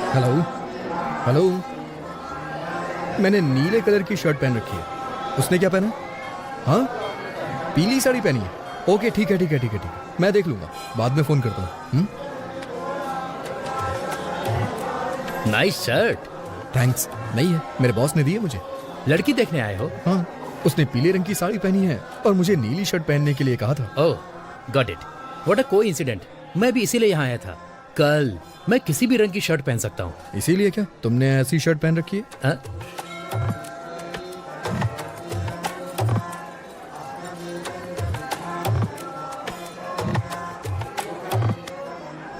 Hello hello. मैंने नीले colour की शर्ट पहन रखी है, उसने क्या पहना? हाँ, पीली साड़ी पहनी है। ओके ठीक है ठीक है ठीक है ठीक है, मैं देख लूंगा, बाद में फोन करता हूँ। Nice shirt. थैंक्स। नहीं है, मेरे बॉस ने दी है मुझे। लड़की देखने आए हो? हाँ, उसने पीले रंग की साड़ी पहनी है और मुझे नीली शर्ट पहनने के लिए कहा था। Oh, got it. What a coincident. मैं भी इसीलिए यहाँ आया था। कल मैं किसी भी रंग की शर्ट पहन सकता हूँ। इसीलिए क्या तुमने ऐसी शर्ट पहन रखी है? हाँ?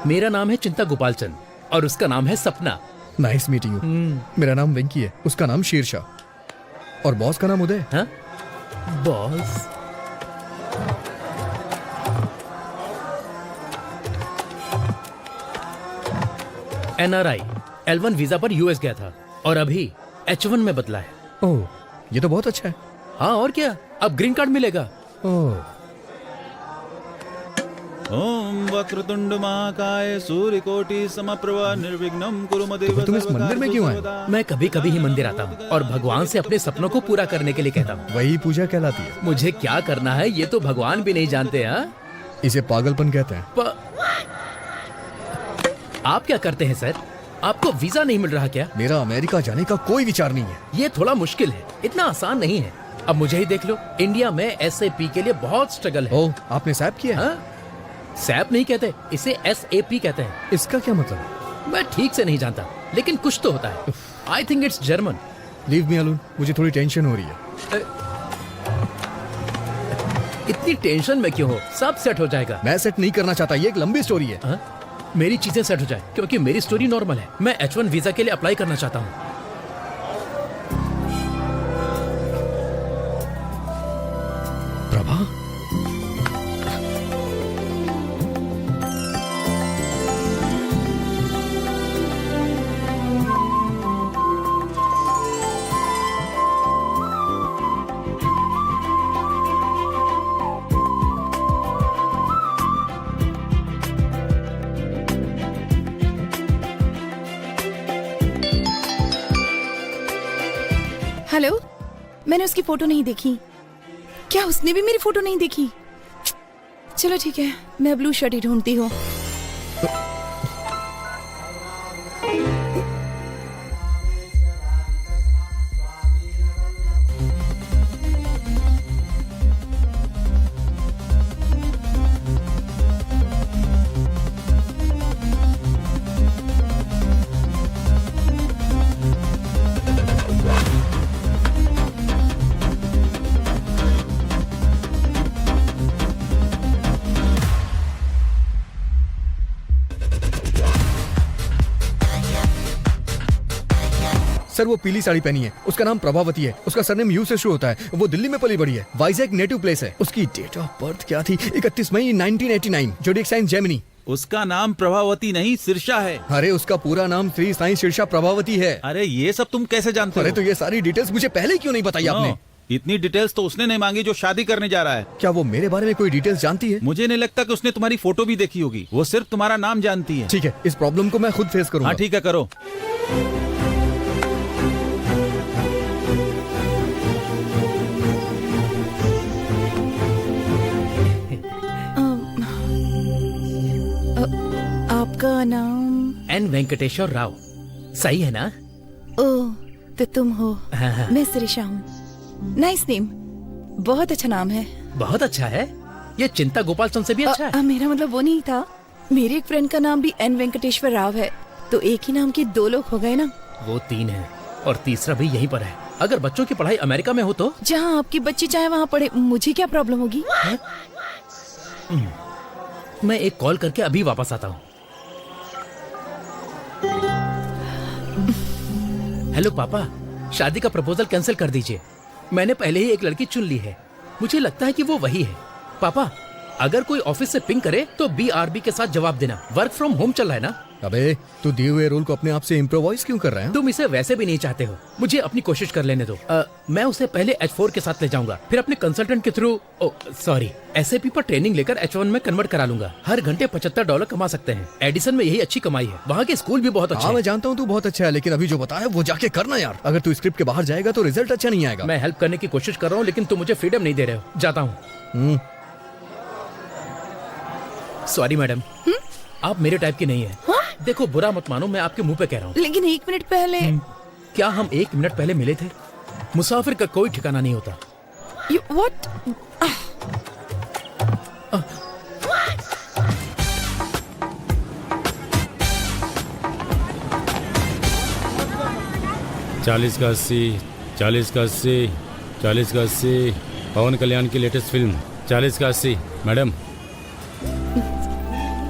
मेरा नाम है चिंता गोपालचंद और उसका नाम है सपना। Nice meeting you. मेरा नाम वेंकी है, उसका नाम शेरशाह और बॉस का नाम उदय। हाँ? बॉस। NRI L1 वीजा पर यूएस गया था और अभी H1 में बदला है। ओह, ये तो बहुत अच्छा है। हाँ और क्या, अब ग्रीन कार्ड मिलेगा। ओह, ओम वक्रतुंड महाकाय सूर्यकोटि समप्रभा निर्विघ्नं कुरु मदेव तो तुम इस सर्वदा मंदिर में क्यों आए? सर्वदा। मैं कभी कभी ही मंदिर आता हूँ और भगवान से अपने सपनों को पूरा करने के लिए कहता हूँ। वही पूजा कहलाती है। मुझे क्या करना है ये तो भगवान भी नहीं जानते। हाँ, इसे पागलपन कहते हैं। आप क्या करते हैं सर? आपको वीजा नहीं मिल रहा क्या? मेरा अमेरिका जाने का कोई विचार नहीं है। ये थोड़ा मुश्किल है, इतना आसान नहीं है। अब मुझे ही देख लो, इंडिया में SAP के लिए बहुत स्ट्रगल है। ओह, आपने सैप किया है? हाँ? सैप नहीं कहते, इसे SAP कहते हैं। इसका क्या मतलब? मैं ठीक से नहीं जानता, लेकिन कुछ तो होता है। I think it's German. Leave me alone, मुझे थोड़ी टेंशन हो रही है। इतनी टेंशन में क्यों हो? सब सेट हो जाएगा। मैं सेट नहीं करना चाहता, ये एक लंबी स्टोरी है। हाँ? मेरी चीजें सेट हो जाए, क्योंकि मेरी स्टोरी नॉर्मल है। मैं H1 वीजा के लिए अप्लाई करना चाहता हूँ। प्रभा, हेलो, मैंने उसकी फोटो नहीं देखी। क्या उसने भी मेरी फोटो नहीं देखी? चलो ठीक है, मैं ब्लू शर्ट ही ढूंढती हूँ। सर वो पीली साड़ी पहनी है, उसका नाम प्रभावती है, उसका सरनेम यू से शुरू होता है, वो दिल्ली में पली बड़ी है, वाइजैक नेटिव प्लेस है। उसकी डेट ऑफ बर्थ क्या थी? 31 मई 1989, जोडिएक साइन जेमिनी। उसका नाम प्रभावती नहीं सिरसा है। अरे उसका पूरा नाम श्री साईं शीर्षा प्रभावती है। अरे ये सब तुम कैसे जानते अरे हो? तो ये सारी डिटेल्स मुझे पहले क्यों नहीं बताई आपने? इतनी डिटेल्स तो उसने नहीं मांगी जो शादी करने जा रहा है। क्या वो मेरे बारे में कोई डिटेल्स जानती है? मुझे नहीं लगता कि उसने तुम्हारी फोटो भी देखी होगी। वो सिर्फ तुम्हारा नाम जानती है। ठीक है, इस प्रॉब्लम को मैं खुद फेस करूंगा। हाँ ठीक है, करो। आपका नाम? N वेंकटेश्वर राव। सही है ना? ओह, तो तुम हो। हाँ, हाँ। मैं सिरिशा हूँ। नाइस नेम, बहुत अच्छा नाम है। बहुत अच्छा है। ये चिंता गोपाल चंद से भी अच्छा है। मेरा मतलब वो नहीं था। मेरे एक फ्रेंड का नाम भी N वेंकटेश्वर राव है, तो एक ही नाम के दो लोग हो गए ना। वो 3 है और तीसरा भी यहीं पर है। अगर बच्चों की पढ़ाई अमेरिका में हो तो? जहाँ आपकी बच्ची चाहे वहाँ पढ़े, मुझे क्या प्रॉब्लम होगी? मैं एक कॉल करके अभी वापस आता हूँ। हेलो पापा, शादी का प्रपोजल कैंसिल कर दीजिए। मैंने पहले ही एक लड़की चुन ली है। मुझे लगता है कि वो वही है। पापा, अगर कोई ऑफिस से पिंग करे तो BRB के साथ जवाब देना। वर्क फ्रॉम होम चल रहा है ना? अबे तू दिए हुए रोल को अपने आप से इम्प्रोवाइज क्यों कर रहा है? तुम इसे वैसे भी नहीं चाहते हो, मुझे अपनी कोशिश कर लेने दो। मैं उसे पहले H4 के साथ ले जाऊंगा, फिर अपने कंसल्टेंट के थ्रू सॉरी SAP पर ट्रेनिंग लेकर H1 में कन्वर्ट करा लूंगा। हर घंटे $75 कमा सकते हैं। एडिसन में यही अच्छी कमाई है, वहाँ के स्कूल भी बहुत अच्छे हाँ मैं हैं। जानता हूँ तू बहुत अच्छा है, लेकिन अभी जो बताया वो जाके करना यार। अगर तू स्क्रिप्ट के बाहर जाएगा तो रिजल्ट अच्छा नहीं आएगा। मैं हेल्प करने की कोशिश कर रहा हूँ, लेकिन तुम मुझे फ्रीडम नहीं दे रहे हो। जाता हूँ। सॉरी मैडम, आप मेरे टाइप की नहीं है। देखो बुरा मत मानो, मैं आपके मुंह पे कह रहा हूँ। लेकिन 1 मिनट पहले क्या हम 1 मिनट पहले मिले थे? मुसाफिर का कोई ठिकाना नहीं होता। व्हाट? 40 का 80, 40 का 80, 40 का 80। पवन कल्याण की लेटेस्ट फिल्म 40 का 80। मैडम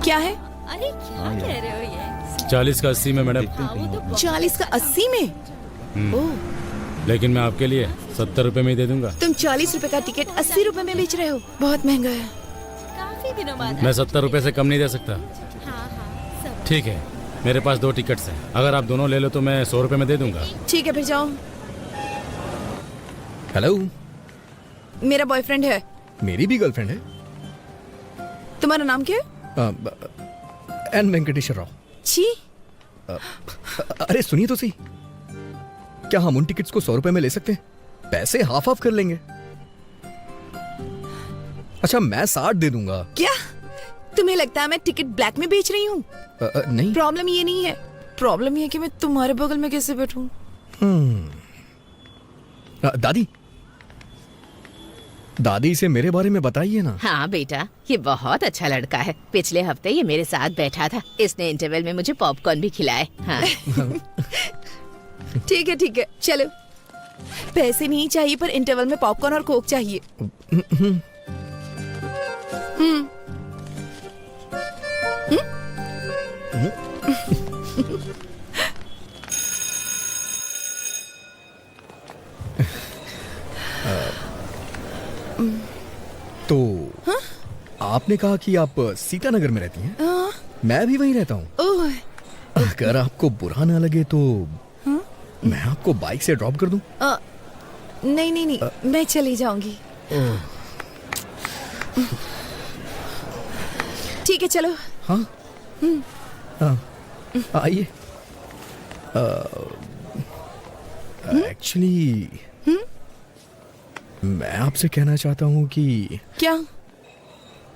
क्या है? अरे क्या कह रहे हो ये? 40 का 80 में मैडम। 40 का 80 में? ओह, लेकिन मैं आपके लिए 70 रुपए में ही दे दूंगा। तुम 40 रुपए का टिकट 80 रुपए में बेच रहे हो? बहुत महंगा है। काफी दिनों बाद। मैं 70 रुपए से कम नहीं दे सकता। हाँ सब। ठीक है, मेरे पास 2 टिकट्स हैं, अगर आप दोनों ले लो तो मैं 100 रुपए में दे दूंगा। ठीक है फिर जाओ। हेलो, मेरा बॉयफ्रेंड है। मेरी भी गर्लफ्रेंड है। तुम्हारा नाम क्या है? एन वेंकटेश्वर राव। छी, अरे सुनिए तो सही, क्या हम उन टिकट्स को 100 रुपए में ले सकते हैं? पैसे हाफ हाफ कर लेंगे। अच्छा मैं 60 दे दूंगा। क्या तुम्हें लगता है मैं टिकट ब्लैक में बेच रही हूँ? नहीं। प्रॉब्लम ये नहीं है, प्रॉब्लम ये है कि मैं तुम्हारे बगल में कैसे बैठूं? दादी, दादी से मेरे बारे में बताइए ना। हाँ बेटा, ये बहुत अच्छा लड़का है। पिछले हफ्ते ये मेरे साथ बैठा था, इसने इंटरवल में मुझे पॉपकॉर्न भी खिलाए। हाँ। ठीक है चलो। पैसे नहीं चाहिए, पर इंटरवल में पॉपकॉर्न और कोक चाहिए। तो आपने कहा कि आप सीतानगर में रहती हैं? मैं भी वहीं रहता हूँ। ओह, अगर आपको बुरा ना लगे तो मैं आपको बाइक से ड्रॉप कर दूं? नहीं, मैं चली जाऊंगी। ठीक है चलो। हाँ आइए। एक्चुअली मैं आपसे कहना चाहता हूँ कि क्या?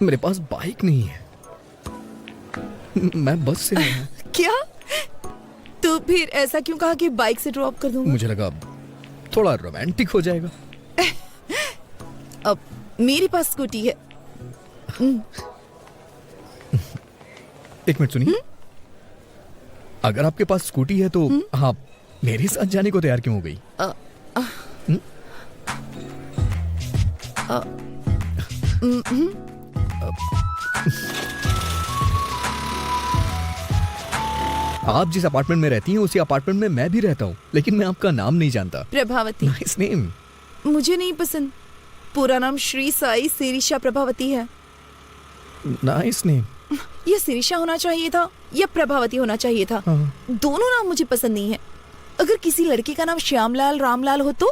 मेरे पास बाइक नहीं है, मैं बस से आया हूँ। क्या? तो फिर ऐसा क्यों कहा कि बाइक से ड्रॉप कर दूंगा? मुझे लगा थोड़ा रोमांटिक हो जाएगा। अब मेरे पास स्कूटी है। एक मिनट सुनिए, अगर आपके पास स्कूटी है तो आप मेरे साथ जाने को तैयार क्यों हो गई? आप जिस अपार्टमेंट में रहती हैं उसी अपार्टमेंट में मैं भी रहता हूँ, लेकिन मैं आपका नाम नहीं जानता। प्रभावती। Nice name. मुझे नहीं पसंद। पूरा नाम श्री साई सिरिशा प्रभावती है। Nice name. ये सिरिशा होना चाहिए था या प्रभावती होना चाहिए था। हाँ। दोनों नाम मुझे पसंद नहीं है। अगर किसी लड़की का नाम श्यामलाल रामलाल हो तो?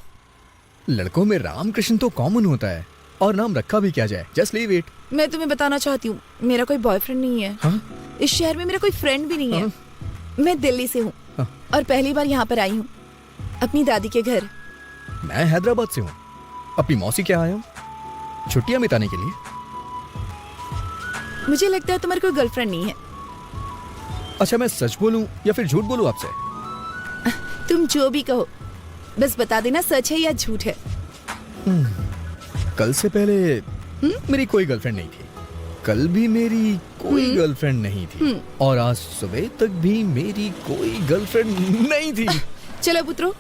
लड़कों में रामकृष्ण तो कॉमन होता है, और नाम रखा भी क्या जाए, जस्ट लीव इट। मैं तुम्हें बताना चाहती हूँ, मेरा कोई बॉयफ्रेंड नहीं है। हाँ? इस शहर में मेरा कोई फ्रेंड भी नहीं है। हाँ? मैं दिल्ली से हूँ हाँ। और पहली बार यहाँ पर आई हूँ, अपनी दादी के घर। मैं हैदराबाद से हूँ, अपनी मौसी के आया हूँ छुट्टियां बिताने के लिए। मुझे लगता है तुम्हारी कोई गर्लफ्रेंड नहीं है। अच्छा मैं सच बोलूं या फिर झूठ बोलूं आपसे? तुम जो भी कहो, बस बता देना सच है या झूठ है। कल से पहले मेरी कोई गर्लफ्रेंड नहीं थी, कल भी मेरी कोई गर्लफ्रेंड नहीं थी, और आज सुबह तक भी मेरी कोई गर्लफ्रेंड नहीं थी। चलो पुत्रो।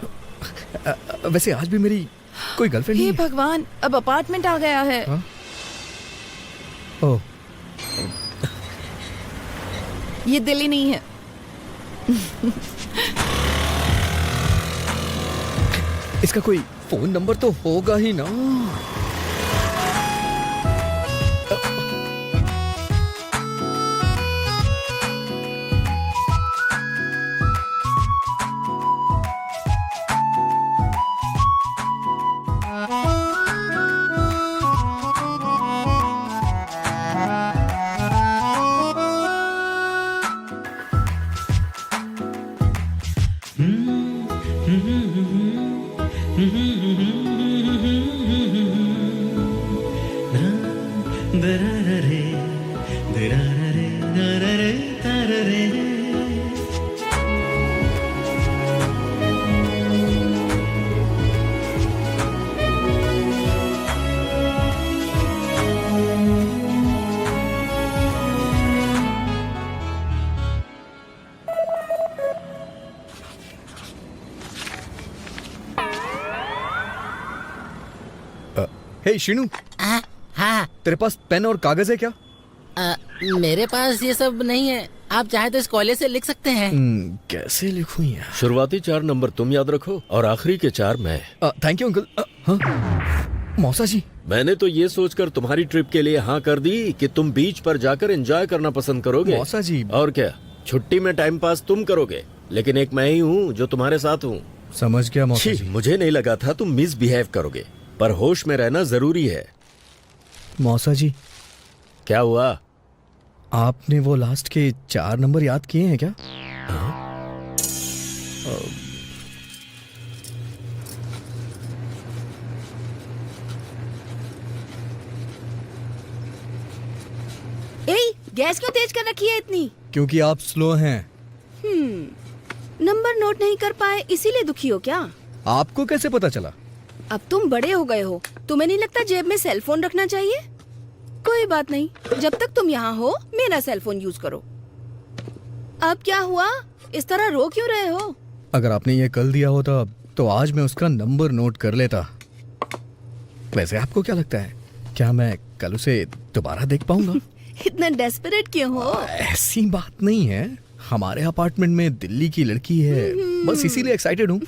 वैसे आज भी मेरी कोई गर्लफ्रेंड हे नहीं है। भगवान, अब अपार्टमेंट आ गया है। हाँ? ओह, ये दिल्ली नहीं है। इसका कोई फोन नंबर तो होगा ही ना। हे शीनू, हाँ। तेरे पास पेन और कागज है क्या? मेरे पास ये सब नहीं है। आप चाहे तो इस कॉलेज से लिख सकते हैं। कैसे लिखूं यार? शुरुआती 4 नंबर तुम याद रखो और आखिरी के 4 मैं। Thank you uncle. हाँ मौसा जी, मैंने तो ये सोचकर तुम्हारी ट्रिप के लिए हाँ कर दी कि तुम बीच पर जाकर एंजॉय करना पसंद करोगे। मौसा जी। और क्या, छुट्टी में टाइम पास तुम करोगे, लेकिन एक मैं ही हूँ जो तुम्हारे साथ हूँ। समझ गया मौसा जी। मुझे नहीं लगा था तुम मिसबिहेव करोगे, पर होश में रहना जरूरी है। मौसा जी, क्या हुआ? आपने वो लास्ट के 4 नंबर याद किए हैं क्या? गैस क्यों तेज कर रखी है इतनी? क्योंकि आप स्लो हैं। नंबर नोट नहीं कर पाए इसीलिए दुखी हो क्या? आपको कैसे पता चला? अब तुम बड़े हो गए हो, तुम्हें नहीं लगता जेब में सेल फोन रखना चाहिए? कोई बात नहीं, जब तक तुम यहाँ हो मेरा सेल फोन यूज करो। अब क्या हुआ, इस तरह रो क्यों रहे हो? अगर आपने ये कल दिया होता तो आज मैं उसका नंबर नोट कर लेता। वैसे आपको क्या लगता है, क्या मैं कल उसे दोबारा देख पाऊंगा? इतना डेस्परेट क्यों हो? ऐसी बात नहीं है, हमारे अपार्टमेंट में दिल्ली की लड़की है, बस इसीलिए एक्साइटेड हूँ।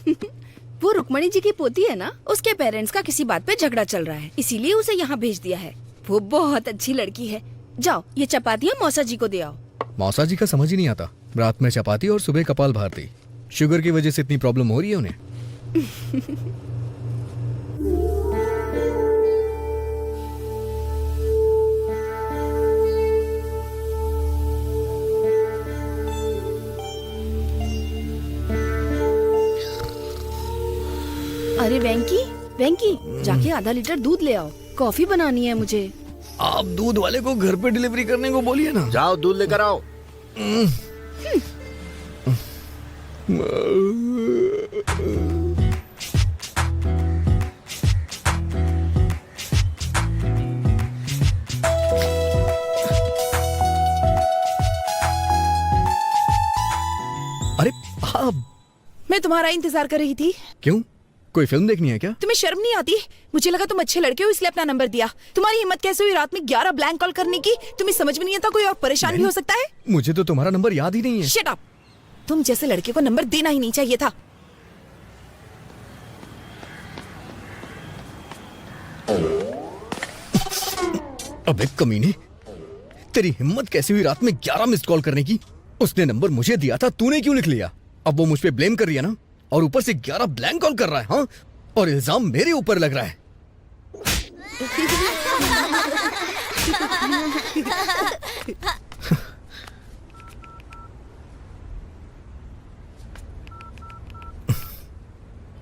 वो रुक्मणी जी की पोती है ना, उसके पेरेंट्स का किसी बात पे झगड़ा चल रहा है, इसीलिए उसे यहाँ भेज दिया है। वो बहुत अच्छी लड़की है। जाओ ये चपातियाँ मौसा जी को दे आओ। मौसा जी का समझ ही नहीं आता, रात में चपाती और सुबह कपाल भारती। शुगर की वजह से इतनी प्रॉब्लम हो रही है उन्हें। अरे वेंकी, जाके आधा लीटर दूध ले आओ, कॉफी बनानी है मुझे। आप दूध वाले को घर पे डिलीवरी करने को बोलिए ना। जाओ दूध लेकर आओ। अरे आप, मैं तुम्हारा इंतजार कर रही थी। क्यों, कोई फिल्म देखनी है क्या? तुम्हें शर्म नहीं आती? मुझे लगा तुम अच्छे लड़के हो इसलिए अपना नंबर दिया। तुम्हारी हिम्मत कैसे हुई रात में 11 ब्लैंक कॉल करने की? तुम्हें समझ में नहीं आता कोई और परेशान भी हो सकता है? मुझे तो तुम्हारा नंबर याद ही नहीं है। शट अप, तुम जैसे लड़के को नंबर देना ही नहीं चाहिए था। अबे कमीने, तेरी हिम्मत कैसे हुई रात में 11 मिस्ड कॉल करने की? उसने नंबर मुझे दिया था, तूने क्यों लिख लिया? अब वो मुझ पे ब्लेम कर रही है ना, और ऊपर से 11 ब्लैंक कॉल कर रहा है। हाँ, और इल्जाम मेरे ऊपर लग रहा है।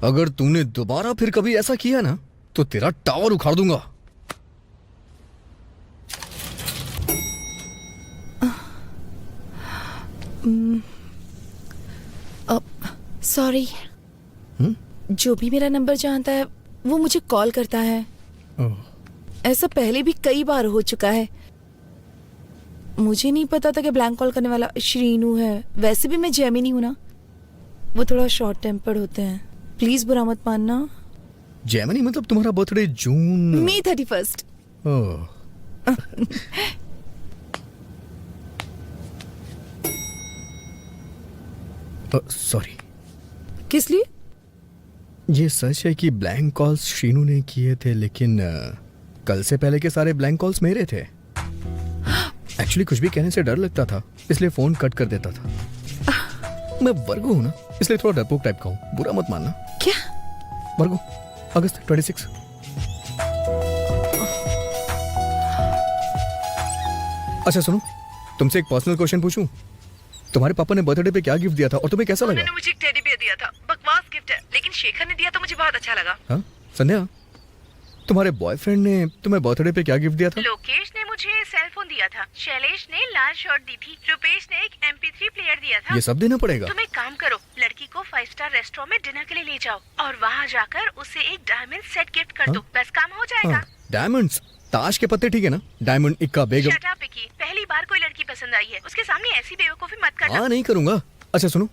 अगर तूने दोबारा फिर कभी ऐसा किया ना तो तेरा टावर उखाड़ दूंगा। सॉरी, जो भी मेरा नंबर जानता है वो मुझे कॉल करता है। ऐसा पहले भी कई बार हो चुका है। मुझे नहीं पता था कि ब्लैंक कॉल करने वाला श्रीनू है। वैसे भी मैं जैमिनी हूं ना, वो थोड़ा शॉर्ट टेम्पर्ड होते हैं। प्लीज बुरा मत मानना। जैमिनी मतलब तुम्हारा बर्थडे जून मई 31। ओह। सॉरी। किस लिए? ये सच है कि ब्लैंक कॉल्स शीनू ने किए थे, लेकिन कल से पहले के सारे ब्लैंक कॉल्स मेरे थे। एक्चुअली कुछ भी कहने से डर लगता था, इसलिए फोन कट कर देता था। मैं वर्गो हूं ना, इसलिए थोड़ा डरपोक टाइप का हूं, बुरा मत मानना। क्या? वर्गो, अगस्त 26। अच्छा सुनो, तुमसे एक पर्सनल क्वेश्चन पूछूं? तुम्हारे पापा ने बर्थडे पे क्या गिफ्ट दिया था और तुम्हें कैसा लगा? उन्होंने मुझे एक टेडी बियर दिया था। बकवास गिफ्ट है, लेकिन शेखर ने दिया तो मुझे बहुत अच्छा लगा। हाँ संध्या, तुम्हारे बॉयफ्रेंड ने तुम्हें बर्थडे पे क्या गिफ्ट दिया था? लोकेश ने मुझे सेल फोन दिया था, शैलेश ने लाल शर्ट दी थी, रुपेश ने एक MP3 प्लेयर दिया था। ये सब देना पड़ेगा? तुम एक काम करो, लड़की को 5 स्टार रेस्टोरेंट में डिनर के लिए ले जाओ और वहाँ जाकर उसे एक डायमंड सेट गिफ्ट कर दो। बस काम हो जाएगा। हाँ, डायमंड्स, ताश के पत्ते ठीक है ना? डायमंड इक्का बेगम। शट अप विकी, पहली बार कोई लड़की पसंद आई है, उसके सामने ऐसी बेवकूफी मत करना। हाँ नहीं करूंगा। अच्छा सुनो,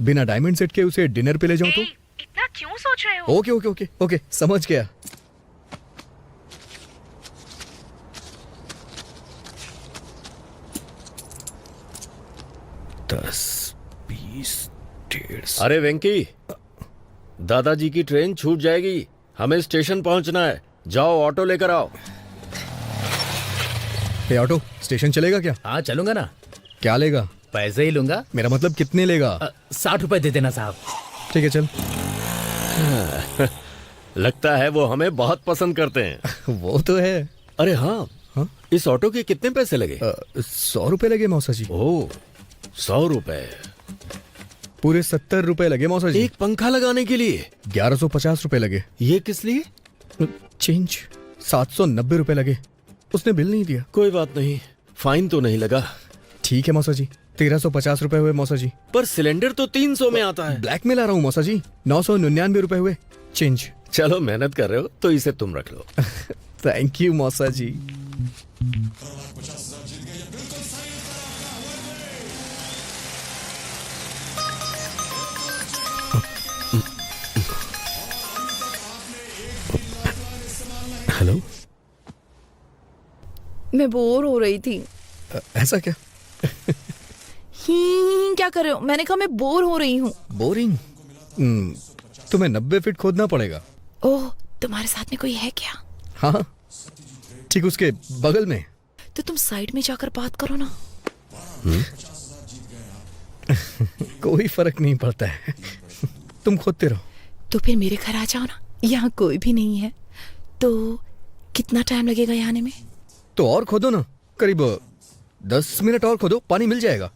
बिना डायमंड सेट के उसे डिनर पे ले जाऊं तो? इतना क्यों सोच रहे हो? ओके ओके ओके ओके, समझ गया। दस 20 150। अरे वेंकी, दादाजी की ट्रेन छूट जाएगी, हमें स्टेशन पहुंचना है। जाओ ऑटो लेकर आओ। ये ऑटो स्टेशन चलेगा क्या? हाँ चलूंगा ना। क्या लेगा? पैसे ही लूंगा। मेरा मतलब कितने लेगा? 60 रुपए दे देना साहब। ठीक है चल। लगता है वो हमें बहुत पसंद करते हैं। वो तो है। अरे हाँ, हाँ? इस ऑटो के कितने पैसे लगे? 100 रुपए लगे मौसा जी। ओह, 100 रुपए। पूरे 70 रुपए लगे मौसा जी। एक पंखा लगाने के लिए 1150 रुपए लगे। ये किस लिए? चेंज 790 रुपए लगे। उसने बिल नहीं दिया। कोई बात नहीं, फाइन तो नहीं लगा। ठीक है मौसा जी, 1350 रुपए हुए मौसा जी। पर सिलेंडर तो 300 में आता है। ब्लैक में ला रहा हूँ मौसा जी। 999 रुपए हुए। चेंज। चलो मेहनत कर रहे हो तो इसे तुम रख लो। थैंक यू मौसा जी। हेलो, मैं बोर हो रही थी। ऐसा क्या? क्या कर रहे हो? मैंने कहा मैं बोर हो रही हूँ। बोरिंग? तुम्हें 90 फीट खोदना पड़ेगा। ओह, तुम्हारे साथ में कोई है क्या? हाँ, ठीक उसके बगल में। तो तुम साइड में जाकर बात करो ना। कोई फर्क नहीं पड़ता है। तुम खोदते रहो। तो फिर मेरे घर आ जाओ ना, यहाँ कोई भी नहीं है। तो कितना टाइम लगेगा यहाँ आने में? तो और खोदो ना, करीब 10 मिनट और खोदो, पानी मिल जाएगा।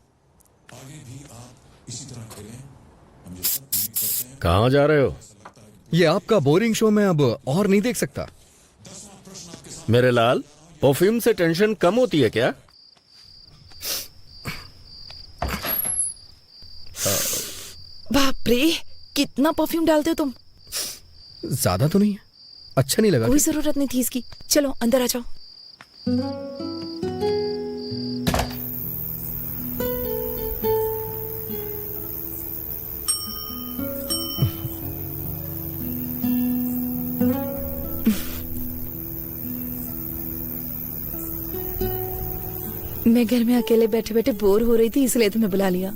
कहाँ जा रहे हो? ये आपका बोरिंग शो मैं अब और नहीं देख सकता। मेरे लाल, परफ्यूम से टेंशन कम होती है क्या? बाप रे, कितना परफ्यूम डालते हो तुम? ज्यादा तो नहीं है। अच्छा नहीं लगा? कोई जरूरत नहीं थी इसकी। चलो अंदर आ जाओ। मैं घर में अकेले बैठे बैठे बोर हो रही थी, इसलिए तुम्हें बुला लिया।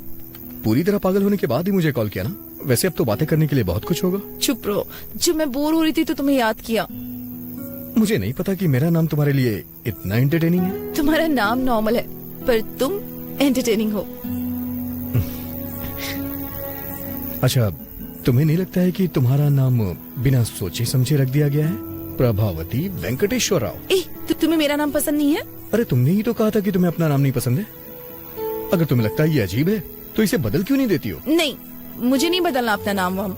पूरी तरह पागल होने के बाद ही मुझे कॉल किया ना? वैसे अब तो बातें करने के लिए बहुत कुछ होगा। चुप रहो। जब मैं बोर हो रही थी तो तुम्हें याद किया। मुझे नहीं पता कि मेरा नाम तुम्हारे लिए इतना एंटरटेनिंग है। तुम्हारा नाम नॉर्मल है, पर तुम एंटरटेनिंग हो। अच्छा, तुम्हें नहीं लगता है कि तुम्हारा नाम बिना सोचे समझे रख दिया गया है? प्रभावती वेंकटेश्वर राव। तो तुम्हें मेरा नाम पसंद नहीं है? अरे तुमने ही तो कहा था कि तुम्हें अपना नाम नहीं पसंद है। अगर तुम्हें लगता है ये अजीब है तो इसे बदल क्यों नहीं देती हो? नहीं, मुझे नहीं बदलना अपना नाम वाम।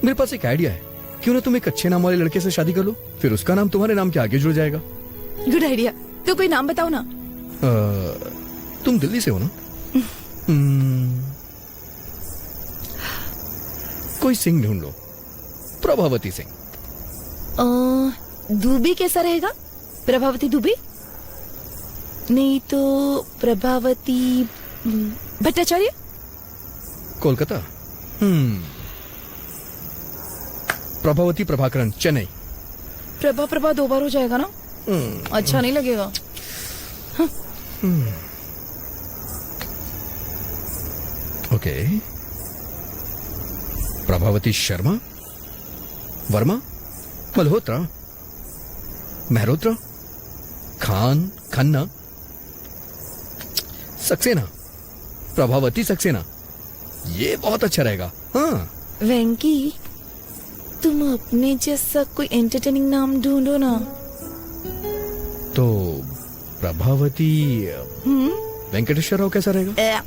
मेरे पास एक आइडिया है। क्यों ना तुम एक अच्छे नाम वाले लड़के से शादी कर लो, फिर उसका नाम तुम्हारे नाम के आगे जुड़ जाएगा। Good idea. तो कोई नाम बताओ ना। तुम दिल्ली से हो ना? कोई सिंह ढूंढ लो। प्रभावती सिंह। दुबे कैसा रहेगा? प्रभावती दुबे? नहीं तो प्रभावती भट्टाचार्य? कोलकाता। प्रभावती प्रभाकरन, चेन्नई। प्रभा 2 बार हो जाएगा ना? अच्छा नहीं लगेगा। ओके। प्रभावती शर्मा, वर्मा, मल्होत्रा, मेहरोत्रा, खान, खन्ना, सक्सेना। प्रभावती सक्सेना, ये बहुत अच्छा रहेगा। हाँ वेंकी, तुम अपने जैसा कोई एंटरटेनिंग नाम ढूंढो ना। तो प्रभावती वेंकटेश्वर राव कैसा रहेगा?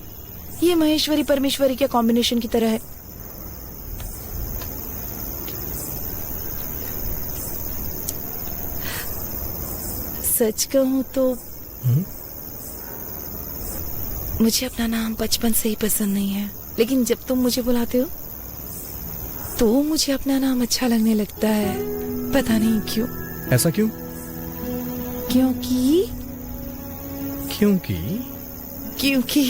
ये महेश्वरी परमेश्वरी के कॉम्बिनेशन की तरह है। सच कहूँ तो मुझे अपना नाम बचपन से ही पसंद नहीं है, लेकिन जब तुम मुझे बुलाते हो तो मुझे अपना नाम अच्छा लगने लगता है। पता नहीं क्यों। ऐसा क्यों? क्योंकि क्योंकि क्योंकि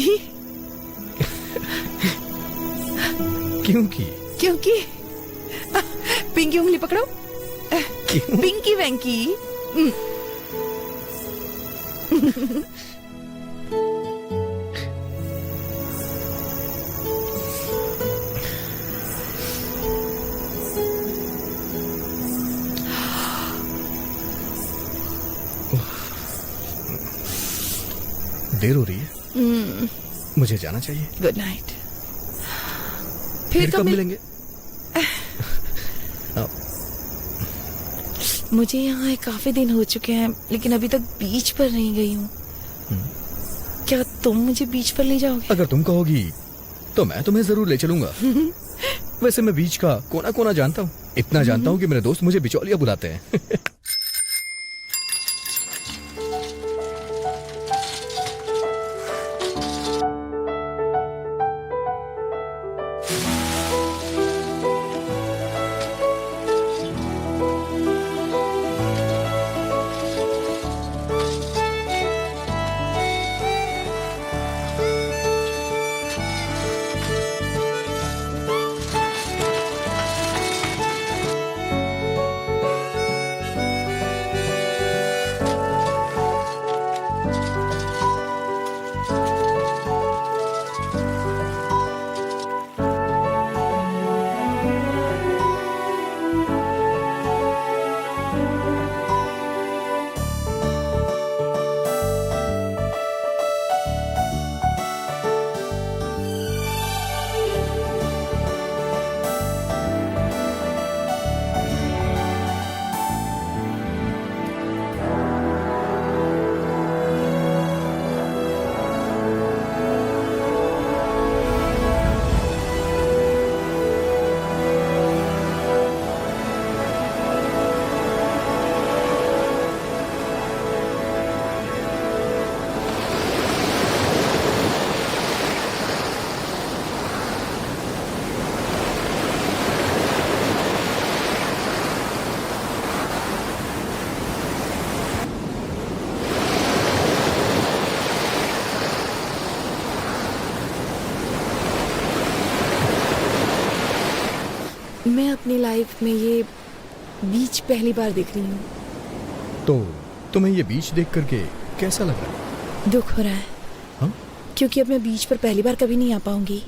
क्योंकि क्योंकि पिंकी उंगली पकड़ो। क्यों? पिंकी वैंकी। देर हो रही है, मुझे जाना चाहिए। Good night. फिर कब मिलेंगे? मुझे यहाँ आए काफी दिन हो चुके हैं, लेकिन अभी तक बीच पर नहीं गई हूँ। क्या तुम मुझे बीच पर ले जाओगे? अगर तुम कहोगी तो मैं तुम्हें जरूर ले चलूंगा। वैसे मैं बीच का कोना कोना जानता हूँ, इतना जानता हूँ कि मेरे दोस्त मुझे बिचौलिया बुलाते हैं। मैं अपनी लाइफ में ये बीच पहली बार देख रही हूँ। तो तुम्हें ये बीच देख करके कैसा लग रहा है? दुख हो रहा है। हाँ? क्योंकि अब मैं बीच पर पहली बार कभी नहीं आ पाऊंगी।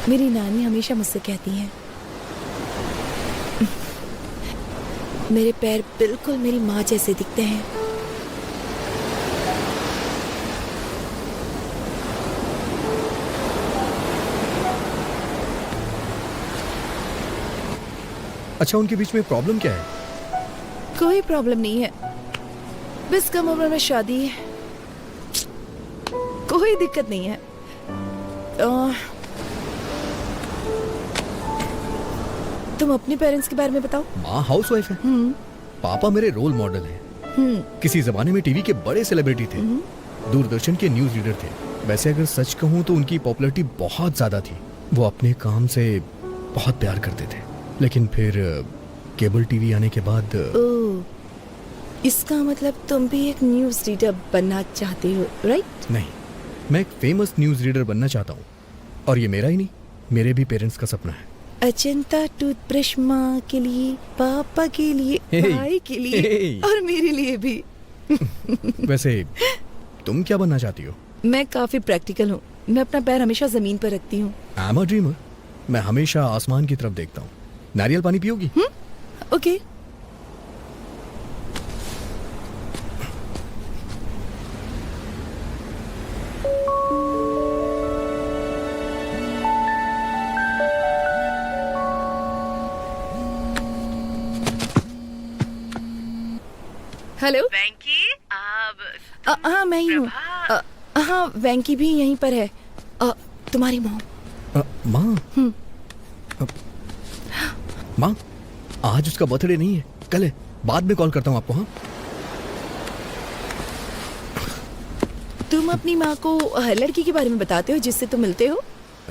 मेरी नानी हमेशा मुझसे कहती हैं, मेरे पैर बिल्कुल मेरी माँ जैसे दिखते हैं। अच्छा, उनके बीच में प्रॉब्लम क्या है? कोई प्रॉब्लम नहीं है, बस कम उम्र में शादी है, कोई दिक्कत नहीं है। तुम अपने पेरेंट्स के बारे में बताओ। माँ हाउसवाइफ है, पापा मेरे रोल मॉडल हैं। किसी जमाने में टीवी के बड़े सेलिब्रिटी थे, दूरदर्शन के न्यूज रीडर थे। वैसे अगर सच कहूँ तो उनकी पॉपुलैरिटी बहुत ज्यादा थी। वो अपने काम से बहुत प्यार करते थे, लेकिन फिर केबल टीवी आने के बाद इसका मतलब तुम भी एक न्यूज रीडर बनना चाहते हो, राइट? नहीं, मैं एक फेमस न्यूज रीडर बनना चाहता हूँ, और ये मेरा ही नहीं, मेरे भी पेरेंट्स का सपना है। अजंता टूथब्रश माँ के लिए, पापा के लिए, भाई के लिए और मेरे लिए भी। वैसे तुम क्या बनना चाहती हो? मैं काफी प्रैक्टिकल हूँ, मैं अपना पैर हमेशा जमीन पर रखती हूँ। आई एम अ ड्रीमर, मैं हमेशा आसमान की तरफ देखता हूँ। नारियल पानी पियोगी? ओके। हेलो वेंकी, हाँ मैं ही हूँ। हाँ वेंकी भी यहीं पर है। तुम्हारी मॉम। माँ माँ, आज उसका बर्थडे नहीं है, कल है। बाद में कॉल करता हूँ आपको। हाँ, तुम अपनी माँ को हर लड़की के बारे में बताते हो जिससे तुम मिलते हो?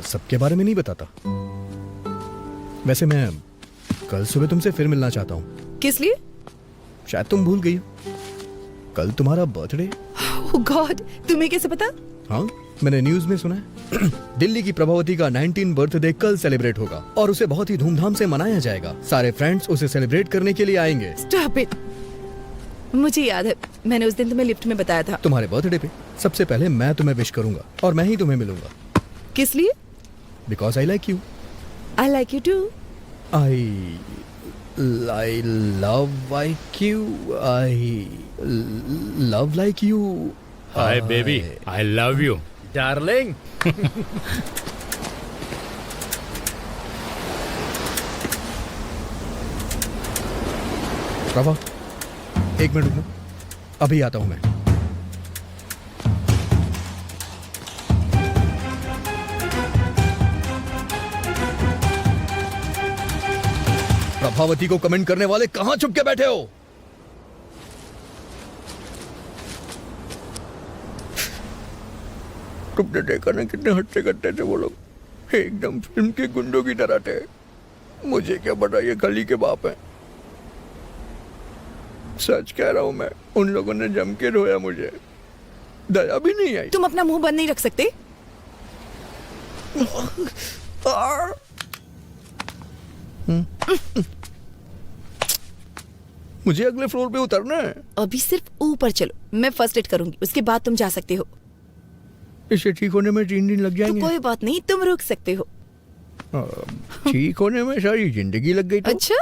सबके बारे में नहीं बताता। वैसे मैं कल सुबह तुमसे फिर मिलना चाहता हूँ। किस लिए? शायद तुम भूल गई हो, कल तुम्हारा बर्थडे। ओह गॉड, तुम्हें कैसे पता? हाँ, मैंने न्यूज में सुना है। दिल्ली की प्रभावती का 19 बर्थडे कल सेलिब्रेट होगा और उसे बहुत ही धूमधाम से मनाया जाएगा। सारे फ्रेंड्स उसे सेलिब्रेट करने के लिए आएंगे। Stop it. मुझे याद है, मैंने उस दिन तुम्हें लिफ्ट में बताया था। तुम्हारे बर्थडे पे सबसे पहले मैं तुम्हें विश करूंगा और मैं ही तुम्हें मिलूंगा। किस लिए? Because I like you. I like you too. I love like you. I love like you. Hi baby, I love you darling. Prabha, एक मिनट रुकना, अभी आता हूं मैं। प्रभावती को कमेंट करने वाले कहां छुप के बैठे हो? तुमने देखा ना कितने हट्टे कट्टे थे वो लोग, एकदम फिल्म के गुंडों की तरह थे। मुझे क्या पता ये गली के बाप हैं। सच कह रहा हूं मैं, उन लोगों ने जम के रोया, मुझे दया भी नहीं आई। तुम अपना मुंह बंद नहीं रख सकते? मुझे अगले फ्लोर पे उतरना है। अभी सिर्फ ऊपर चलो, मैं फर्स्ट एड करूंगी, उसके बाद तुम जा सकते हो। इसे ठीक होने में 3 दिन लग तो जाएंगे। कोई बात नहीं, तुम रुक सकते हो। ठीक होने में सारी जिंदगी लग गई तो? अच्छा,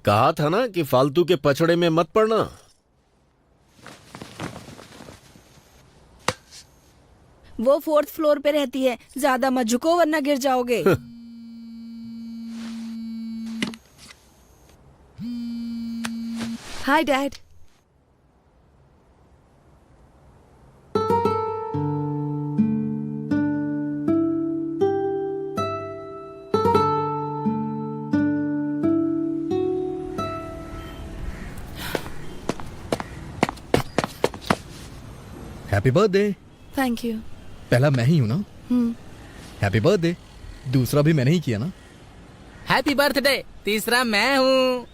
कहा था ना कि फालतू के पछड़े में मत पड़ना। वो 4th फ्लोर पे रहती है, ज्यादा मत झुको वरना गिर जाओगे। Hi dad. Happy birthday. Thank you. पहला मैं ही हूं ना? Happy birthday. दूसरा भी मैंने ही किया ना? Happy birthday. तीसरा मैं हूँ।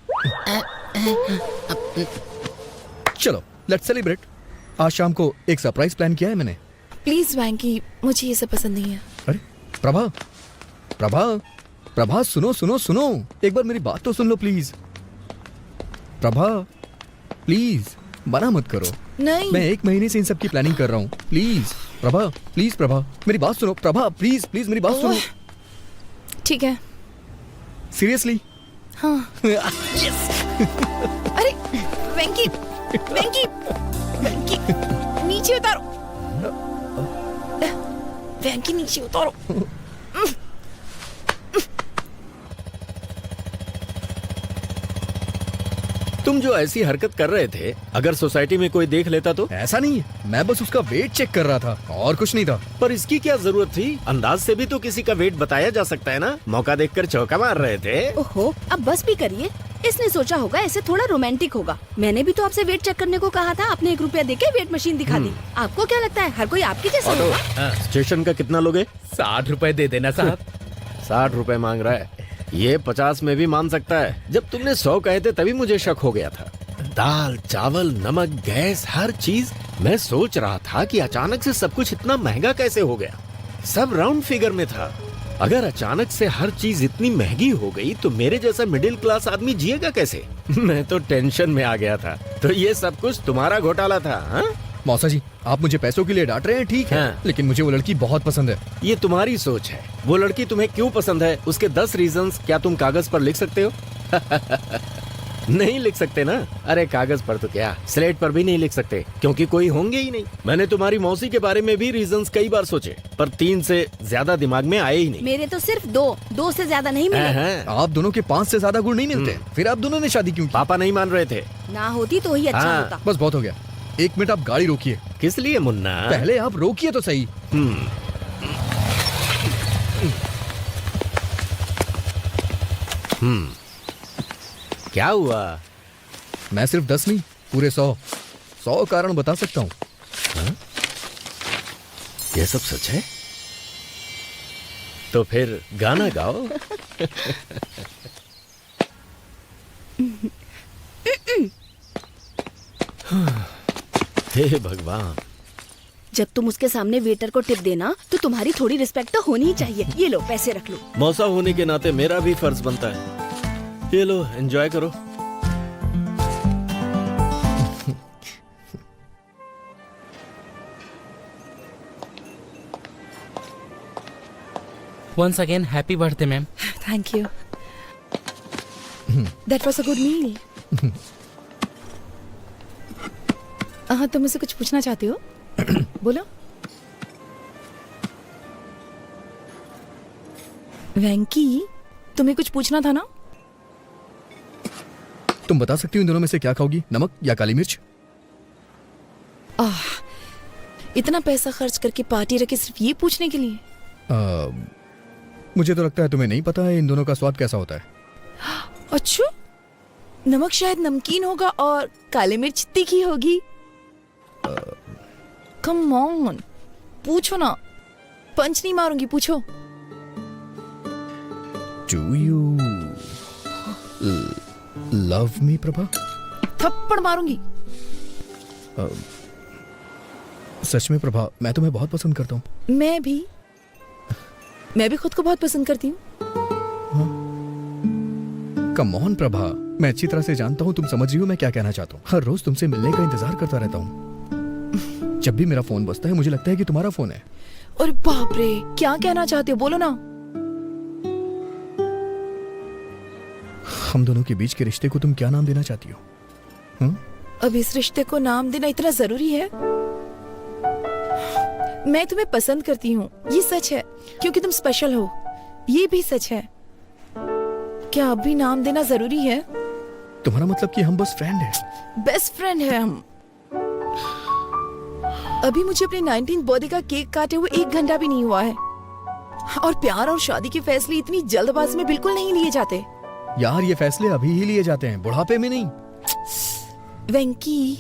चलो लेट्स सेलिब्रेट। आज शाम को एक सरप्राइज प्लान किया है मैंने। प्लीज वैंकी, मुझे ये सब पसंद नहीं है। अरे प्रभा, प्रभा, प्रभा, सुनो सुनो सुनो, एक बार मेरी बात तो सुन लो प्लीज। प्रभा प्लीज, मना मत करो। नहीं। मैं 1 महीने से इन सब की प्लानिंग कर रहा हूँ। प्लीज प्रभा, प्लीज प्रभा, मेरी बात सुनो। प्रभा प्लीज प्लीज मेरी बात सुनो। ठीक है। सीरियसली? हाँ। अरे वेंकी, वेंकी, वेंकी, नीचे उतारो। वेंकी नीचे उतारो। तुम जो ऐसी हरकत कर रहे थे, अगर सोसाइटी में कोई देख लेता तो? ऐसा नहीं है, मैं बस उसका वेट चेक कर रहा था और कुछ नहीं था। पर इसकी क्या जरूरत थी? अंदाज से भी तो किसी का वेट बताया जा सकता है ना। मौका देखकर चौका मार रहे थे। ओहो, अब बस भी करिए। इसने सोचा होगा ऐसे थोड़ा रोमांटिक होगा। मैंने भी तो आपसे वेट चेक करने को कहा था, आपने 1 रुपया देके वेट मशीन दिखा दी। आपको क्या लगता है हर कोई आपके जैसा ऑटो, होगा? स्टेशन का कितना लोगे? 60 रुपए दे देना साहब। 60 रुपए मांग रहा है। ये 50 में भी मान सकता है। जब तुमने 100 कहे थे तभी मुझे शक हो गया था। दाल, चावल, नमक, गैस, हर चीज। मैं सोच रहा था कि अचानक से सब कुछ इतना महंगा कैसे हो गया। सब राउंड फिगर में था। अगर अचानक से हर चीज इतनी महंगी हो गई तो मेरे जैसा मिडिल क्लास आदमी जिएगा कैसे? मैं तो टेंशन में आ गया था। तो ये सब कुछ तुम्हारा घोटाला था? हाँ? मौसा जी, आप मुझे पैसों के लिए डांट रहे हैं, ठीक है, हाँ। लेकिन मुझे वो लड़की बहुत पसंद है। ये तुम्हारी सोच है। वो लड़की तुम्हें क्यों पसंद है, उसके 10 रीजंस क्या तुम कागज पर लिख सकते हो? नहीं लिख सकते ना? अरे कागज पर तो क्या, स्लेट पर भी नहीं लिख सकते, क्योंकि कोई होंगे ही नहीं। मैंने तुम्हारी मौसी के बारे में भी रीजंस कई बार सोचे, पर 3 से ज्यादा दिमाग में आए ही नहीं। मेरे तो सिर्फ 2 से ज्यादा नहीं मिले। हैं? आप दोनों के 5 से ज्यादा गुण नहीं मिलते, फिर आप दोनों ने शादी क्यों की? पापा नहीं मान रहे थे। ना होती तो ही अच्छा हाँ। होता। बस बहुत हो गया, 1 मिनट आप गाड़ी रोकिए। किस लिए मुन्ना? पहले आप रोकिए तो सही। क्या हुआ? मैं सिर्फ 10 नहीं, पूरे 100 कारण बता सकता हूँ। ये सब सच है? तो फिर गाना गाओ। हे भगवान। जब तुम उसके सामने वेटर को टिप देना तो तुम्हारी थोड़ी रिस्पेक्ट तो होनी ही चाहिए। ये लो पैसे रख लो। मौसा होने के नाते मेरा भी फर्ज बनता है। ये लो, एंजॉय करो। Once again happy birthday ma'am. Thank you. That was a good meal. हाँ, तुम मुझसे कुछ पूछना चाहते हो? बोलो। वेंकी, तुम्हें कुछ पूछना था ना? तुम बता सकती हो इन दोनों में से क्या खाओगी, नमक या काली मिर्च? इतना पैसा खर्च करके पार्टी रखे सिर्फ ये पूछने के लिए? मुझे तो लगता है तुम्हें नहीं पता है इन दोनों का स्वाद कैसा होता है। अच्छा, नमक शायद नमकीन होगा और काली मिर्च तीखी होगी। कम ऑन, पूछो ना, पंच नहीं मारूंगी, पूछो। Do you love me, Prabha? थप्पड़ मारूंगी। सच में प्रभा, मैं तुम्हें बहुत पसंद करता हूँ। मैं भी खुद को बहुत पसंद करती हूँ। कम ऑन प्रभा, मैं अच्छी तरह से जानता हूँ तुम समझ रही हो मैं क्या कहना चाहता हूँ। हर रोज तुमसे मिलने का इंतजार करता रहता हूँ। जब भी मेरा फोन बजता है मुझे लगता है कि तुम्हारा फोन है। और बाप रे, क्या कहना चाहते हो, बोलो ना। हम दोनों के बीच के रिश्ते को तुम क्या नाम देना चाहती हो? अब इस रिश्ते को नाम देना इतना जरूरी है? मैं तुम्हें पसंद करती हूँ, ये सच है, क्योंकि तुम स्पेशल हो, ये भी सच है। क्या अब भी नाम देना जरूरी है? तुम्हारा मतलब कि हम बस फ्रेंड हैं? बेस्ट फ्रेंड है हम। अभी मुझे अपने 19th बर्थडे का केक काटे हुए 1 घंटा भी नहीं हुआ है। और प्यार और शादी के फैसले इतनी जल्दबाजी में बिल्कुल नहीं लिए जाते। यार, ये फैसले अभी ही लिए जाते हैं, बुढ़ापे में नहीं। वेंकी,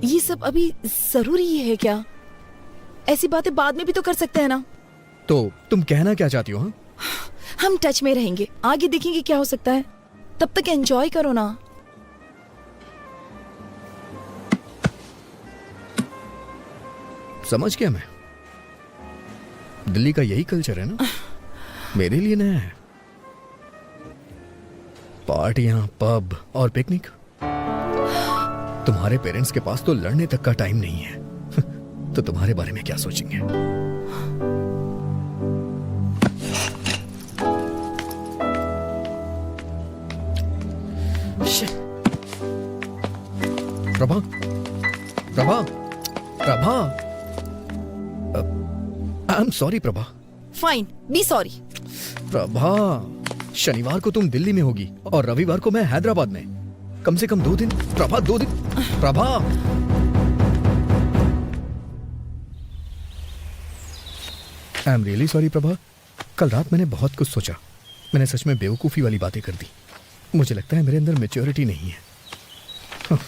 ये सब अभी जरूरी है क्या? ऐसी बातें बाद में भी तो कर सकते हैं ना। तो तुम कहना क्या चाहती हो? हाँ? हम टच में रहेंगे, आगे देखेंगे क्या हो सकता है। तब तक एंजॉय करो ना। समझ गया मैं। दिल्ली का यही कल्चर है ना, मेरे लिए नया है। पार्टियां, पब और पिकनिक। तुम्हारे पेरेंट्स के पास तो लड़ने तक का टाइम नहीं है। तो तुम्हारे बारे में क्या सोचेंगे? Prabha, Prabha, Prabha, I am sorry Prabha. Fine, be sorry. Prabha, शनिवार को तुम दिल्ली में होगी और रविवार को मैं हैदराबाद में। कम से कम 2 दिन प्रभा, 2 दिन Prabha. I am really sorry Prabha. कल रात मैंने बहुत कुछ सोचा। मैंने सच में बेवकूफ़ी वाली बातें कर दी। मुझे लगता है मेरे अंदर मैच्योरिटी नहीं है। हाँ।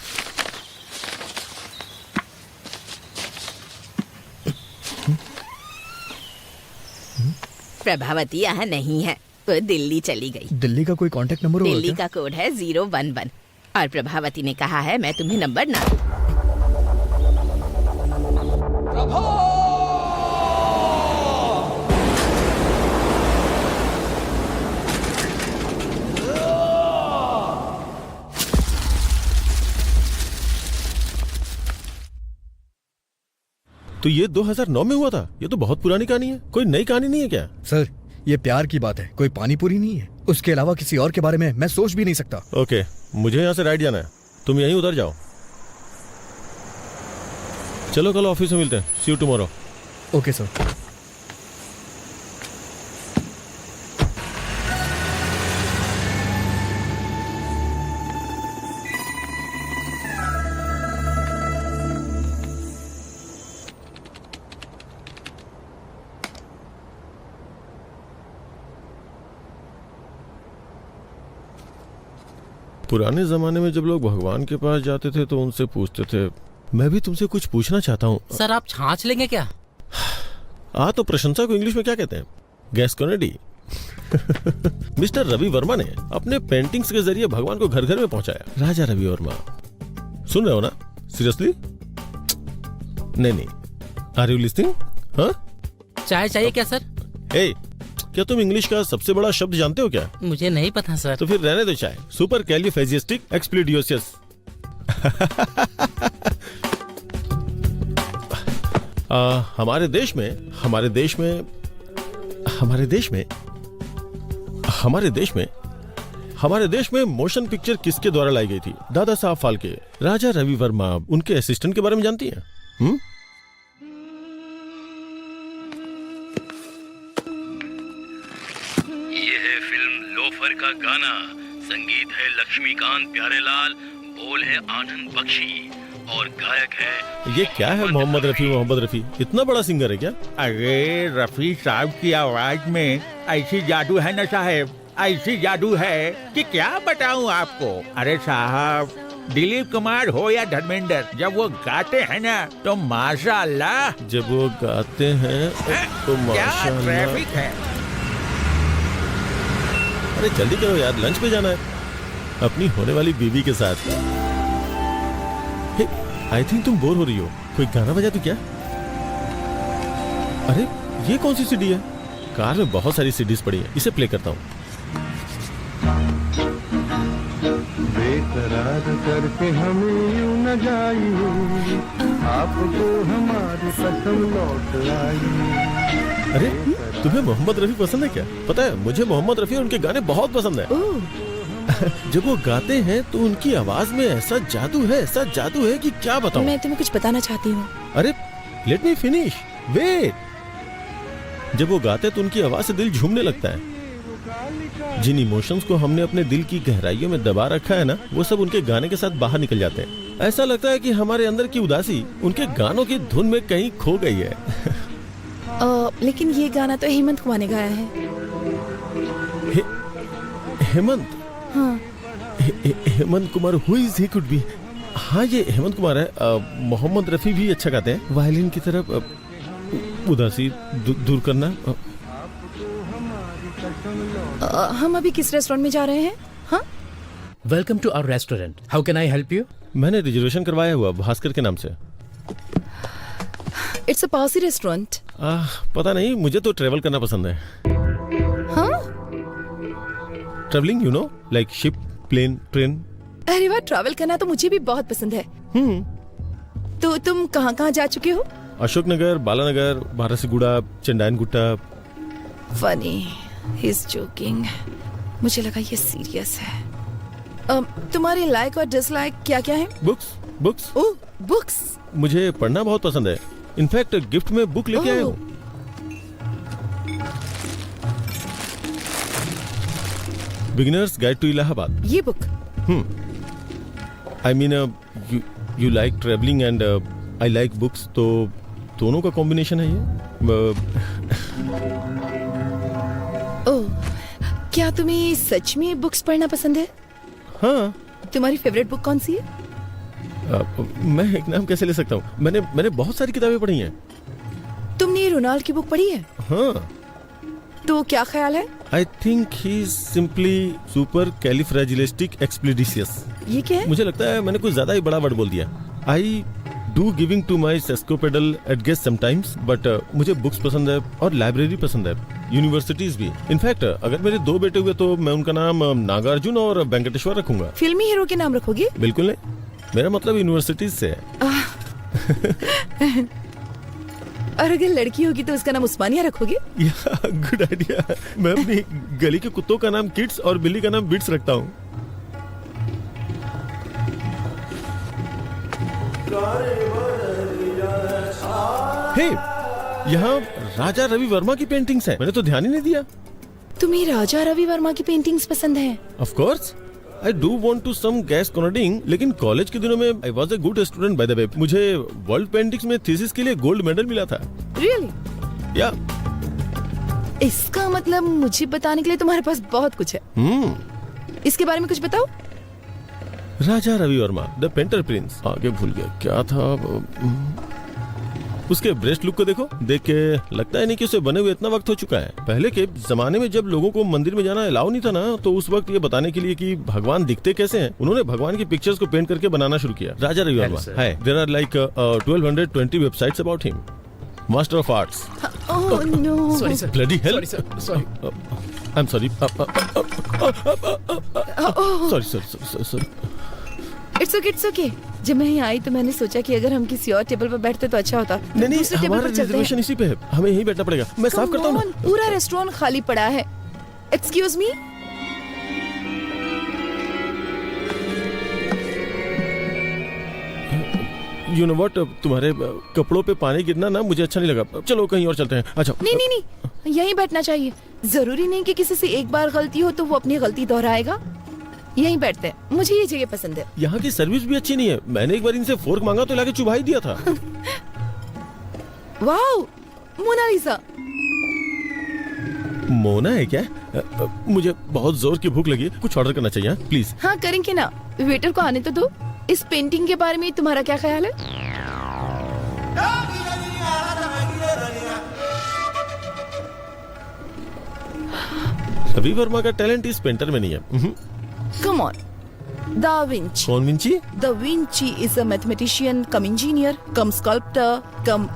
प्रभावती यहाँ नहीं है, वो दिल्ली चली गई। दिल्ली का कोई कांटेक्ट नंबर होगा दिल्ली क्या? का कोड है 011 और प्रभावती ने कहा है मैं तुम्हें नंबर ना दूं। तो ये 2009 में हुआ था? ये तो बहुत पुरानी कहानी है। कोई नई कहानी नहीं है क्या? सर, ये प्यार की बात है, कोई पानी पूरी नहीं है। उसके अलावा किसी और के बारे में मैं सोच भी नहीं सकता। ओके। मुझे यहाँ से राइट जाना है, तुम यहीं उतर जाओ। चलो कल ऑफिस में मिलते हैं। सी यू टुमारो। Okay sir. पुराने जमाने में जब लोग भगवान के पास जाते थे तो उनसे पूछते थे। मैं भी तुमसे कुछ पूछना चाहता हूँ। सर आप छाछ लेंगे क्या? तो प्रशंसा को इंग्लिश में क्या कहते हैं? गैस कॉनेडी। मिस्टर रवि वर्मा ने अपने पेंटिंग्स के जरिए भगवान को घर घर में पहुंचाया। राजा रवि वर्मा, सुन रहे हो ना? सीरियसली? नहीं, आर यू लिस्निंग? हाँ, चाय चाहिए क्या सर? क्या तुम इंग्लिश का सबसे बड़ा शब्द जानते हो क्या? मुझे नहीं पता सर। तो फिर रहने दो चाय। सुपर कैलिफेजिस्टिक एक्सप्लिडियोसियस। हमारे देश में मोशन पिक्चर किसके द्वारा लाई गई थी? दादा साहब फाल्के। राजा रवि वर्मा, उनके असिस्टेंट के बारे में जानती हैं? लोफर का गाना, संगीत है लक्ष्मीकांत प्यारेलाल, बोल है आनंद बख्शी और गायक है। ये क्या है? मोहम्मद रफी इतना बड़ा सिंगर है क्या? अरे रफी साहब की आवाज में ऐसी जादू है ना साहब, ऐसी जादू है कि क्या बताऊं आपको। अरे साहब, दिलीप कुमार हो या धर्मेंद्र, जब वो गाते हैं ना तो माशाअल्लाह। जब वो गाते हैं तो माशाअल्लाह। क्या ट्रैफिक है। अरे जल्दी करो यार, लंच पे जाना है अपनी होने वाली बीवी के साथ। आई थिंक तुम बोर हो रही हो, कोई गाना बजा तो क्या? अरे ये कौन सी सीडी है? कार में बहुत सारी सीडीज पड़ी है, इसे प्ले करता हूँ। बेकरार करके हमें यूं न जाइए, आपको हमारी कसम लौट आई। अरे तुम्हें मोहम्मद रफी पसंद है क्या? पता है मुझे मोहम्मद रफी और उनके गाने बहुत पसंद है। जब वो गाते हैं तो उनकी आवाज में ऐसा जादू है कि क्या बताऊं। मैं तुम्हें कुछ बताना चाहती हूँ। अरे लेट मी फिनिश, वेट। जब वो गाते तो उनकी आवाज से दिल झूमने लगता है। जिन इमोशंस को हमने अपने दिल की गहराइयों में दबा रखा है ना, वो सब उनके गाने के साथ बाहर निकल जाते हैं। ऐसा लगता है कि हमारे अंदर की उदासी उनके गानों की धुन में कहीं खो गई है। लेकिन ये गाना तो हेमंत कुमार ने गाया है। हेमंत? हाँ। Hemant Kumar, who is he could be? हाँ ये हेमंत कुमार है। मोहम्मद रफी भी अच्छा गाते हैं। वायलिन की तरफ उदासी दूर करना। हम अभी किस रेस्टोरेंट में जा रहे हैं? हाँ, welcome to our restaurant, how can I help you? मैंने रिजर्वेशन करवाया हुआ भास्कर के नाम से। It's a Parsi restaurant. पता नहीं, मुझे तो ट्रेवल करना पसंद है। हाँ? Travelling, you know, like ship, plane, train. अरे वाह, ट्रैवल करना तो मुझे भी बहुत पसंद है। तो तुम कहाँ जा चुके हो? Ashoknagar, Balanagar, Barasiguda, Chandayanagutta. Funny, he is joking. मुझे लगा ये सीरियस है। तुम्हारे लाइक और डिसलाइक क्या क्या है? बुक्स। ओह, बुक्स। मुझे पढ़ना बहुत पसंद है। इनफैक्ट गिफ्ट में बुक लेके आया हूँ। Beginners guide to Allahabad. ये book? I mean you like travelling and I like books, तो दोनों का कॉम्बिनेशन है ये। ओह, क्या तुम्हें सच में बुक्स पढ़ना पसंद है? हाँ। तुम्हारी फेवरेट बुक कौन सी है? मैं एक नाम कैसे ले सकता हूँ? मैंने बहुत सारी किताबें पढ़ी हैं। तुमने रोनाल्ड की बुक पढ़ी है? हाँ। तो क्या ख्याल है? I think he is simply supercalifragilisticexpialidocious. ये क्या है? मुझे लगता है मैंने कुछ ज्यादा ही बड़ा वर्ड बोल दिया। I do giving to my sesquipedal at guest sometimes, but मुझे बुक्स पसंद है और लाइब्रेरी पसंद है, यूनिवर्सिटीज भी। इनफैक्ट अगर मेरे 2 बेटे हुए तो मैं उनका नाम नागार्जुन और वेंकटेश्वर रखूंगा। फिल्मी हीरो के नाम रखोगे? बिल्कुल नहीं, मेरा मतलब यूनिवर्सिटीज से है। और अगर लड़की होगी तो उसका नाम उस्मानिया रखोगे? Good idea. मैं अपनी गली के कुत्तों का नाम किड्स और बिल्ली का नाम बिट्स रखता हूँ। हे, यहाँ राजा रवि वर्मा की पेंटिंग्स हैं। मैंने तो ध्यान ही नहीं दिया। तुम्हें राजा रवि वर्मा की पेंटिंग्स पसंद है? Of course I do want to some gas coding, लेकिन कॉलेज के दिनों में I was a good student by the way. मुझे वर्ल्ड पेंटिंग्स में थीसिस के लिए गोल्ड मेडल मिला था। रियली? या इसका मतलब मुझे बताने के लिए तुम्हारे पास बहुत कुछ है। इसके बारे में कुछ बताओ। Raja Ravi Varma the painter prince. आगे भूल गया क्या था वो। उसके ब्रेस्ट लुक को देखो, देख के लगता है नहीं कि उसे बने हुए इतना वक्त हो चुका है। पहले के जमाने में जब लोगों को मंदिर में जाना अलाउ नहीं था ना, तो उस वक्त ये बताने के लिए कि भगवान दिखते कैसे हैं, उन्होंने भगवान की पिक्चर्स को पेंट करके बनाना शुरू किया। राजा रवि वर्मा है। There are like 1220 websites about him. Master of arts. Oh no. Sorry sir, bloody hell. Sorry sir, sorry. I am sorry. Sorry. It's okay. जब मैं यहाँ आई तो मैंने सोचा कि अगर हम किसी और टेबल पर बैठते तो अच्छा होता। नहीं, दूसरे टेबल हमारा पर चलते हैं। रिजर्वेशन इसी पे है, हमें यहीं बैठना पड़ेगा। मैं साफ करता हूँ ना। पूरा रेस्टोरेंट खाली पड़ा है। Excuse me. You know what, तुम्हारे कपड़ों पे पानी गिरना ना मुझे अच्छा नहीं लगा। चलो कहीं और चलते हैं। अच्छा। नहीं, यहीं बैठना चाहिए। जरूरी नहीं कि किसी से एक बार गलती हो तो वो अपनी गलती दोहराएगा। यहीं बैठते हैं, मुझे ये जगह पसंद है। यहाँ की सर्विस भी अच्छी नहीं है। मैंने एक बार इनसे फोर्क मांगा तो लाके चुभा ही दिया था। Wow, Mona Lisa. मोना है क्या? मुझे बहुत जोर की भूख लगी है, कुछ ऑर्डर करना चाहिए प्लीज। हाँ करेंगे ना, वेटर को आने तो दो। इस पेंटिंग के बारे में तुम्हारा क्या ख्याल है? रवि वर्मा का टैलेंट इस पेंटर में नहीं है। Come on. Da Vinci. कौन Vinci? Da Vinci is a mathematician cum engineer cum sculptor cum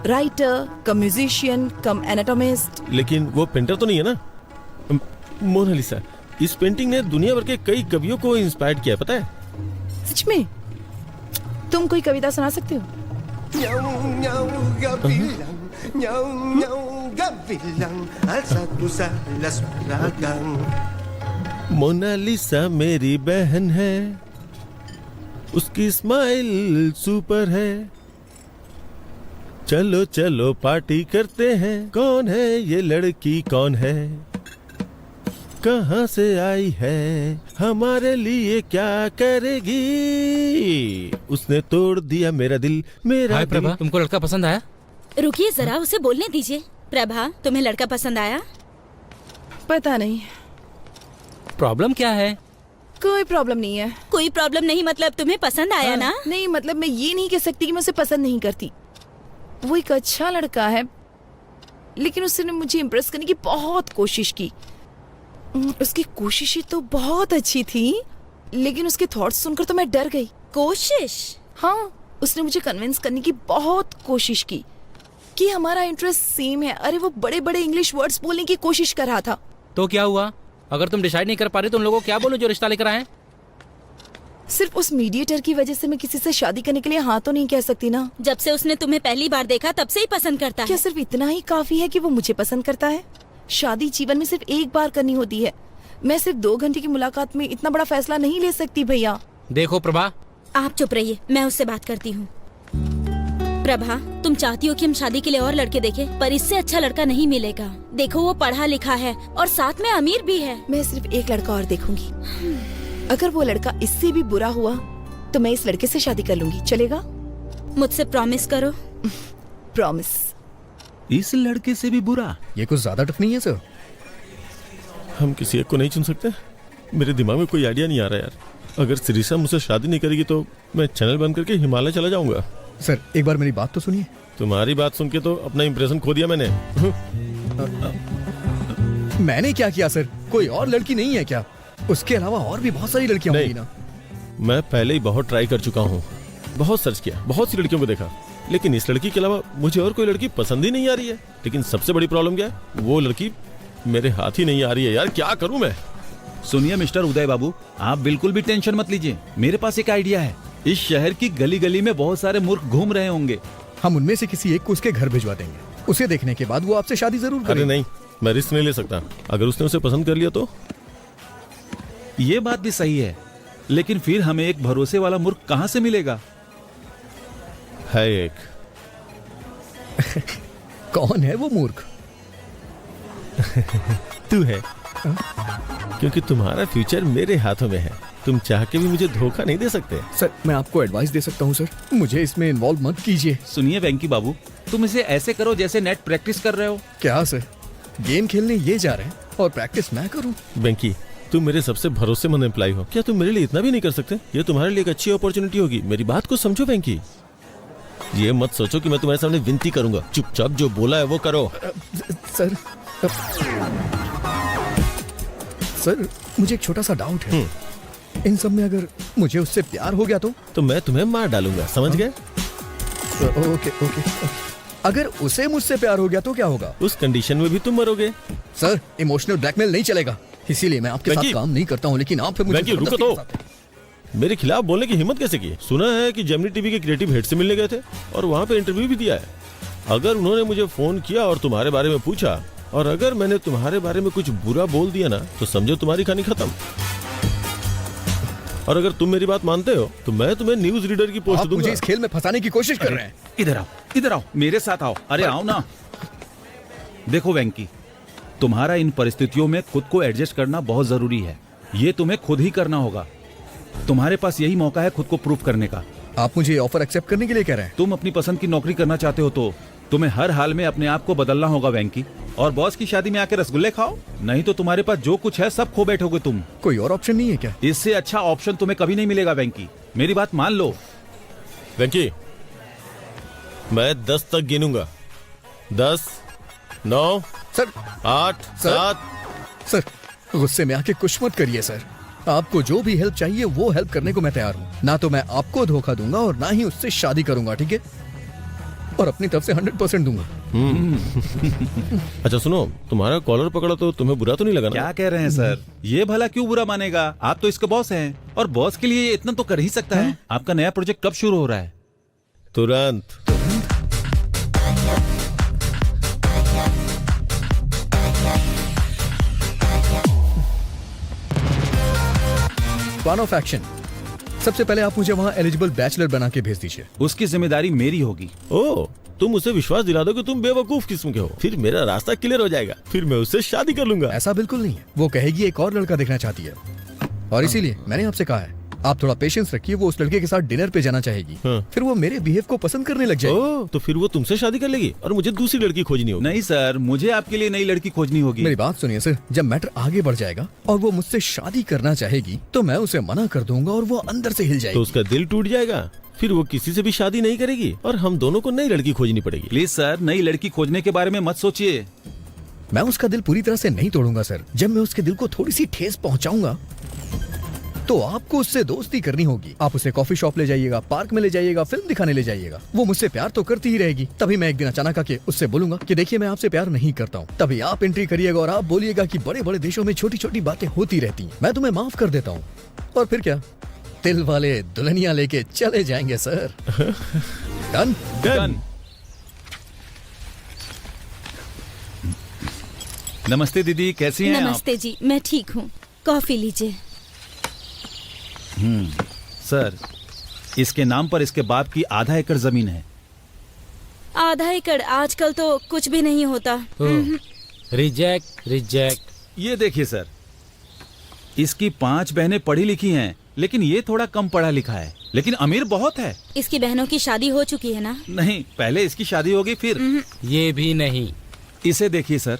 writer cum musician cum anatomist. लेकिन वो पेंटर तो नहीं है ना। मोनालिसा, इस पेंटिंग ने दुनिया भर के कई कवियों को इंस्पायर किया, पता है? सच में? तुम कोई कविता सुना सकते हो? मोनालिसा मेरी बहन है, उसकी स्माइल सुपर है। चलो चलो पार्टी करते हैं। कौन है ये लड़की, कौन है, कहाँ से आई है, हमारे लिए क्या करेगी? उसने तोड़ दिया मेरा दिल, मेरा हाय दिल। प्रभा, तुमको लड़का पसंद आया? रुकिए जरा, उसे बोलने दीजिए। प्रभा, तुम्हें लड़का पसंद आया? पता नहीं। प्रॉब्लम क्या है? कोई प्रॉब्लम नहीं है। कोई प्रॉब्लम नहीं मतलब तुम्हें पसंद आया ना? नहीं मतलब मैं ये नहीं कह सकती कि मैं उसे पसंद नहीं करती। वो एक अच्छा लड़का है, लेकिन उसने मुझे इम्प्रेस करने की बहुत कोशिश की। उसकी कोशिशें तो बहुत अच्छी थी, लेकिन उसके थॉट्स सुनकर तो मैं डर गई। कोशिश? हाँ, उसने मुझे कन्विंस करने की बहुत कोशिश की कि हमारा इंटरेस्ट सेम है। अरे वो बड़े बड़े इंग्लिश वर्ड्स बोलने की कोशिश कर रहा था। तो क्या हुआ? अगर तुम डिसाइड नहीं कर पा रहे तो उन लोगों को क्या बोलो जो रिश्ता लेकर आए? सिर्फ उस मीडिएटर की वजह से मैं किसी से शादी करने के लिए हाँ तो नहीं कह सकती ना। जब से उसने तुम्हें पहली बार देखा तब से ही पसंद करता है। क्या सिर्फ इतना ही काफी है कि वो मुझे पसंद करता है? शादी जीवन में सिर्फ एक बार करनी होती है। मैं सिर्फ 2 घंटे की मुलाकात में इतना बड़ा फैसला नहीं ले सकती भैया। देखो प्रभा, आप चुप रहिए, मैं उससे बात करती हूँ। प्रभा, तुम चाहती हो कि हम शादी के लिए और लड़के देखें, पर इससे अच्छा लड़का नहीं मिलेगा। देखो वो पढ़ा लिखा है और साथ में अमीर भी है। मैं सिर्फ एक लड़का और देखूंगी। अगर वो लड़का इससे भी बुरा हुआ तो मैं इस लड़के से शादी कर लूंगी। चलेगा? मुझसे प्रॉमिस करो। प्रॉमिस। इस लड़के से भी बुरा? ये कुछ ज्यादा टफ नहीं है सर? हम किसी एक को नहीं चुन सकते? मेरे दिमाग में कोई आइडिया नहीं आ रहा यार। अगर सिरिसा मुझसे शादी नहीं करेगी तो मैं चैनल बंद करके हिमालय चला जाऊंगा। सर एक बार मेरी बात तो सुनिए। तुम्हारी बात सुन के तो अपना इंप्रेशन खो दिया मैंने। मैंने क्या किया सर? कोई और लड़की नहीं है क्या? उसके अलावा और भी बहुत सारी लड़कियां होंगी ना। मैं पहले ही बहुत ट्राई कर चुका हूँ, बहुत सर्च किया, बहुत सी लड़कियों को देखा, लेकिन इस लड़की के अलावा मुझे और कोई लड़की पसंद ही नहीं आ रही है। लेकिन सबसे बड़ी प्रॉब्लम क्या है, वो लड़की मेरे हाथ ही नहीं आ रही है यार। क्या करूं मैं? सुनिए मिस्टर उदय बाबू, आप बिल्कुल भी टेंशन मत लीजिए। मेरे पास एक आइडिया है। इस शहर की गली गली में बहुत सारे मूर्ख घूम रहे होंगे। हम उनमें से किसी एक को उसके घर भिजवा देंगे। उसे देखने के बाद वो आपसे शादी जरूर अरे करेगा। नहीं, मैं रिस्क नहीं ले सकता। अगर उसने उसे पसंद कर लिया तो? ये बात भी सही है, लेकिन फिर हमें एक भरोसे वाला मूर्ख कहाँ से मिलेगा? है एक। कौन है वो मूर्ख? तू है, क्योंकि तुम्हारा फ्यूचर मेरे हाथों में है। तुम चाह के भी मुझे धोखा नहीं दे सकते। सर मैं आपको एडवाइस दे सकता हूँ सर, मुझे इसमें इन्वॉल्व मत कीजिए। सुनिए वेंकी बाबू, तुम इसे ऐसे करो जैसे नेट प्रैक्टिस कर रहे हो। क्या सर, गेम खेलने ये जा रहे हैं और प्रैक्टिस मैं करूँ? बेंकी, तुम मेरे सबसे भरोसेमंद एम्प्लॉय हो, क्या तुम मेरे लिए इतना भी नहीं कर सकते? ये तुम्हारे लिए एक अच्छी अपॉर्चुनिटी होगी। मेरी बात को समझो बेंकी, ये मत सोचो कि मैं तुम्हारे सामने विनती करूंगा। चुपचाप जो बोला है वो करो। सर सर मुझे एक छोटा सा डाउट है। इन सब में अगर मुझे उससे प्यार हो गया तो मैं तुम्हें मार डालूंगा, समझ गए? Okay okay. अगर उसे मुझसे प्यार हो गया तो क्या होगा? उस कंडीशन में भी तुम मरोगे। सर इमोशनल ब्लैकमेल नहीं चलेगा, इसीलिए मैं आपके साथ काम नहीं करता हूँ। लेकिन आप फिर मुझे रुको तो, मेरे खिलाफ बोलने की हिम्मत कैसे की? सुना है कि जेमिनी टीवी के क्रिएटिव हेड से मिलने गए थे और वहाँ पे इंटरव्यू भी दिया है। अगर उन्होंने मुझे फोन किया और तुम्हारे बारे में पूछा, और अगर मैंने तुम्हारे बारे में कुछ बुरा बोल दिया ना, तो समझो तुम्हारी कहानी खत्म। और अगर तुम मेरी बात मानते हो तो मैं तुम्हें न्यूज रीडर की पोस्ट दूंगा। मुझे इस खेल में फंसाने की कोशिश कर रहे हैं। इधर आओ, मेरे साथ आओ। अरे आओ ना। देखो वेंकी, तुम्हारा इन परिस्थितियों में खुद को एडजस्ट करना बहुत जरूरी है। ये तुम्हें खुद ही करना होगा। तुम्हारे पास यही मौका है खुद को प्रूव करने का। आप मुझे ऑफर एक्सेप्ट करने के लिए कह रहे हैं? तुम अपनी पसंद की नौकरी करना चाहते हो तो तुम्हें हर हाल में अपने आप को बदलना होगा वेंकी। और बॉस की शादी में आके रसगुल्ले खाओ, नहीं तो तुम्हारे पास जो कुछ है सब खो बैठोगे तुम। कोई और ऑप्शन नहीं है क्या? इससे अच्छा ऑप्शन तुम्हें कभी नहीं मिलेगा वेंकी, मेरी बात मान लो। वेंकी, मैं 10 तक गिनूंगा। 10, 9, सर 8, 7। सर गुस्से में आके कुछ मत करिए सर। आपको जो भी हेल्प चाहिए वो हेल्प करने को मैं तैयार हूँ। ना तो मैं आपको धोखा दूंगा और ना ही उससे शादी करूंगा, ठीक है? और अपनी तरफ से 100% दूंगा। अच्छा सुनो, तुम्हारा कॉलर पकड़ा तो तुम्हें बुरा तो नहीं लगा ना? क्या कह रहे हैं सर? ये भला क्यों बुरा मानेगा? आप तो इसके बॉस हैं और बॉस के लिए इतना तो कर ही सकता है। आपका नया प्रोजेक्ट कब शुरू हो रहा है? तुरंत। Plan of action. सबसे पहले आप मुझे वहाँ एलिजिबल बैचलर बना के भेज दीजिए। उसकी जिम्मेदारी मेरी होगी। ओह, तुम उसे विश्वास दिला दो कि तुम बेवकूफ किस्म के हो, फिर मेरा रास्ता क्लियर हो जाएगा, फिर मैं उससे शादी कर लूंगा। ऐसा बिल्कुल नहीं है। वो कहेगी एक और लड़का देखना चाहती है और इसीलिए मैंने आपसे कहा है आप थोड़ा पेशेंस रखिए। वो उस लड़के के साथ डिनर पे जाना चाहेगी। फिर वो मेरे बिहेव को पसंद करने लग जाएगी। ओह, तो फिर वो तुमसे शादी कर लेगी और मुझे दूसरी लड़की खोजनी होगी। नहीं सर, मुझे आपके लिए नई लड़की खोजनी होगी। मेरी बात सुनिए सर, जब मैटर आगे बढ़ जाएगा और वो मुझसे शादी करना चाहेगी तो मैं उसे मना कर दूंगा और वो अंदर से हिल जाएगी। तो उसका दिल टूट जाएगा, फिर वो किसी से भी शादी नहीं करेगी और हम दोनों को नई लड़की खोजनी पड़ेगी। प्लीज सर, नई लड़की खोजने के बारे में मत सोचिए। मैं उसका दिल पूरी तरह से नहीं तोड़ूंगा सर। जब मैं उसके दिल को थोड़ी सी ठेस पहुंचाऊंगा तो आपको उससे दोस्ती करनी होगी। आप उसे कॉफी शॉप ले जाइएगा, पार्क में ले जाइएगा, फिल्म दिखाने ले जाइएगा। वो मुझसे प्यार तो करती ही रहेगी। तभी मैं एक दिन अचानक आके उससे बोलूंगा कि देखिए मैं आपसे प्यार नहीं करता हूँ। तभी आप एंट्री करिएगा और आप बोलिएगा कि बड़े बड़े देशों में छोटी छोटी बातें होती रहती हैं, मैं तुम्हें माफ कर देता हूँ। और फिर क्या, दिल वाले दुल्हनिया लेके चले जाएंगे सर। Done done. नमस्ते दीदी, कैसी हैं आप? नमस्ते जी, मैं ठीक हूँ। कॉफी लीजिए। सर, इसके नाम पर इसके बाप की आधा एकड़ जमीन है। आधा एकड़ आजकल तो कुछ भी नहीं होता। Reject reject. ये देखिए सर, इसकी 5 बहनें पढ़ी लिखी हैं, लेकिन ये थोड़ा कम पढ़ा लिखा है, लेकिन अमीर बहुत है। इसकी बहनों की शादी हो चुकी है ना? नहीं, पहले इसकी शादी होगी फिर। ये भी नहीं। इसे देखिए सर,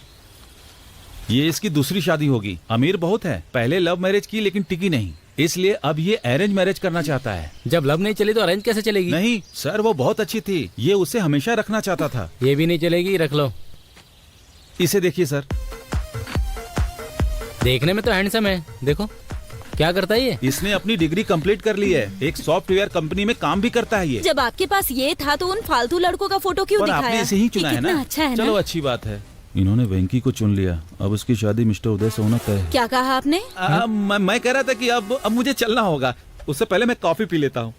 ये इसकी दूसरी शादी होगी। अमीर बहुत है, पहले लव मैरिज की लेकिन टिकी नहीं, इसलिए अब ये अरेंज मैरिज करना चाहता है। जब लव नहीं चली तो अरेंज कैसे चलेगी? नहीं सर, वो बहुत अच्छी थी, ये उसे हमेशा रखना चाहता था। ये भी नहीं चलेगी, रख लो। इसे देखिए सर, देखने में तो हैंडसम है, देखो क्या करता है ये। इसने अपनी डिग्री कंप्लीट कर ली है, एक सॉफ्टवेयर कंपनी में काम भी करता है ये। जब आपके पास ये था तो उन फालतू लड़कों का फोटो क्यों पर दिखाया? आपने इसे ही चुना ये है कितना ना? अच्छा है चलो ना? अच्छी बात है। इन्होंने वेंकी को चुन लिया, अब उसकी शादी मिस्टर उदय से होना तय है। क्या कहा आपने? मैं कह रहा था कि अब मुझे चलना होगा, उससे पहले मैं कॉफी पी लेता हूँ।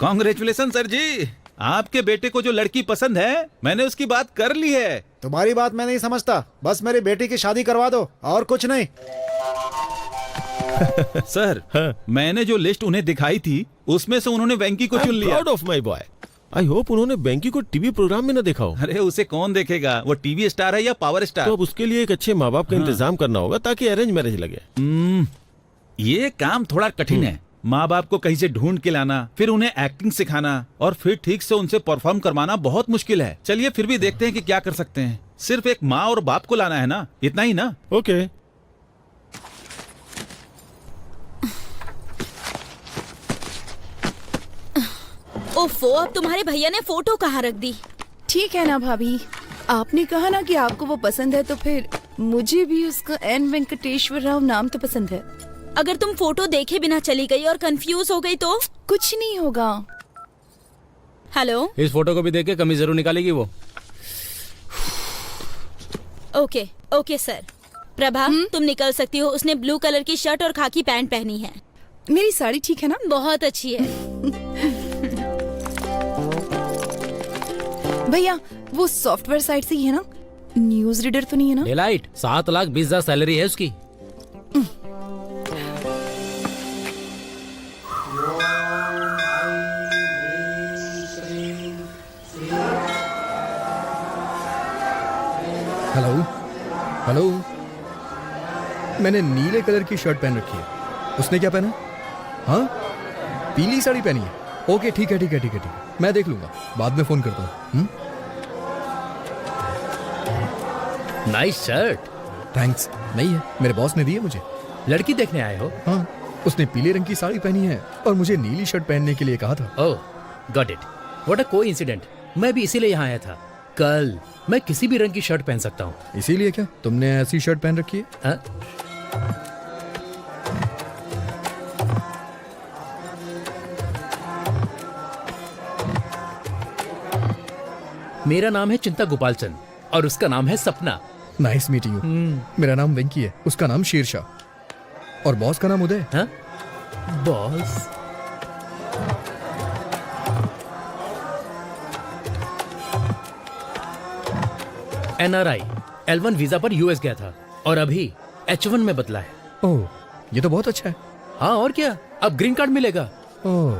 कांग्रेचुलेशन सर जी, आपके बेटे को जो लड़की पसंद है मैंने उसकी बात कर ली है। तुम्हारी बात मैं नहीं समझता, बस मेरी बेटी की शादी करवा दो और कुछ नहीं। सर मैंने जो लिस्ट उन्हें दिखाई थी उसमें से उन्होंने वेंकी को चुन लिया। Proud of my boy. I hope उन्होंने वेंकी को टीवी प्रोग्राम में न देखा हो। अरे उसे कौन देखेगा, वो टीवी स्टार है या पावर स्टार। तो अब उसके लिए एक अच्छे माँ बाप का इंतजाम करना होगा ताकि अरेंज मैरिज लगे। ये काम थोड़ा कठिन है। माँ बाप को कहीं से ढूंढ के लाना, फिर उन्हें एक्टिंग सिखाना और फिर ठीक से उनसे परफॉर्म करवाना बहुत मुश्किल है। चलिए फिर भी देखते हैं कि क्या कर सकते हैं। सिर्फ एक माँ और बाप को लाना है ना, इतना ही ना। ओके। ओफो, अब तुम्हारे भैया ने फोटो कहाँ रख दी? ठीक है ना भाभी, आपने कहा ना कि आपको वो पसंद है, तो फिर मुझे भी उसका एन वेंकटेश्वर राव नाम तो पसंद है। अगर तुम फोटो देखे बिना चली गई और कंफ्यूज हो गई तो? कुछ नहीं होगा। हेलो, इस फोटो को भी देख के कमी जरूर निकालेगी वो। Okay okay sir. प्रभा, तुम निकल सकती हो। उसने ब्लू कलर की शर्ट और खाकी पैंट पहनी है। मेरी साड़ी ठीक है ना? बहुत अच्छी है। भैया वो सॉफ्टवेयर साइट से ही है ना? न्यूज रीडर तो नहीं है ना? डेलाइट 7,20,000 सैलरी है उसकी। हेलो हेलो, मैंने नीले कलर की शर्ट पहन रखी है। उसने क्या पहना? हाँ, पीली साड़ी पहनी है। ओके ठीक है ठीक है ठीक है ठीक है, मैं देख लूंगा, बाद में फोन करता हूँ। Nice shirt. थैंक्स। नहीं है, मेरे बॉस ने दी है मुझे। लड़की देखने आए हो? हाँ, उसने पीले रंग की साड़ी पहनी है और मुझे नीली शर्ट पहनने के लिए कहा था। Oh, got it. What a coincident. मैं भी इसीलिए यहाँ आया था। कल मैं किसी भी रंग की शर्ट पहन सकता हूँ। इसीलिए क्या तुमने ऐसी शर्ट पहन रखी है? मेरा नाम है चिंता गोपाल चंद और उसका नाम है सपना। Nice meeting you. मेरा नाम वेंकी है, उसका नाम शेरशाह और बॉस का नाम उदय। हाँ? बॉस? NRI L1 वीजा पर यूएस गया था और अभी H1 में बदला है। ओह, ये तो बहुत अच्छा है। हाँ और क्या, अब ग्रीन कार्ड मिलेगा। ओह,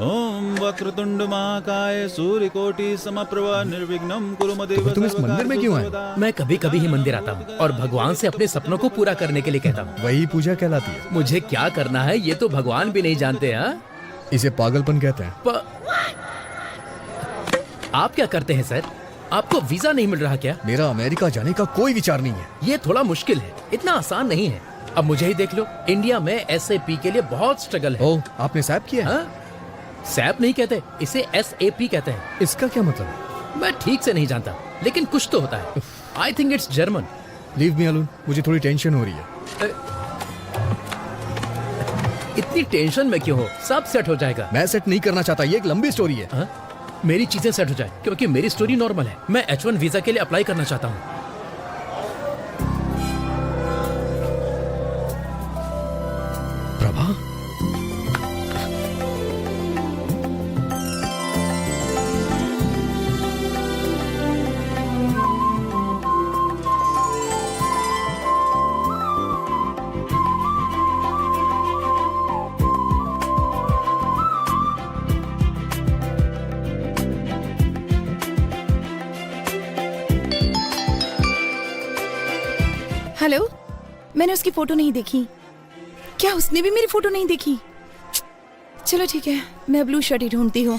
ओम वक्रतुंड महाकाय सूर्यकोटि समप्रभा निर्विघ्नं कुरु मम देव। तुम इस मंदिर में क्यों आए? मैं कभी कभी ही मंदिर आता हूँ और भगवान से अपने सपनों को पूरा करने के लिए कहता हूँ। वही पूजा कहलाती है। मुझे क्या करना है ये तो भगवान भी नहीं जानते। हाँ, इसे पागलपन कहते हैं। आप क्या करते हैं सर? आपको वीजा नहीं मिल रहा क्या? मेरा अमेरिका जाने का कोई विचार नहीं है। ये थोड़ा मुश्किल है, इतना आसान नहीं है। अब मुझे ही देख लो, इंडिया में SAP के लिए बहुत स्ट्रगल है। ओह, आपने सैप किया है? सैप नहीं कहते, इसे SAP कहते हैं। इसका क्या मतलब है? मैं ठीक से नहीं जानता, लेकिन कुछ तो होता है। I think it's German. Leave me alone, मुझे थोड़ी टेंशन हो रही है। इतनी टेंशन में क्यों हो? सब सेट हो जाएगा। मैं सेट नहीं करना चाहता, ये एक लंबी स्टोरी है। हा? मेरी चीजें सेट हो जाए, क्योंकि मेरी स्टोरी नॉर्मल है। मैं H1 वीजा के लिए अप्लाई करना चाहता हूँ। प्रभा, हेलो, मैंने उसकी फोटो नहीं देखी। क्या उसने भी मेरी फोटो नहीं देखी? चलो ठीक है, मैं ब्लू शर्ट ही ढूंढती हूँ।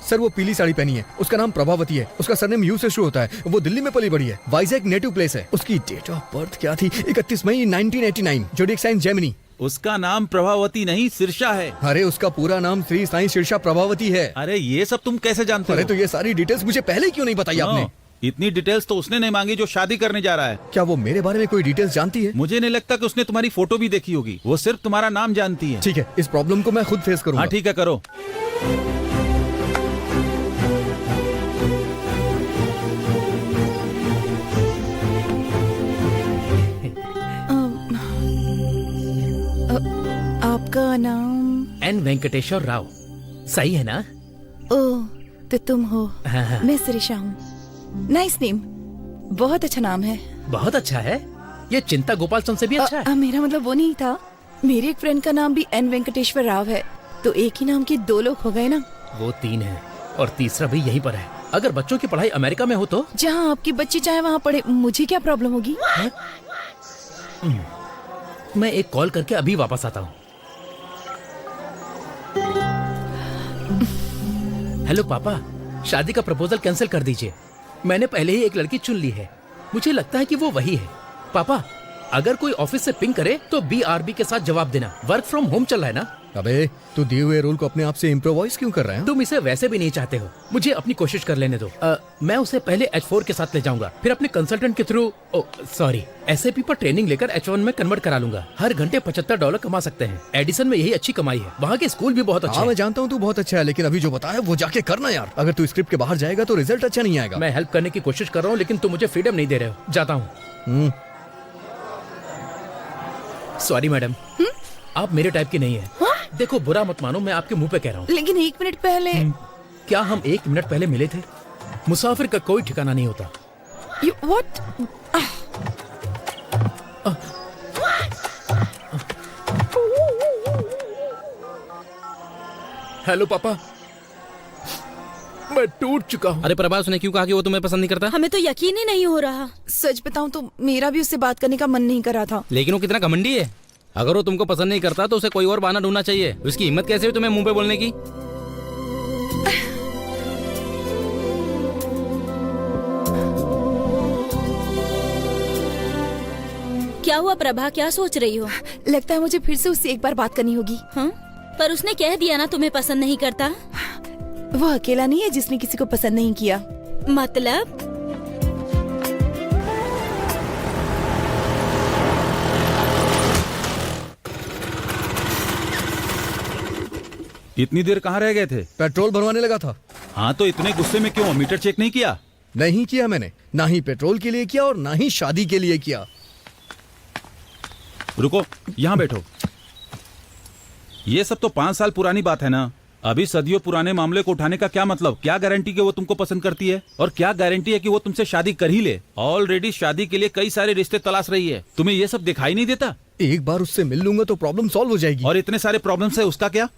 सर वो पीली साड़ी पहनी है, उसका नाम प्रभावती है, उसका सरनेम यू से शुरू होता है, वो दिल्ली में पली बड़ी है, वाइजैक नेटिव प्लेस है। उसकी डेट ऑफ बर्थ क्या थी? 31 मई 1989, जोडिएक साइन जेमिनी। उसका नाम प्रभावती नहीं सिरसा है। अरे उसका पूरा नाम श्री साईं सिरसा प्रभावती है। अरे ये सब तुम कैसे जानते हो? अरे तो ये सारी डिटेल्स मुझे पहले क्यों नहीं बताई आपने? इतनी डिटेल्स तो उसने नहीं मांगी जो शादी करने जा रहा है। क्या वो मेरे बारे में कोई डिटेल्स जानती है? मुझे नहीं लगता कि उसने तुम्हारी फोटो भी देखी होगी। वो सिर्फ तुम्हारा नाम जानती है। ठीक है, इस प्रॉब्लम को मैं खुद फेस करूंगा। हाँ ठीक है, करो। आपका नाम? एन वेंकटेश्वर राव। सही है ना? ओह, तो तुम हो। हाँ, हाँ। मैं शिरीषा हूँ। नाइस नेम, बहुत अच्छा नाम है। बहुत अच्छा है। ये चिंता गोपाल से भी अच्छा है। मेरा मतलब वो नहीं था। मेरे एक फ्रेंड का नाम भी एन वेंकटेश्वर राव है, तो एक ही नाम के दो लोग हो गए ना। वो 3 है और तीसरा भी यहीं पर है। अगर बच्चों की पढ़ाई अमेरिका में हो तो? जहाँ आपकी बच्ची चाहे वहाँ पढ़े, मुझे क्या प्रॉब्लम होगी? मैं एक कॉल करके अभी वापस आता हूँ। हेलो पापा, शादी का प्रपोजल कैंसिल कर दीजिए। मैंने पहले ही एक लड़की चुन ली है। मुझे लगता है कि वो वही है। पापा, अगर कोई ऑफिस से पिंग करे तो BRB के साथ जवाब देना। वर्क फ्रॉम होम चल रहा है ना? अबे, तू दिए हुए रोल को अपने आप से इम्प्रोवाइज क्यों कर रहा है? तुम इसे वैसे भी नहीं चाहते हो। मुझे अपनी कोशिश कर लेने दो। मैं उसे पहले H4 के साथ ले जाऊंगा, फिर अपने कंसल्टेंट के थ्रू SAP पर ट्रेनिंग लेकर H1 में कन्वर्ट करा लूंगा। हर घंटे $75 कमा सकते हैं। एडिसन में यही अच्छी कमाई है। वहाँ के स्कूल भी बहुत अच्छे हाँ, हैं। मैं जानता हूँ तू बहुत अच्छा है, लेकिन अभी जो बताया वो जाके करना यार। अगर तू स्क्रिप्ट के बाहर जाएगा तो रिजल्ट अच्छा नहीं आएगा। मैं हेल्प करने की कोशिश कर रहा हूँ, लेकिन तुम मुझे फ्रीडम नहीं दे रहे हो। जाता हूँ। सॉरी मैडम, आप मेरे टाइप की नहीं है। देखो, बुरा मत मानो, मैं आपके मुंह पे कह रहा हूँ। लेकिन 1 मिनट पहले। क्या हम 1 मिनट पहले मिले थे? मुसाफिर का कोई ठिकाना नहीं होता। What? हेलो पापा, मैं टूट चुका हूँ। अरे प्रभा, उसने क्यों कहा कि वो तुम्हें पसंद नहीं करता? हमें तो यकीन ही नहीं हो रहा। सच बताऊं तो मेरा भी उससे बात करने का मन नहीं कर रहा था। लेकिन वो कितना घमंडी है। अगर वो तुमको पसंद नहीं करता तो उसे कोई और बहाना ढूंढना चाहिए। उसकी हिम्मत कैसे हुई तुम्हें मुंह पे बोलने की? क्या हुआ प्रभा, क्या सोच रही हो? लगता है मुझे फिर से उससे एक बार बात करनी होगी। हाँ? पर उसने कह दिया ना तुम्हें पसंद नहीं करता। वो अकेला नहीं है जिसने किसी को पसंद नहीं किया। मतलब? इतनी देर कहाँ रह गए थे? पेट्रोल भरवाने लगा था। हाँ, तो इतने गुस्से में क्यों? मीटर चेक नहीं किया? नहीं किया मैंने, ना ही पेट्रोल के लिए किया और ना ही शादी के लिए किया। रुको, यहाँ बैठो। ये सब तो 5 साल पुरानी बात है ना। अभी सदियों पुराने मामले को उठाने का क्या मतलब? क्या गारंटी कि वो तुमको पसंद करती है? और क्या गारंटी है कि वो तुमसे शादी कर ही ले? ऑलरेडी शादी के लिए कई सारे रिश्ते तलाश रही है। तुम्हें ये सब दिखाई नहीं देता? एक बार उससे मिल लूंगा तो प्रॉब्लम सॉल्व हो जाएगी। और इतने सारे प्रॉब्लम्स है, उसका क्या?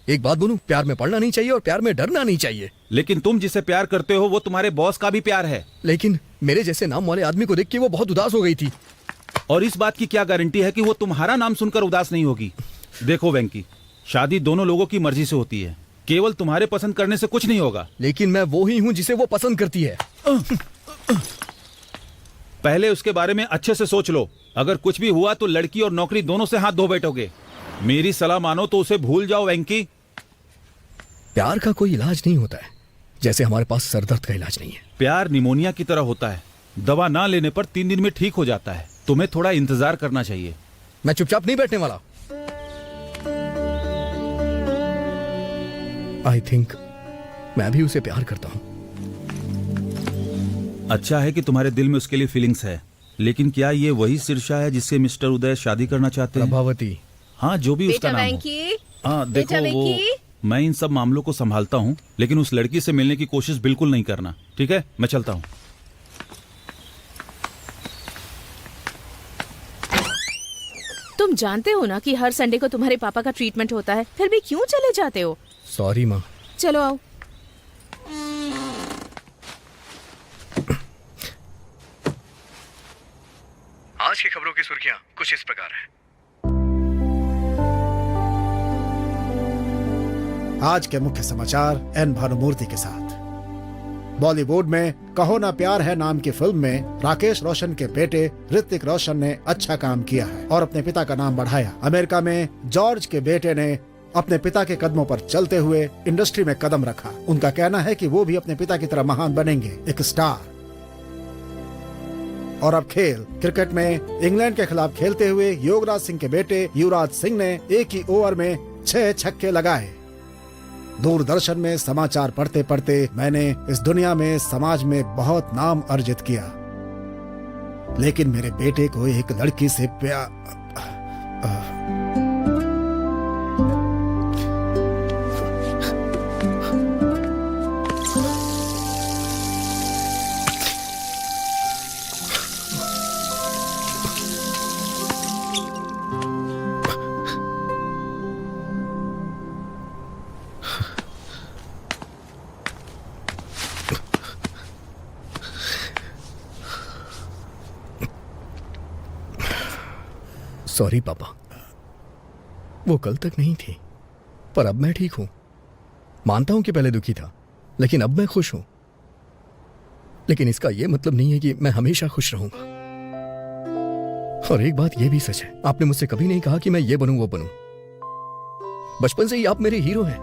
एक बात बोलूं, प्यार में पड़ना नहीं चाहिए और प्यार में डरना नहीं चाहिए। लेकिन तुम जिसे प्यार करते हो वो तुम्हारे बॉस का भी प्यार है। लेकिन मेरे जैसे नाम वाले आदमी को देख के वो बहुत उदास हो गई थी। और इस बात की क्या गारंटी है कि वो तुम्हारा नाम सुनकर उदास नहीं होगी? देखो वेंकी, शादी दोनों लोगों की मर्जी से होती है। केवल तुम्हारे पसंद करने से कुछ नहीं होगा। लेकिन मैं वो ही हूँ जिसे वो पसंद करती है। पहले उसके बारे में अच्छे से सोच लो। अगर कुछ भी हुआ तो लड़की और नौकरी दोनों से हाथ धो बैठोगे। मेरी सलाह मानो तो उसे भूल जाओ वेंकी। प्यार का कोई इलाज नहीं होता है, जैसे हमारे पास सरदर्द का इलाज नहीं है। प्यार निमोनिया की तरह होता है, दवा ना लेने पर 3 दिन में ठीक हो जाता है। तुम्हें थोड़ा इंतजार करना चाहिए। मैं चुपचाप नहीं बैठने वाला। आई थिंक मैं भी उसे प्यार करता हूँ। अच्छा है कि तुम्हारे दिल में उसके लिए फीलिंग्स है, लेकिन क्या ये वही शीर्षा है जिससे मिस्टर उदय शादी करना चाहते हैं? प्रभावती। हाँ, जो भी उसका नाम हो। हाँ देखो, वो मैं इन सब मामलों को संभालता हूँ, लेकिन उस लड़की से मिलने की कोशिश बिल्कुल नहीं करना, ठीक है? मैं चलता हूँ। तुम जानते हो ना कि हर संडे को तुम्हारे पापा का ट्रीटमेंट होता है, फिर भी क्यों चले जाते हो? सॉरी माँ। चलो आओ। आज की खबरों की सुर्खियां कुछ इस प्रकार हैं। आज के मुख्य समाचार एन भानुमूर्ति के साथ। बॉलीवुड में कहो ना प्यार है नाम की फिल्म में राकेश रोशन के बेटे ऋतिक रोशन ने अच्छा काम किया है और अपने पिता का नाम बढ़ाया। अमेरिका में जॉर्ज के बेटे ने अपने पिता के कदमों पर चलते हुए इंडस्ट्री में कदम रखा। उनका कहना है कि वो भी अपने पिता की तरह महान बनेंगे, एक स्टार। और अब खेल क्रिकेट में इंग्लैंड के खिलाफ खेलते हुए योगराज सिंह के बेटे युवराज सिंह ने एक ही ओवर में 6 छक्के लगाए। दूरदर्शन में समाचार पढ़ते पढ़ते मैंने इस दुनिया में समाज में बहुत नाम अर्जित किया, लेकिन मेरे बेटे को एक लड़की से प्यार। सॉरी पापा, वो कल तक नहीं थी, पर अब मैं ठीक हूं। मानता हूं कि पहले दुखी था, लेकिन अब मैं खुश हूं। लेकिन इसका यह मतलब नहीं है कि मैं हमेशा खुश रहूंगा। और एक बात यह भी सच है, आपने मुझसे कभी नहीं कहा कि मैं ये बनूं वो बनूं। बचपन से ही आप मेरे हीरो हैं।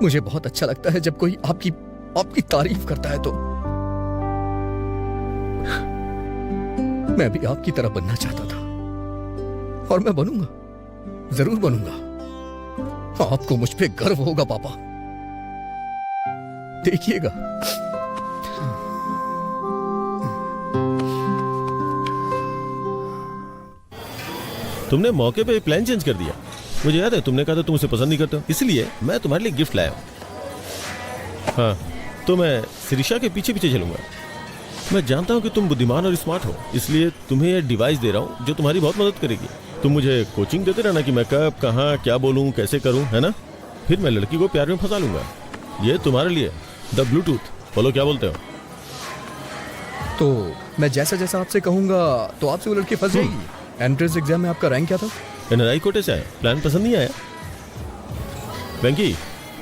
मुझे बहुत अच्छा लगता है जब कोई आपकी तारीफ करता है। तो मैं भी आपकी तरह बनना चाहता था, और मैं बनूंगा, जरूर बनूंगा। आपको मुझ पे गर्व होगा पापा, देखिएगा। तुमने मौके पे प्लान चेंज कर दिया। मुझे याद है तुमने कहा था तुम उसे पसंद नहीं करते हो, इसलिए मैं तुम्हारे लिए गिफ्ट लाया हूं। हाँ, तो मैं शिरीषा के पीछे पीछे चलूंगा। मैं जानता हूं कि तुम बुद्धिमान और स्मार्ट हो, इसलिए तुम्हें यह डिवाइस दे रहा हूं जो तुम्हारी बहुत मदद करेगी। तुम मुझे कोचिंग देते रहना कि मैं कब, कहाँ, क्या बोलूं, कैसे करूं, है ना? फिर मैं लड़की को प्यार में फंसा लूंगा। ये तुम्हारे लिए द ब्लूटूथ। बोलो क्या बोलते हो? तो मैं जैसा जैसा आपसे कहूंगा तो आपसे वो लड़की फंस जाएगी। एंट्रेंस एग्जाम में आपका रैंक क्या था? एनआरआई कोटे से आया। प्लान पसंद नहीं आया? वेंकी,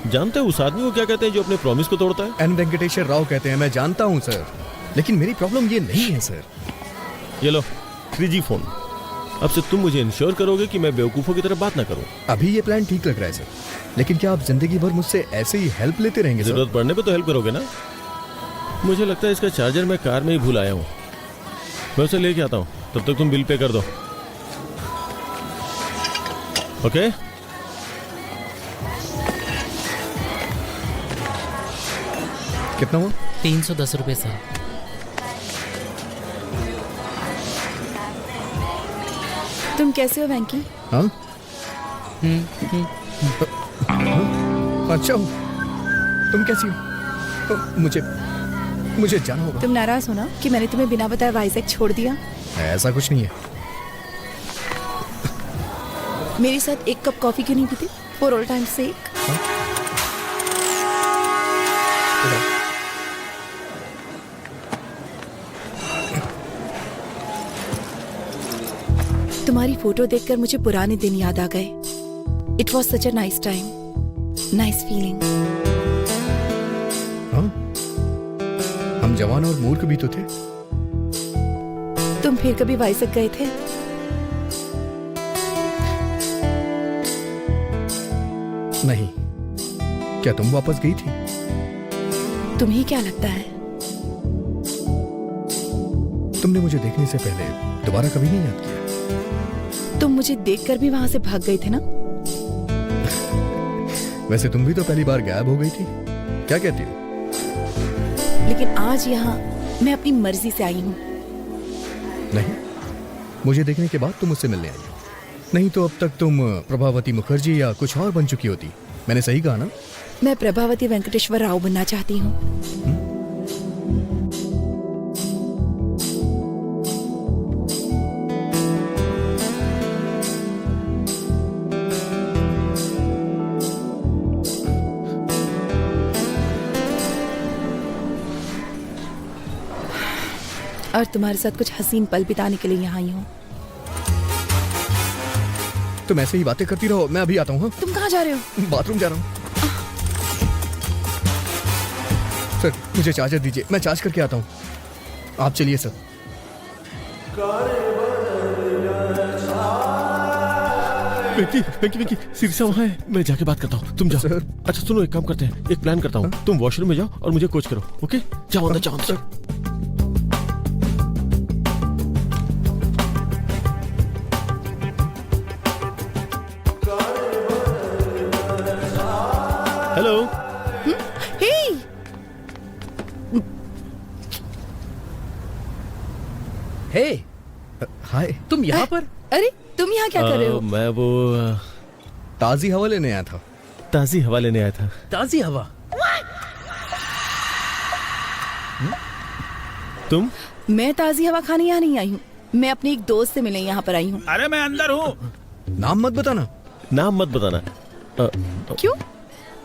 जानते हो उस आदमी को क्या कहते हैं जो अपने प्रॉमिस को तोड़ता है? एन वेंकटेश्वर राव कहते हैं। मैं जानता हूं सर, लेकिन मेरी प्रॉब्लम ये नहीं है सर। ये लो 3G फोन। अब से तुम मुझे इंश्योर करोगे कि मैं बेवकूफों की तरह बात ना करूं। अभी ये प्लान ठीक लग रहा है सर, लेकिन क्या आप जिंदगी भर मुझसे ऐसे ही हेल्प लेते रहेंगे? जरूरत पड़ने पे तो हेल्प करोगे ना? मुझे लगता है इसका चार्जर मैं कार में ही भूल आया हूँ। मैं उसे लेके आता हूँ, तब तक तुम बिल पे कर दो। ओके? कितना हुआ? 310 रुपए सर। तुम कैसे हो वेंकी? हाँ? अच्छा हूँ। तुम कैसी हो? मुझे जाना होगा। तुम नाराज हो ना कि मैंने तुम्हें बिना बताए वाइजैक छोड़ दिया? ऐसा कुछ नहीं है। मेरे साथ एक कप कॉफी क्यों नहीं पीते? फॉर ऑल टाइम सेक। तुम्हारी फोटो देखकर मुझे पुराने दिन याद आ गए। It was such a nice time, nice feeling. हाँ? हम जवान और मूर्ख भी तो थे। तुम फिर कभी वाइजैक गए थे? नहीं। क्या तुम वापस गई थी? तुम्हें क्या लगता है? तुमने मुझे देखने से पहले दोबारा कभी नहीं याद किया? तुम मुझे देखकर भी वहां से भाग गए थे ना? वैसे तुम भी तो पहली बार गायब हो गई थी। क्या कहती हो? लेकिन आज यहाँ मैं अपनी मर्जी से आई हूँ। नहीं, मुझे देखने के बाद तुम मुझसे मिलने आई हो। नहीं तो अब तक तुम प्रभावती मुखर्जी या कुछ और बन चुकी होती। मैंने सही कहा ना? मैं प्रभावती वेंकटेश्वर राव बनना चाहती हूँ। और तुम्हारे साथ कुछ हसीन पल बिताने के लिए यहाँ आई हूँ। तुम ऐसे ही बातें करती रहो, मैं अभी आता हूँ। हाँ? तुम कहाँ जा रहे हो? बाथरूम जा रहा हूँ। सर मुझे चार्जर दीजिए, मैं चार्ज करके आता हूँ। आप चलिए सर। वेंकी, शिरीषा वहाँ है। मैं जाके बात करता हूँ, तुम जाओ। सर। अच्छा सुनो, एक काम करते हैं, एक प्लान करता हूँ। तुम वॉशरूम में जाओ और मुझे कोच करो। ओके? जाओ अंदर, जाओ अंदर। हेलो। हे हे, हाय। तुम यहाँ पर? अरे तुम यहाँ क्या कर रहे हो? मैं वो ताजी हवा लेने आया था। ताजी हवा लेने आया था। ताजी हवा? तुम? मैं ताजी हवा खाने यहाँ नहीं आई हूँ, मैं अपने एक दोस्त से मिलने यहाँ पर आई हूँ। अरे मैं अंदर हूँ। नाम मत बताना। नाम मत बताना। क्यों,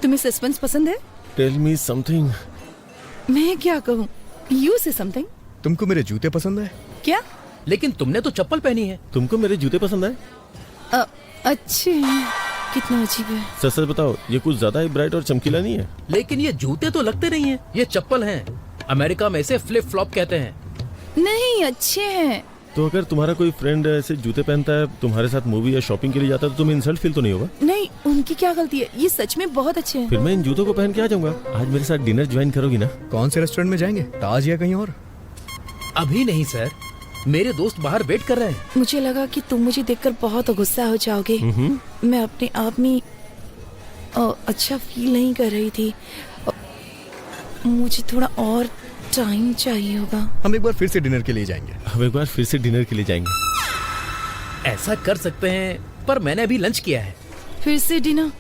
तुम्हें सस्पेंस पसंद है? Tell me something. मैं क्या कहूँ, यू से समथिंग। तुमको मेरे जूते पसंद है? क्या? लेकिन तुमने तो चप्पल पहनी है। तुमको मेरे जूते पसंद आए? अच्छे, कितना अजीब है। सच सच बताओ, ये कुछ ज्यादा ही ब्राइट और चमकीला नहीं है? लेकिन ये जूते तो लगते नहीं है, ये चप्पल हैं। अमेरिका में इसे फ्लिप फ्लॉप कहते हैं। नहीं, अच्छे हैं। तो अगर तुम्हारा कोई फ्रेंड ऐसे जूते पहनता है, तुम्हारे साथ मूवी या शॉपिंग के लिए जाता है, तो तुम्हें इंसल्ट फील तो नहीं होगा? नहीं, उनकी क्या गलती है, ये सच में बहुत अच्छे हैं। फिर मैं इन जूतों को पहन के आ जाऊंगा। आज मेरे साथ डिनर ज्वाइन करोगी ना? कौन से रेस्टोरेंट में जाएंगे, ताज या कहीं और? अभी नहीं सर, मेरे दोस्त बाहर वेट कर रहे हैं। मुझे लगा कि तुम मुझे देखकर बहुत गुस्सा हो जाओगे। मैं अपने आप में अच्छा फील नहीं कर रही थी। मुझे थोड़ा और टाइम चाहिए होगा। हम एक बार फिर से डिनर के लिए जाएंगे। हम एक बार फिर से डिनर के लिए जाएंगे। ऐसा कर सकते हैं, पर मैंने अभी लंच किया है। फिर से डिनर?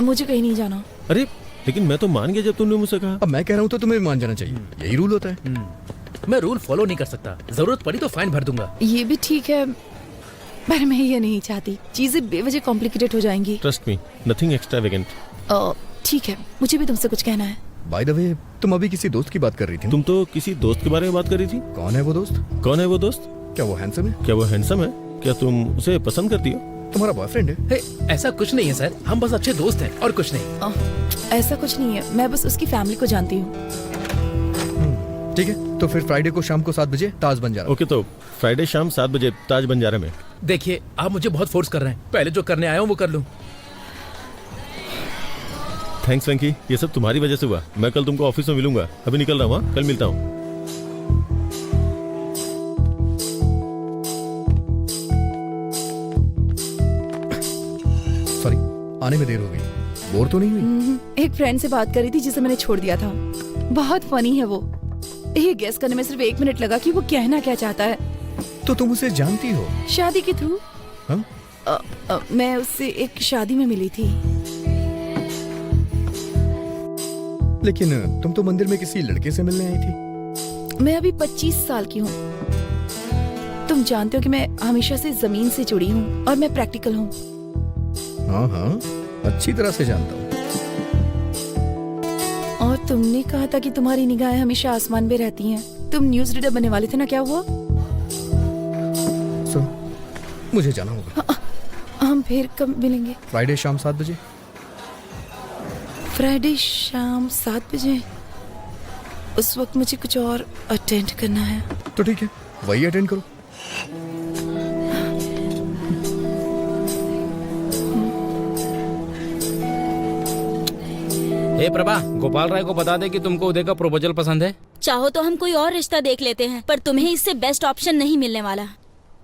मुझे कहीं नहीं जाना। अरे लेकिन मैं तो मान गया जब तुमने मुझसे कहा। अब मैं कह रहा हूँ तो तुम्हें मान जाना चाहिए, यही रूल होता है। मैं रूल फॉलो नहीं कर सकता, जरूरत पड़ी तो फाइन भर दूंगा। ये भी ठीक है, पर मैं ये नहीं चाहती, चीजें बेवजह कॉम्प्लिकेटेड हो जाएंगी। Trust me, nothing extravagant. ठीक है, मुझे भी तुमसे कुछ कहना है। बाय द वे, तुम अभी किसी दोस्त की बात कर रही थी। तुम तो किसी दोस्त के बारे में बात कर रही थी। कौन है वो दोस्त? कौन है वो दोस्त? क्या वो हैंडसम है? क्या वो हैंडसम है? क्या तुम उसे पसंद करती हो? तुम्हारा बॉयफ्रेंड है? हे, ऐसा कुछ नहीं है सर, हम बस अच्छे दोस्त हैं और कुछ नहीं। ऐसा कुछ नहीं है, मैं बस उसकी फैमिली को जानती हूँ। ठीक है, तो फिर फ्राइडे को शाम को 7 बजे ताज बंजारा। ओके, तो फ्राइडे शाम 7 बजे ताज बंजारा में। देखिए, आप मुझे बहुत फोर्स कर रहे हैं, पहले जो करने आया हूँ वो कर लूँ। थैंक्स वेंकी, ये सब तुम्हारी वजह से हुआ। मैं कल तुमको ऑफिस में मिलूंगा, अभी निकल रहा हूँ। कल मिलता हूँ। सॉरी, आने में देर हो गई। बोर तो नहीं हुई? एक फ्रेंड से बात कर रही थी जिसे मैंने छोड़ दिया था। बहुत फनी है वो। ये गेस करने में सिर्फ 1 मिनट लगा कि वो कहना क्या चाहता है। तो तुम उसे जानती हो? शादी के थ्रू। हम? मैं उससे एक शादी में मिली थी। लेकिन तुम तो मंदिर में किसी लड़के से मिलने आई थी। मैं अभी 25 साल की हूँ। तुम जानते हो कि मैं हमेशा से जमीन से जुड़ी हूँ और मैं प्रैक्टिकल हूँ। हाँ हाँ, अच्छी तरह से जानता हूँ। और तुमने कहा था कि तुम्हारी निगाहें हमेशा आसमान में रहती हैं। तुम न्यूज रीडर बनने वाले थे ना, क्या हुआ? मुझे जाना होगा। हम फिर कब मिलेंगे? फ्राइडे शाम 7 बजे। फ्राइडे शाम 7 बजे? उस वक्त मुझे कुछ और अटेंड करना है। तो ठीक है, वही अटेंड करो। हे प्रभा, गोपाल राय को बता दे कि तुमको उदय का प्रपोजल पसंद है। चाहो तो हम कोई और रिश्ता देख लेते हैं, पर तुम्हें इससे बेस्ट ऑप्शन नहीं मिलने वाला।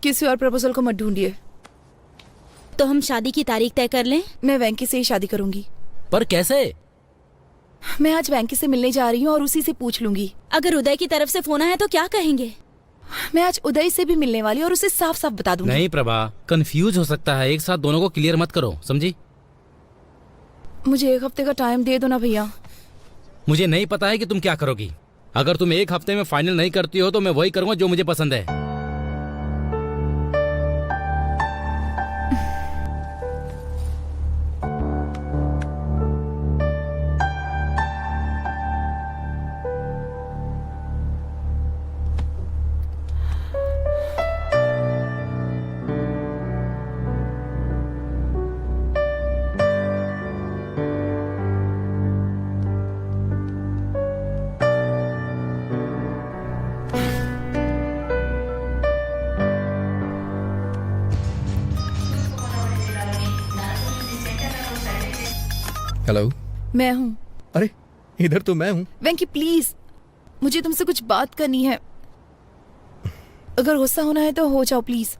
किसी और प्रपोजल को मत ढूंढिए। तो हम शादी की तारीख तय कर लें? मैं वेंकी से ही शादी करूंगी। पर कैसे? मैं आज वेंकी से मिलने जा रही हूँ और उसी से पूछ लूंगी। अगर उदय की तरफ से फोन आया तो क्या कहेंगे? मैं आज उदय से भी मिलने वाली और उसे साफ साफ बता दूंगी। नहीं प्रभा, कंफ्यूज हो सकता है, एक साथ दोनों को क्लियर मत करो, समझी? मुझे 1 हफ्ते का टाइम दे दो ना भैया। मुझे नहीं पता है कि तुम क्या करोगी। अगर तुम 1 हफ्ते में फाइनल नहीं करती हो तो मैं वही करूंगा जो मुझे पसंद है। हेलो, मैं हूँ। अरे इधर तो मैं हूँ। वेंकी प्लीज, मुझे तुमसे कुछ बात करनी है। अगर गुस्सा होना है तो हो जाओ प्लीज।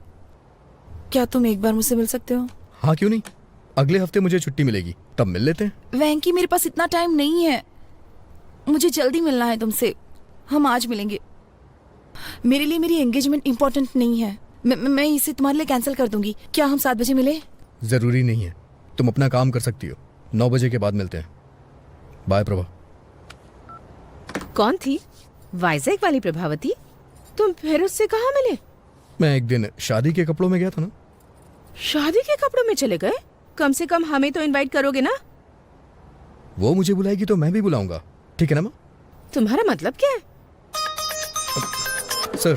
क्या तुम एक बार मुझसे मिल सकते हो? हाँ क्यों नहीं, अगले हफ्ते मुझे छुट्टी मिलेगी, तब मिल लेते हैं। वेंकी मेरे पास इतना टाइम नहीं है, मुझे जल्दी मिलना है तुमसे। हम आज मिलेंगे। मेरे लिए मेरी एंगेजमेंट इम्पोर्टेंट नहीं है। मैं इसे तुम्हारे लिए कैंसिल कर दूंगी। क्या हम 7 बजे मिले? जरूरी नहीं है, तुम अपना काम कर सकती हो। 9 बजे के बाद मिलते हैं। बाय प्रभा। कौन थी? वाइजैक वाली प्रभावती? तुम फिर उससे कहाँ मिले? मैं एक दिन शादी के कपड़ों में गया था ना। शादी के कपड़ों में चले गए? कम से कम हमें तो इनवाइट करोगे ना? वो मुझे बुलाएगी तो मैं भी बुलाऊंगा, ठीक है ना माँ? तुम्हारा मतलब क्या है? सर।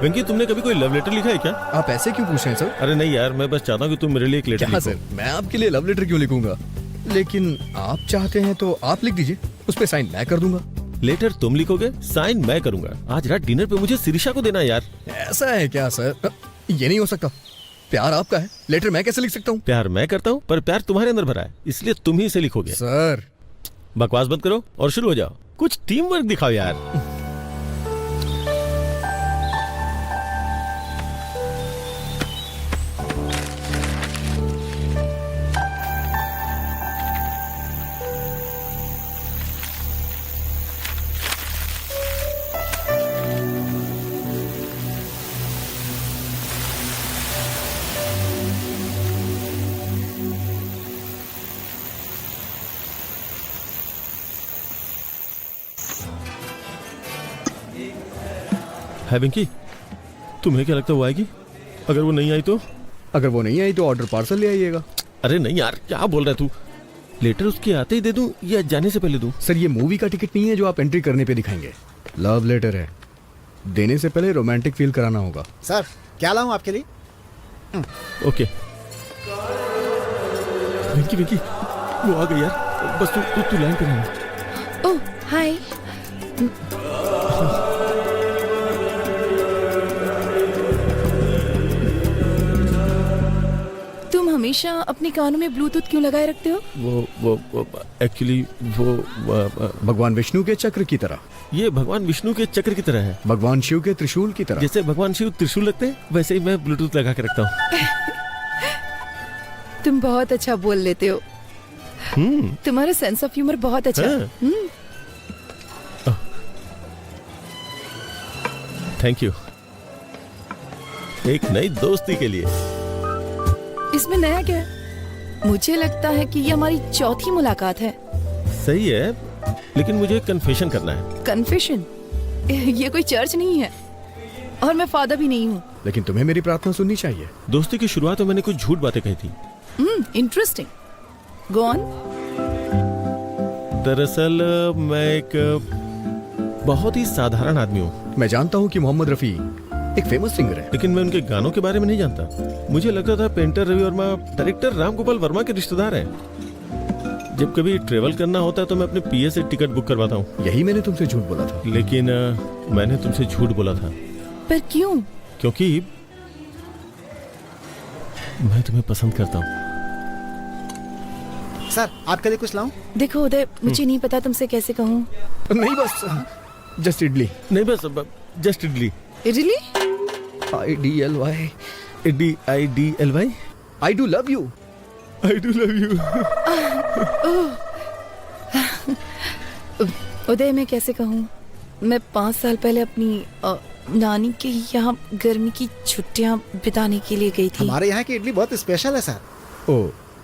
वेंकी, तुमने कभी कोई लव लेटर लिखा है क्या? आप ऐसे क्यों पूछ रहे हैं सर? अरे नहीं यार, मैं बस चाहता हूँ कि तुम मेरे लिए एक लेटर क्या लिखो। सर, मैं आपके लिए लव लेटर क्यों लिखूंगा? लेकिन आप चाहते हैं तो आप लिख दीजिए, उस पे साइन मैं कर दूंगा। लेटर तुम लिखोगे, साइन मैं करूंगा। आज रात डिनर पे मुझे शिरीषा को देना है यार। ऐसा है क्या सर? ये नहीं हो सकता। प्यार आपका है, लेटर मैं कैसे लिख सकता हूँ? प्यार मैं करता हूँ, पर प्यार तुम्हारे अंदर भरा है, इसलिए तुम ही इसे लिखोगे। सर बकवास बंद करो और शुरू हो जाओ। कुछ टीम वर्क दिखाओ यार। है पिंकी, तुम्हें क्या लगता है वो आएगी? अगर वो नहीं आई तो? अगर वो नहीं आई तो ऑर्डर पार्सल ले आइएगा। अरे नहीं यार, क्या बोल रहा है तू? लेटर उसके आते ही दे दूं या जाने से पहले दूं? सर ये मूवी का टिकट नहीं है जो आप एंट्री करने पे दिखाएंगे। लव लेटर है, देने से पहले रोमांटिक फील कराना होगा। सर क्या लाऊं आपके लिए? ओके। पिंकी पिंकी, वो आ गई यार। बस तू लाइन पे रहना। ओह हाय। तुम हमेशा अपने कानों में ब्लूटूथ क्यों लगाए रखते हो? वो एक्चुअली वो भगवान विष्णु के चक्र की तरह। ये भगवान विष्णु के चक्र की तरह है। भगवान शिव के त्रिशूल की तरह। जैसे भगवान शिव त्रिशूल लगते हैं, वैसे ही मैं ब्लूटूथ लगा के रखता हूँ। तुम बहुत अच्छा बोल लेते हो। तुम्हारा सेंस ऑफ ह्यूमर बहुत अच्छा है। Thank you. एक नई दोस्ती के लिए। इसमें नया क्या है? मुझे लगता है कि ये हमारी चौथी मुलाकात है। सही है, लेकिन मुझे कन्फेशन करना है। कन्फेशन? ये कोई चर्च नहीं है और मैं फादर भी नहीं हूँ। लेकिन तुम्हें मेरी प्रार्थना सुननी चाहिए। दोस्ती की शुरुआत में मैंने कुछ झूठ बातें कही थी। Interesting, go on. दरअसल मैं एक बहुत ही साधारण आदमी हूँ। मैं जानता हूँ कि मोहम्मद रफी एक फेमस सिंगर है, लेकिन मैं उनके गानों के बारे में नहीं जानता। मुझे लगता था पेंटर रवि वर्मा डायरेक्टर राम गोपाल वर्मा के रिश्तेदार हैं। जब कभी ट्रेवल करना होता है तो मैं अपने पीए से टिकट बुक करवाता हूँ। यही मैंने तुमसे झूठ बोला था। लेकिन मैंने तुमसे झूठ बोला था। पर क्यों? क्योंकि मैं तुम्हें पसंद करता हूँ। सर आपके लिए कुछ लाऊं? देखो उदय, मुझे नहीं पता तुमसे कैसे कहूँ। नहीं बस जस्ट इडली। नहीं बस just idli. Idli? IDLY। IDLY। I do love you। I do love you। उदय मैं कैसे कहूँ? मैं 5 साल पहले अपनी नानी के यहाँ गर्मी की छुट्टियाँ बिताने के लिए गई थी। हमारे यहाँ की इडली बहुत स्पेशल है सर। ओ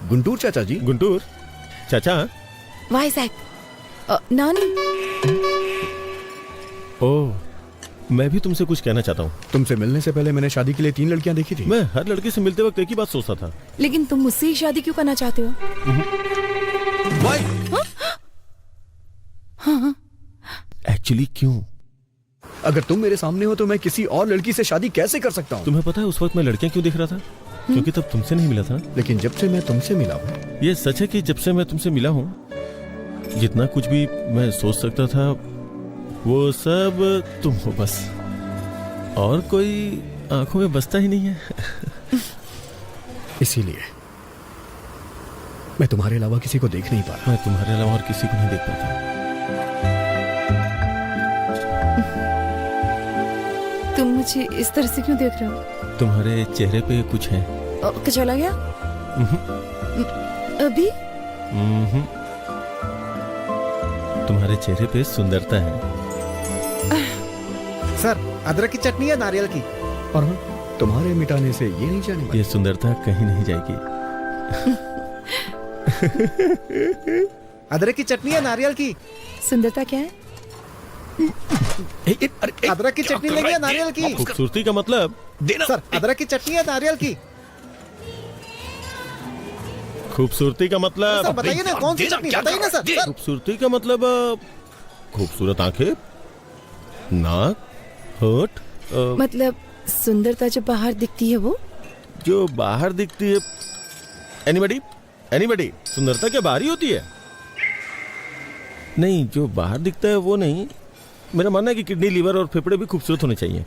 गुंटूर चाचा जी। गुंटूर चाचा? वाइजैक। नानी। ओह, मैं भी तुमसे कुछ कहना चाहता हूँ। तुमसे मिलने से पहले मैंने शादी के लिए 3 लड़कियां देखी थी। मैं हर लड़के से मिलते वक्त एक ही बात सोचता था। लेकिन तुम मुझसे ही शादी क्यों करना चाहते हो? एक्चुअली क्यों? अगर तुम मेरे सामने हो तो मैं किसी और लड़की से शादी कैसे कर सकता हूँ? तुम्हें पता है उस वक्त मैं लड़कियां क्यों देख रहा था? क्योंकि तब तुमसे नहीं मिला था। लेकिन जब से मैं तुमसे मिला हूँ। ये सच है कि जब से मैं तुमसे मिला हूँ, जितना कुछ भी मैं सोच सकता था वो सब तुम हो बस। और कोई आंखों में बसता ही नहीं है। इसीलिए मैं तुम्हारे अलावा किसी को देख नहीं पा रहा। मैं तुम्हारे अलावा और किसी को नहीं देख पाता। तुम मुझे इस तरह से क्यों देख रहे हो? तुम्हारे चेहरे पे कुछ है। चला गया? अभी तुम्हारे चेहरे पे सुंदरता है। सर अदरक की चटनी है नारियल की? और हाँ, तुम्हारे मिटाने से ये नहीं जाने वाली। ये सुंदरता कहीं नहीं जाएगी। अदरक की चटनी है नारियल की? सुंदरता क्या है? अदरक की चटनी लेंगे या नारियल की? खूबसूरती का मतलब देना। सर अदरक की चटनी है नारियल की? खूबसूरती का सर मतलब बताइए ना कौन सी चटनी, बताइए ना सर। सर खूबसूरती का मतलब खूबसूरत आंखें, नाक, होठ, मतलब सुंदरता जो बाहर दिखती है वो? जो बाहर दिखती है। एनीबडी सुंदरता क्या बाहर ही होती है? नहीं, जो बाहर दिखता है वो नहीं। मेरा मानना है कि किडनी, लीवर और फेफड़े भी खूबसूरत होने चाहिए।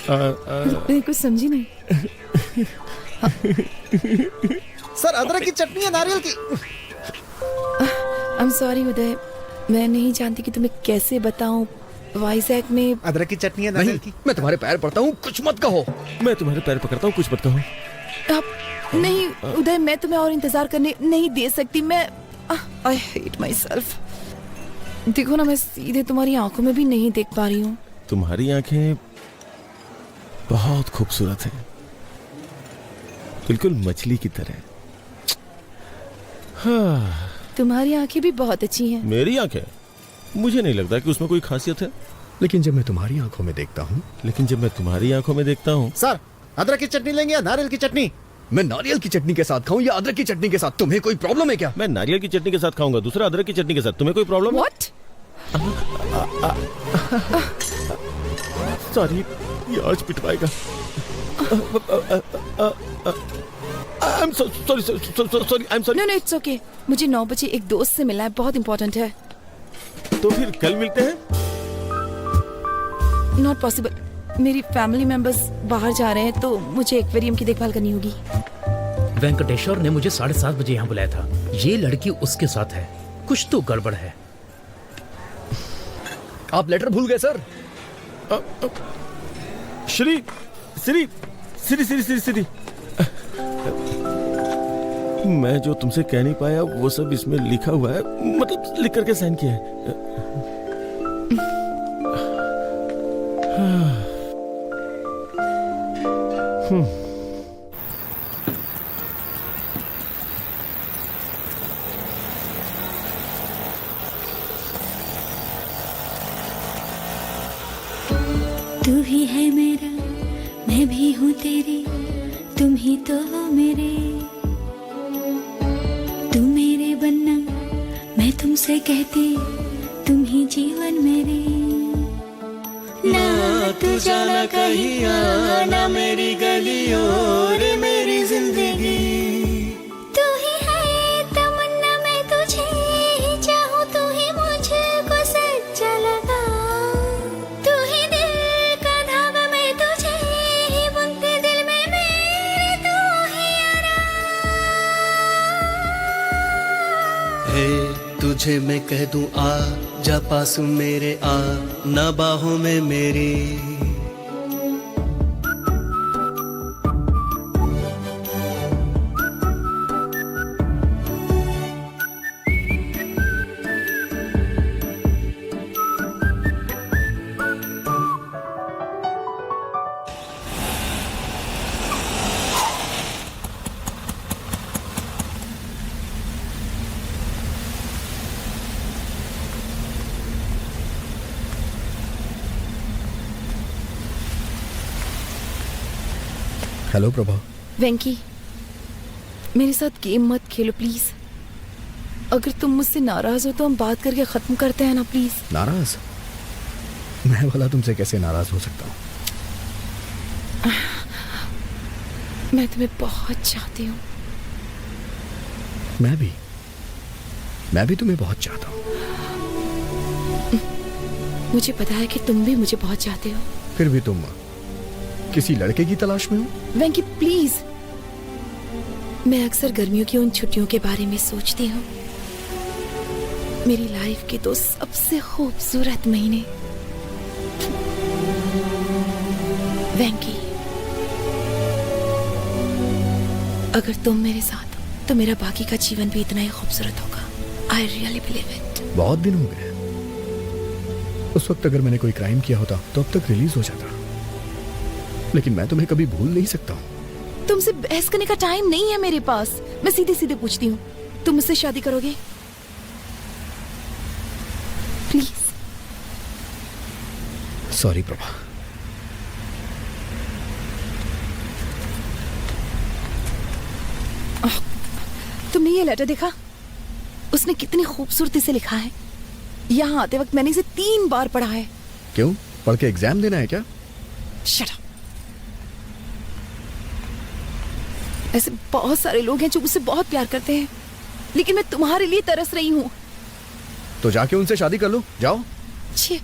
मैं कुछ समझी नहीं। सर अदरक की चटनी है नारियल की? आई एम सॉरी उदय, मैं नहीं जानती कि तुम्हें कैसे बताऊं। वाइजैक में अदरक की चटनी है नारियल की? मैं तुम्हारे पैर पड़ता हूँ, कुछ मत कहो। मैं तुम्हारे पैर पकड़ता हूँ, कुछ मत कहो। आप नहीं उदय, मैं तुम्हें और इंतजार करने नहीं दे सकती। मैं आई हेट माई सेल्फ। देखो ना, मैं सीधे तुम्हारी आंखों में भी नहीं देख पा रही हूँ। तुम्हारी आंखें बहुत खूबसूरत हैं, बिल्कुल मछली की तरह। हाँ। तुम्हारी आंखें भी बहुत अच्छी हैं। मेरी आंखें? मुझे नहीं लगता कि उसमें कोई खासियत है। लेकिन जब मैं तुम्हारी आंखों में देखता हूँ सर अदरक की चटनी लेंगे या नारियल की चटनी? मैं नारियल की चटनी के साथ खाऊं या अदरक की चटनी के साथ? तुम्हें कोई प्रॉब्लम है क्या? मैं नारियल की चटनी के साथ खाऊंगा, दूसरा अदरक की चटनी के साथ। तुम्हें कोई प्रॉब्लम है? What? सॉरी, ये आज पिटवाएगा। I'm sorry, I'm sorry. No, it's okay. मुझे 9 बजे एक दोस्त से मिलना है, बहुत इंपॉर्टेंट है। तो फिर कल मिलते हैं? Not possible. मेरी फैमिली मेंबर्स बाहर जा रहे हैं तो मुझे एक्वेरियम की देखभाल करनी होगी। वेंकटेश्वर ने मुझे 7:30 बजे यहाँ बुलाया था। ये लड़की उसके साथ है, कुछ तो गड़बड़ है। आप लेटर भूल गए सर। श्री मैं जो तुमसे कह नहीं पाया वो सब इसमें लिखा हुआ है, मतलब लिख करके साइन किया है। तू ही है मेरा, मैं भी हूँ तेरी, तुम ही तो हो मेरे। तू मेरे बनना, मैं तुमसे कहती, तुम ही जीवन मेरे। ना तू जाना कहीं, ना मेरी गलियों रे मेरी जिंदगी। तू ही है तमन्ना, मैं तुझे ही चाहूँ, तू ही मुझको सच्चा लगा। तू ही दिल का धागा, मैं तुझे ही बुनती दिल में मेरे, तू ही हे तुझे मैं कह दूं आ जा पास मेरे, आ ना बाहों में मेरी। हेलो प्रभा। वेंकी, मेरे साथ गेम मत खेलो प्लीज। अगर तुम मुझसे नाराज हो तो हम बात करके खत्म करते हैं ना प्लीज। नाराज? मैं भला तुमसे कैसे नाराज हो सकता हूँ? मैं तुम्हें बहुत चाहती हूँ। मैं भी तुम्हें बहुत चाहता हूँ। मुझे पता है कि तुम भी मुझे बहुत चाहते हो। फिर भी तुम किसी लड़के की तलाश में हो? वेंकी प्लीज, मैं अक्सर गर्मियों की उन छुट्टियों के बारे में सोचती हूँ। मेरी लाइफ के 2 सबसे खूबसूरत महीने। वेंकी, अगर तुम मेरे साथ हो तो मेरा बाकी का जीवन भी इतना ही खूबसूरत होगा। I really believe it. बहुत दिन हो गए। उस वक्त अगर मैंने कोई क्राइम किया होता तो अब तक रिलीज हो जाता, लेकिन मैं तुम्हें कभी भूल नहीं सकता हूँ। तुमसे बहस करने का टाइम नहीं है मेरे पास। मैं सीधे सीधे पूछती हूँ, तुम मुझसे शादी करोगे? प्लीज। सॉरी प्रभा। तुमने ये लेटर देखा? उसने कितनी खूबसूरती से लिखा है। यहाँ आते वक्त मैंने इसे 3 बार पढ़ा है। क्यों? पढ़ के एग्जाम देना है क्या? Shut up. ऐसे बहुत सारे लोग हैं जो मुझसे बहुत प्यार करते हैं, लेकिन मैं तुम्हारे लिए तरस रही हूँ। तो जाके उनसे शादी कर लो, जाओ। छी।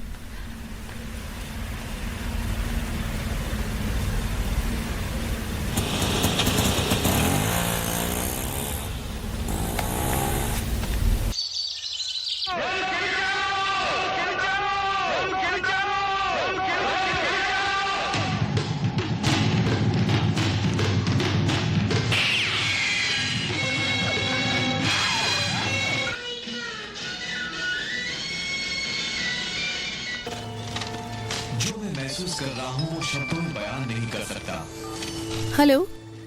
हेलो।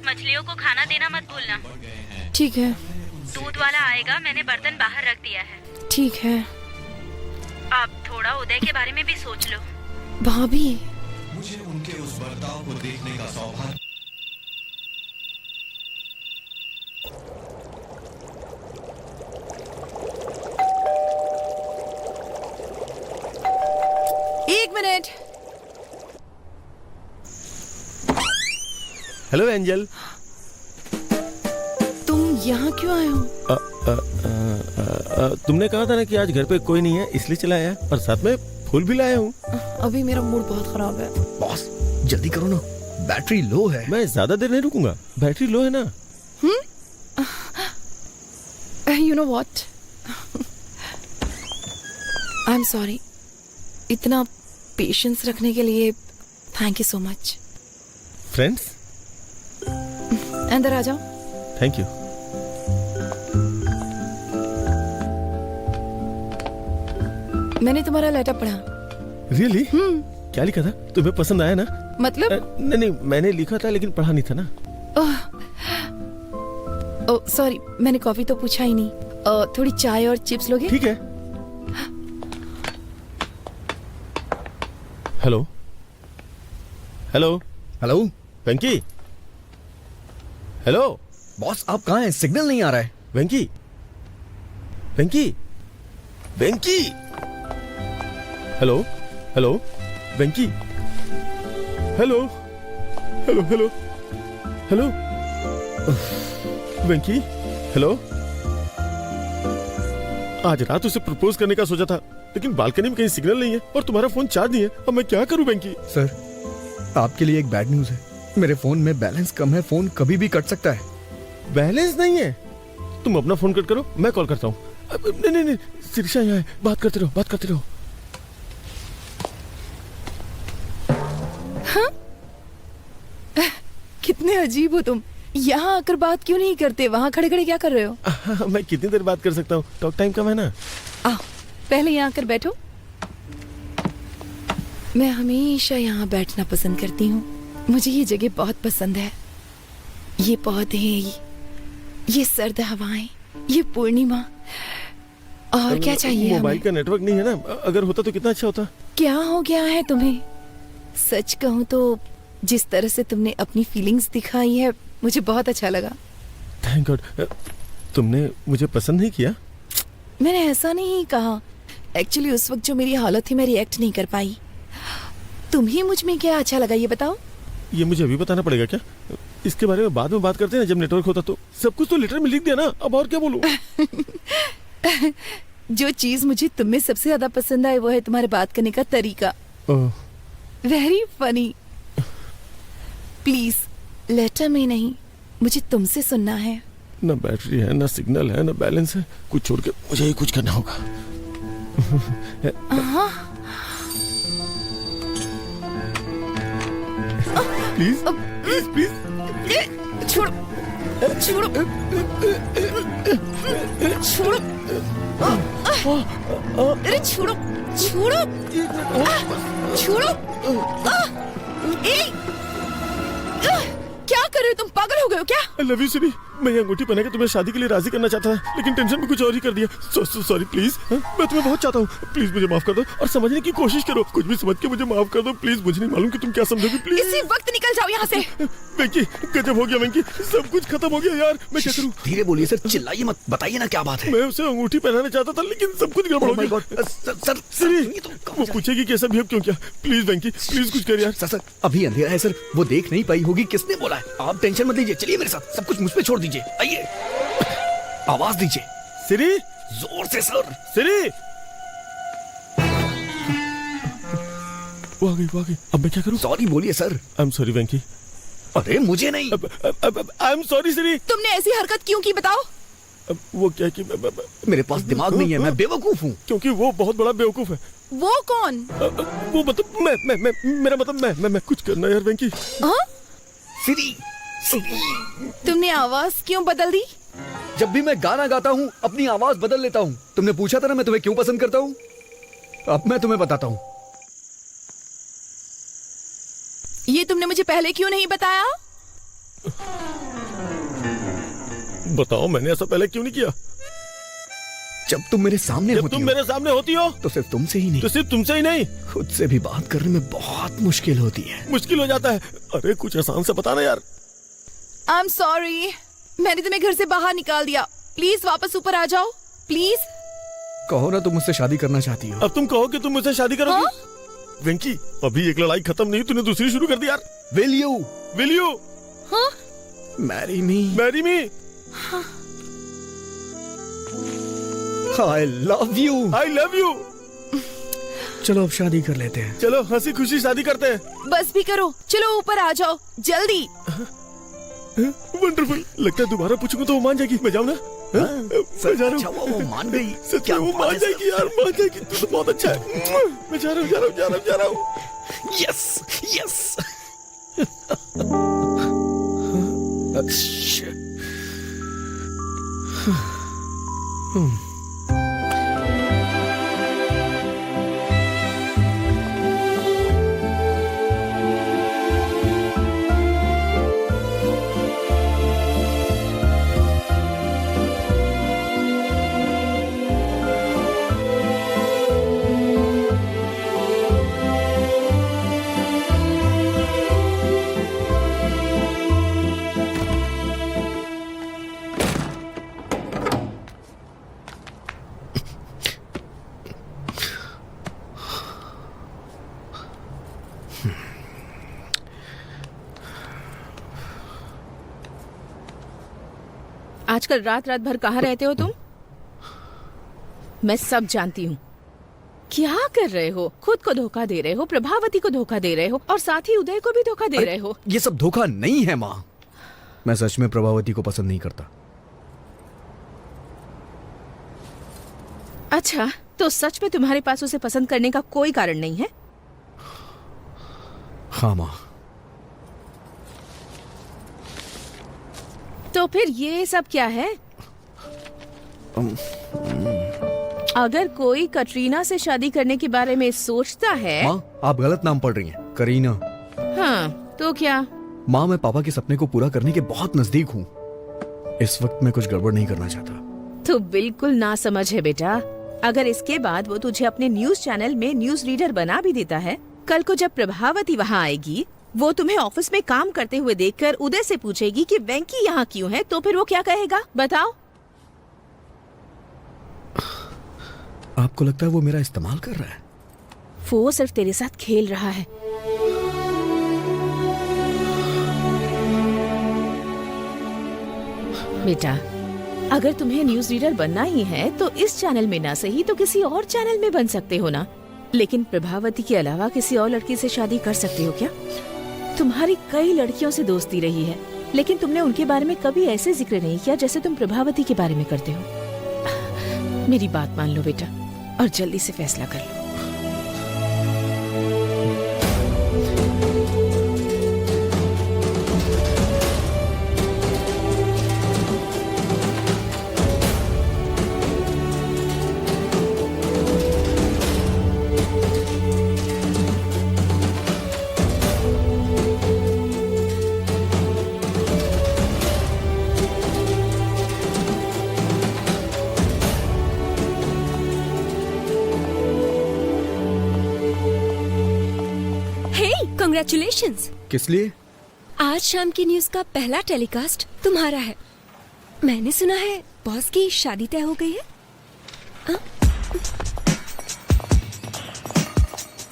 मछलियों को खाना देना मत भूलना। ठीक है। दूध वाला आएगा, मैंने बर्तन बाहर रख दिया है। ठीक है। आप थोड़ा उदय के बारे में भी सोच लो। भाभी, मुझे उनके उस बर्ताव को देखने का सौभाग्य। एक मिनट। Hello angel. तुम यहाँ क्यों आए हो? तुमने कहा था ना कि आज घर पे कोई नहीं है, इसलिए चला आया, और साथ में फूल भी लाया हूँ। अभी मेरा मूड बहुत खराब है। बॉस जल्दी करो ना, बैटरी लो है। मैं ज्यादा देर नहीं रुकूंगा, बैटरी लो है ना। You know what, I am sorry. इतना पेशेंस रखने के लिए thank you so much. Friends, अंदर आ जाओ। Thank you. मैंने तुम्हारा लेटर पढ़ा। रियली? क्या लिखा था? तुम्हें पसंद आया ना? मतलब? नहीं, मैंने लिखा था लेकिन पढ़ा नहीं था ना। ओह सॉरी, मैंने कॉफी तो पूछा ही नहीं। थोड़ी चाय और चिप्स लोगे? ठीक है। हेलो हेलो हेलो वेंकी। हेलो बॉस, आप कहाँ हैं? सिग्नल नहीं आ रहा है। वेंकी वेंकी वेंकी। हेलो हेलो वेंकी। हेलो हेलो हेलो हेलो वेंकी। हेलो। आज रात उसे प्रपोज करने का सोचा था, लेकिन बालकनी में कहीं सिग्नल नहीं है और तुम्हारा फोन चार्ज नहीं है। अब मैं क्या करूं वेंकी? सर, आपके लिए एक बैड न्यूज है। मेरे फोन में बैलेंस कम है, फोन कभी भी कट सकता है। बैलेंस नहीं है? तुम अपना फोन कट करो, मैं कॉल करता हूँ। नहीं नहीं, शिरीषा यहाँ है, बात करते रहो, बात करते रहो। हाँ? कितने अजीब हो तुम। यहाँ आकर बात क्यों नहीं करते? वहाँ खड़े खड़े क्या कर रहे हो? मैं कितनी देर बात कर सकता हूँ, टॉक टाइम कम है ना। आओ पहले यहाँ आकर बैठो। मैं हमेशा यहाँ बैठना पसंद करती हूँ। मुझे ये जगह बहुत पसंद है। ये पौधे, ये सर्द हवाएं, ये पूर्णिमा, और क्या चाहिए हमें? मोबाइल का नेटवर्क नहीं है ना, अगर होता तो कितना अच्छा होता। क्या हो गया है तुम्हें? सच कहूँ तो जिस तरह से तुमने अपनी फीलिंग्स दिखाई है, मुझे बहुत अच्छा लगा। Thank God. तुमने मुझे पसंद नहीं किया? मैंने ऐसा नहीं कहा। एक्चुअली उस वक्त जो मेरी हालत थी, मैं रिएक्ट नहीं कर पाई। तुम्हें मुझ में क्या अच्छा लगा ये बताओ? ये मुझे अभी बताना पड़ेगा क्या? इसके बारे में बाद में बात करते हैं जब नेटवर्क होता तो। सब कुछ तो लेटर में लिख दिया ना, अब और क्या बोलूं? जो चीज मुझे तुम में सबसे ज्यादा पसंद आई वो है तुम्हारे बात करने का तरीका। Very funny. प्लीज लेटर में नहीं, मुझे तुमसे सुनना है। ना बैटरी है, ना सिग्नल है, ना बैलेंस है। कुछ छोड़ के मुझे ही कुछ करना होगा। प्लीज प्लीज प्लीज छोड़। छोड़ो छोड़ो अरे छोड़ो छोड़ो छोड़ो क्या कर रहे हो तुम? पागल हो गए हो क्या? आई लव यू सिरी। मैं ये अंगूठी पहना के तुम्हें शादी के लिए राजी करना चाहता था, लेकिन टेंशन में कुछ और ही कर दिया। Sorry please. मैं तुम्हें बहुत चाहता हूँ, प्लीज मुझे माफ कर दो और समझने की कोशिश करो। कुछ भी समझ के मुझे माफ कर दो प्लीज। मुझे नहीं मालूम कि तुम क्या समझोगी। प्लीज इसी वक्त निकल जाओ यहाँ से। वेंकी, गजब हो गया वेंकी, सब कुछ खत्म हो गया यार। मैं क्या करूँ? धीरे बोलिए सर, चिल्लाइए मत, बताइए ना क्या बात है। मैं उसे अंगूठी पहनाना चाहता था, लेकिन सब कुछ गड़बड़ हो गया। सर सिरी, वो पूछेगी कैसा बिहेव क्यों किया। प्लीज वेंकी, प्लीज कुछ कर यार। सर अभी अंधेरा है सर, वो देख नहीं पाई होगी। किसने बोला है? आप टेंशन मत लीजिए, चलिए मेरे साथ, सब कुछ मुझ पे छोड़ दीजिए। आइए, आवाज दीजिए। सिरी, जोर से सर। सिरी, वो आ गई। अब मैं क्या करूं? सॉरी बोलिए सर। आई एम सॉरी वेंकी। अरे मुझे नहीं। आई एम सॉरी सिरी। तुमने ऐसी हरकत क्यों की बताओ? वो क्या कि मेरे पास दिमाग नहीं है, मैं बेवकूफ हूँ। क्योंकि वो बहुत बड़ा बेवकूफ है। वो कौन? वो मतलब मेरा मतलब मैं कुछ करना यार वेंकी। सिरी, तुमने आवाज क्यों बदल दी? जब भी मैं गाना गाता हूँ अपनी आवाज बदल लेता हूँ। तुमने पूछा था ना मैं तुम्हें क्यों पसंद करता हूँ। अब मैं तुम्हें बताता हूँ। ये तुमने मुझे पहले क्यों नहीं बताया? बताओ, मैंने ऐसा पहले क्यों नहीं किया? जब तुम मेरे सामने होती हो, तुम मेरे सामने होती हो तो सिर्फ तुमसे ही नहीं, तो सिर्फ तुमसे ही नहीं, खुद से भी बात करने में बहुत मुश्किल होती है। मुश्किल हो जाता है। अरे कुछ आसान से बताना यार। आई एम सॉरी, मैंने तुम्हें घर से बाहर निकाल दिया। प्लीज वापस ऊपर आ जाओ प्लीज। कहो ना तुम मुझसे शादी करना चाहती हो। अब तुम कहो कि तुम मुझसे शादी करोगी। वेंकी, अभी एक लड़ाई खत्म नहीं, तूने दूसरी शुरू कर दी यार। Will you marry me? Marry me. I love you. चलो अब शादी कर लेते हैं। चलो हंसी खुशी शादी करते हैं। बस भी करो, चलो ऊपर आ जाओ जल्दी। वंडरफुल। लगता है दोबारा पूछूंगा तो वो मान जाएगी। मैं जाऊँ ना? मैं जा रहा हूँ। वो मान गई। सच में वो मान जाएगी यार, मान जाएगी। तू तो बहुत अच्छा है। मैं जा रहा हूँ। यस। आजकल रात भर कहाँ रहते हो तुम? मैं सब जानती हूँ। क्या कर रहे हो? खुद को धोखा दे रहे हो, प्रभावती को धोखा दे रहे हो और साथ ही उदय को भी धोखा दे रहे हो। ये सब धोखा नहीं है माँ। मैं सच में प्रभावती को पसंद नहीं करता। अच्छा, तो सच में तुम्हारे पास उसे पसंद करने का कोई कारण नहीं है? हाँ माँ। तो फिर ये सब क्या है? अगर कोई कटरीना से शादी करने के बारे में सोचता है। माँ, आप गलत नाम पढ़ रही हैं। करीना। हाँ, तो क्या? माँ, मैं पापा के सपने को पूरा करने के बहुत नजदीक हूँ। इस वक्त मैं कुछ गड़बड़ नहीं करना चाहता। तो बिल्कुल ना समझ है बेटा। अगर इसके बाद वो तुझे अपने न्यूज चैनल में न्यूज रीडर बना भी देता है, कल को जब प्रभावती वहाँ आएगी, वो तुम्हें ऑफिस में काम करते हुए देखकर उदय से पूछेगी कि वेंकी यहाँ क्यों है, तो फिर वो क्या कहेगा बताओ? आपको लगता है वो मेरा इस्तेमाल कर रहा है? वो सिर्फ तेरे साथ खेल रहा है। बेटा, अगर तुम्हें न्यूज रीडर बनना ही है तो इस चैनल में ना सही तो किसी और चैनल में बन सकते हो ना। लेकिन प्रभावती के अलावा किसी और लड़की से शादी कर सकते हो क्या? तुम्हारी कई लड़कियों से दोस्ती रही है, लेकिन तुमने उनके बारे में कभी ऐसे जिक्र नहीं किया जैसे तुम प्रभावती के बारे में करते हो। मेरी बात मान लो बेटा और जल्दी से फैसला कर लो। कॉन्ग्रेचुलेशंस। किस लिए? आज शाम की न्यूज का पहला टेलीकास्ट तुम्हारा है। मैंने सुना है बॉस की शादी तय हो गई है।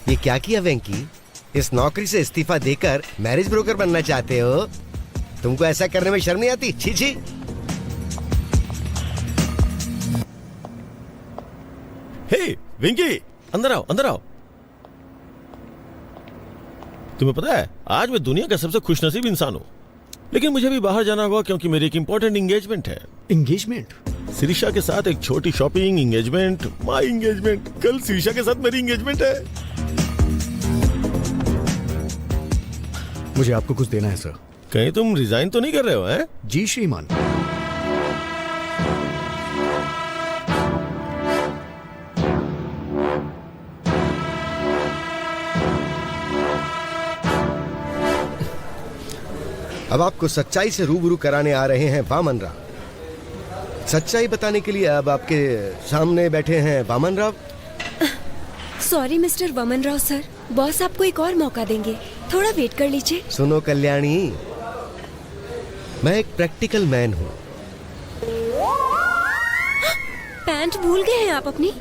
ये क्या किया वेंकी? इस नौकरी से इस्तीफा देकर मैरिज ब्रोकर बनना चाहते हो? तुमको ऐसा करने में शर्म नहीं आती? छी छी। हे वेंकी, अंदर आओ, अंदर आओ। तुम्हें पता है आज मैं दुनिया का सबसे खुशनसीब इंसान हूँ, लेकिन मुझे भी बाहर जाना होगा क्योंकि मेरी एक इंपॉर्टेंट एंगेजमेंट है। एंगेजमेंट? शिरीषा के साथ एक छोटी शॉपिंग, एंगेजमेंट, माई एंगेजमेंट। कल शिरीषा के साथ मेरी एंगेजमेंट है। मुझे आपको कुछ देना है सर। कहीं तुम रिजाइन तो नहीं कर रहे हो? हैं? जी श्रीमान। अब आपको सच्चाई से रूबरू कराने आ रहे हैं वामन राव। सच्चाई बताने के लिए अब आपके सामने बैठे हैं Vaman Rao. Sorry mister Vaman Rao sir, boss आपको एक और मौका देंगे, थोड़ा वेट कर लीजिए। सुनो कल्याणी, मैं एक प्रैक्टिकल मैन हूँ। पैंट भूल गए हैं आप अपनी?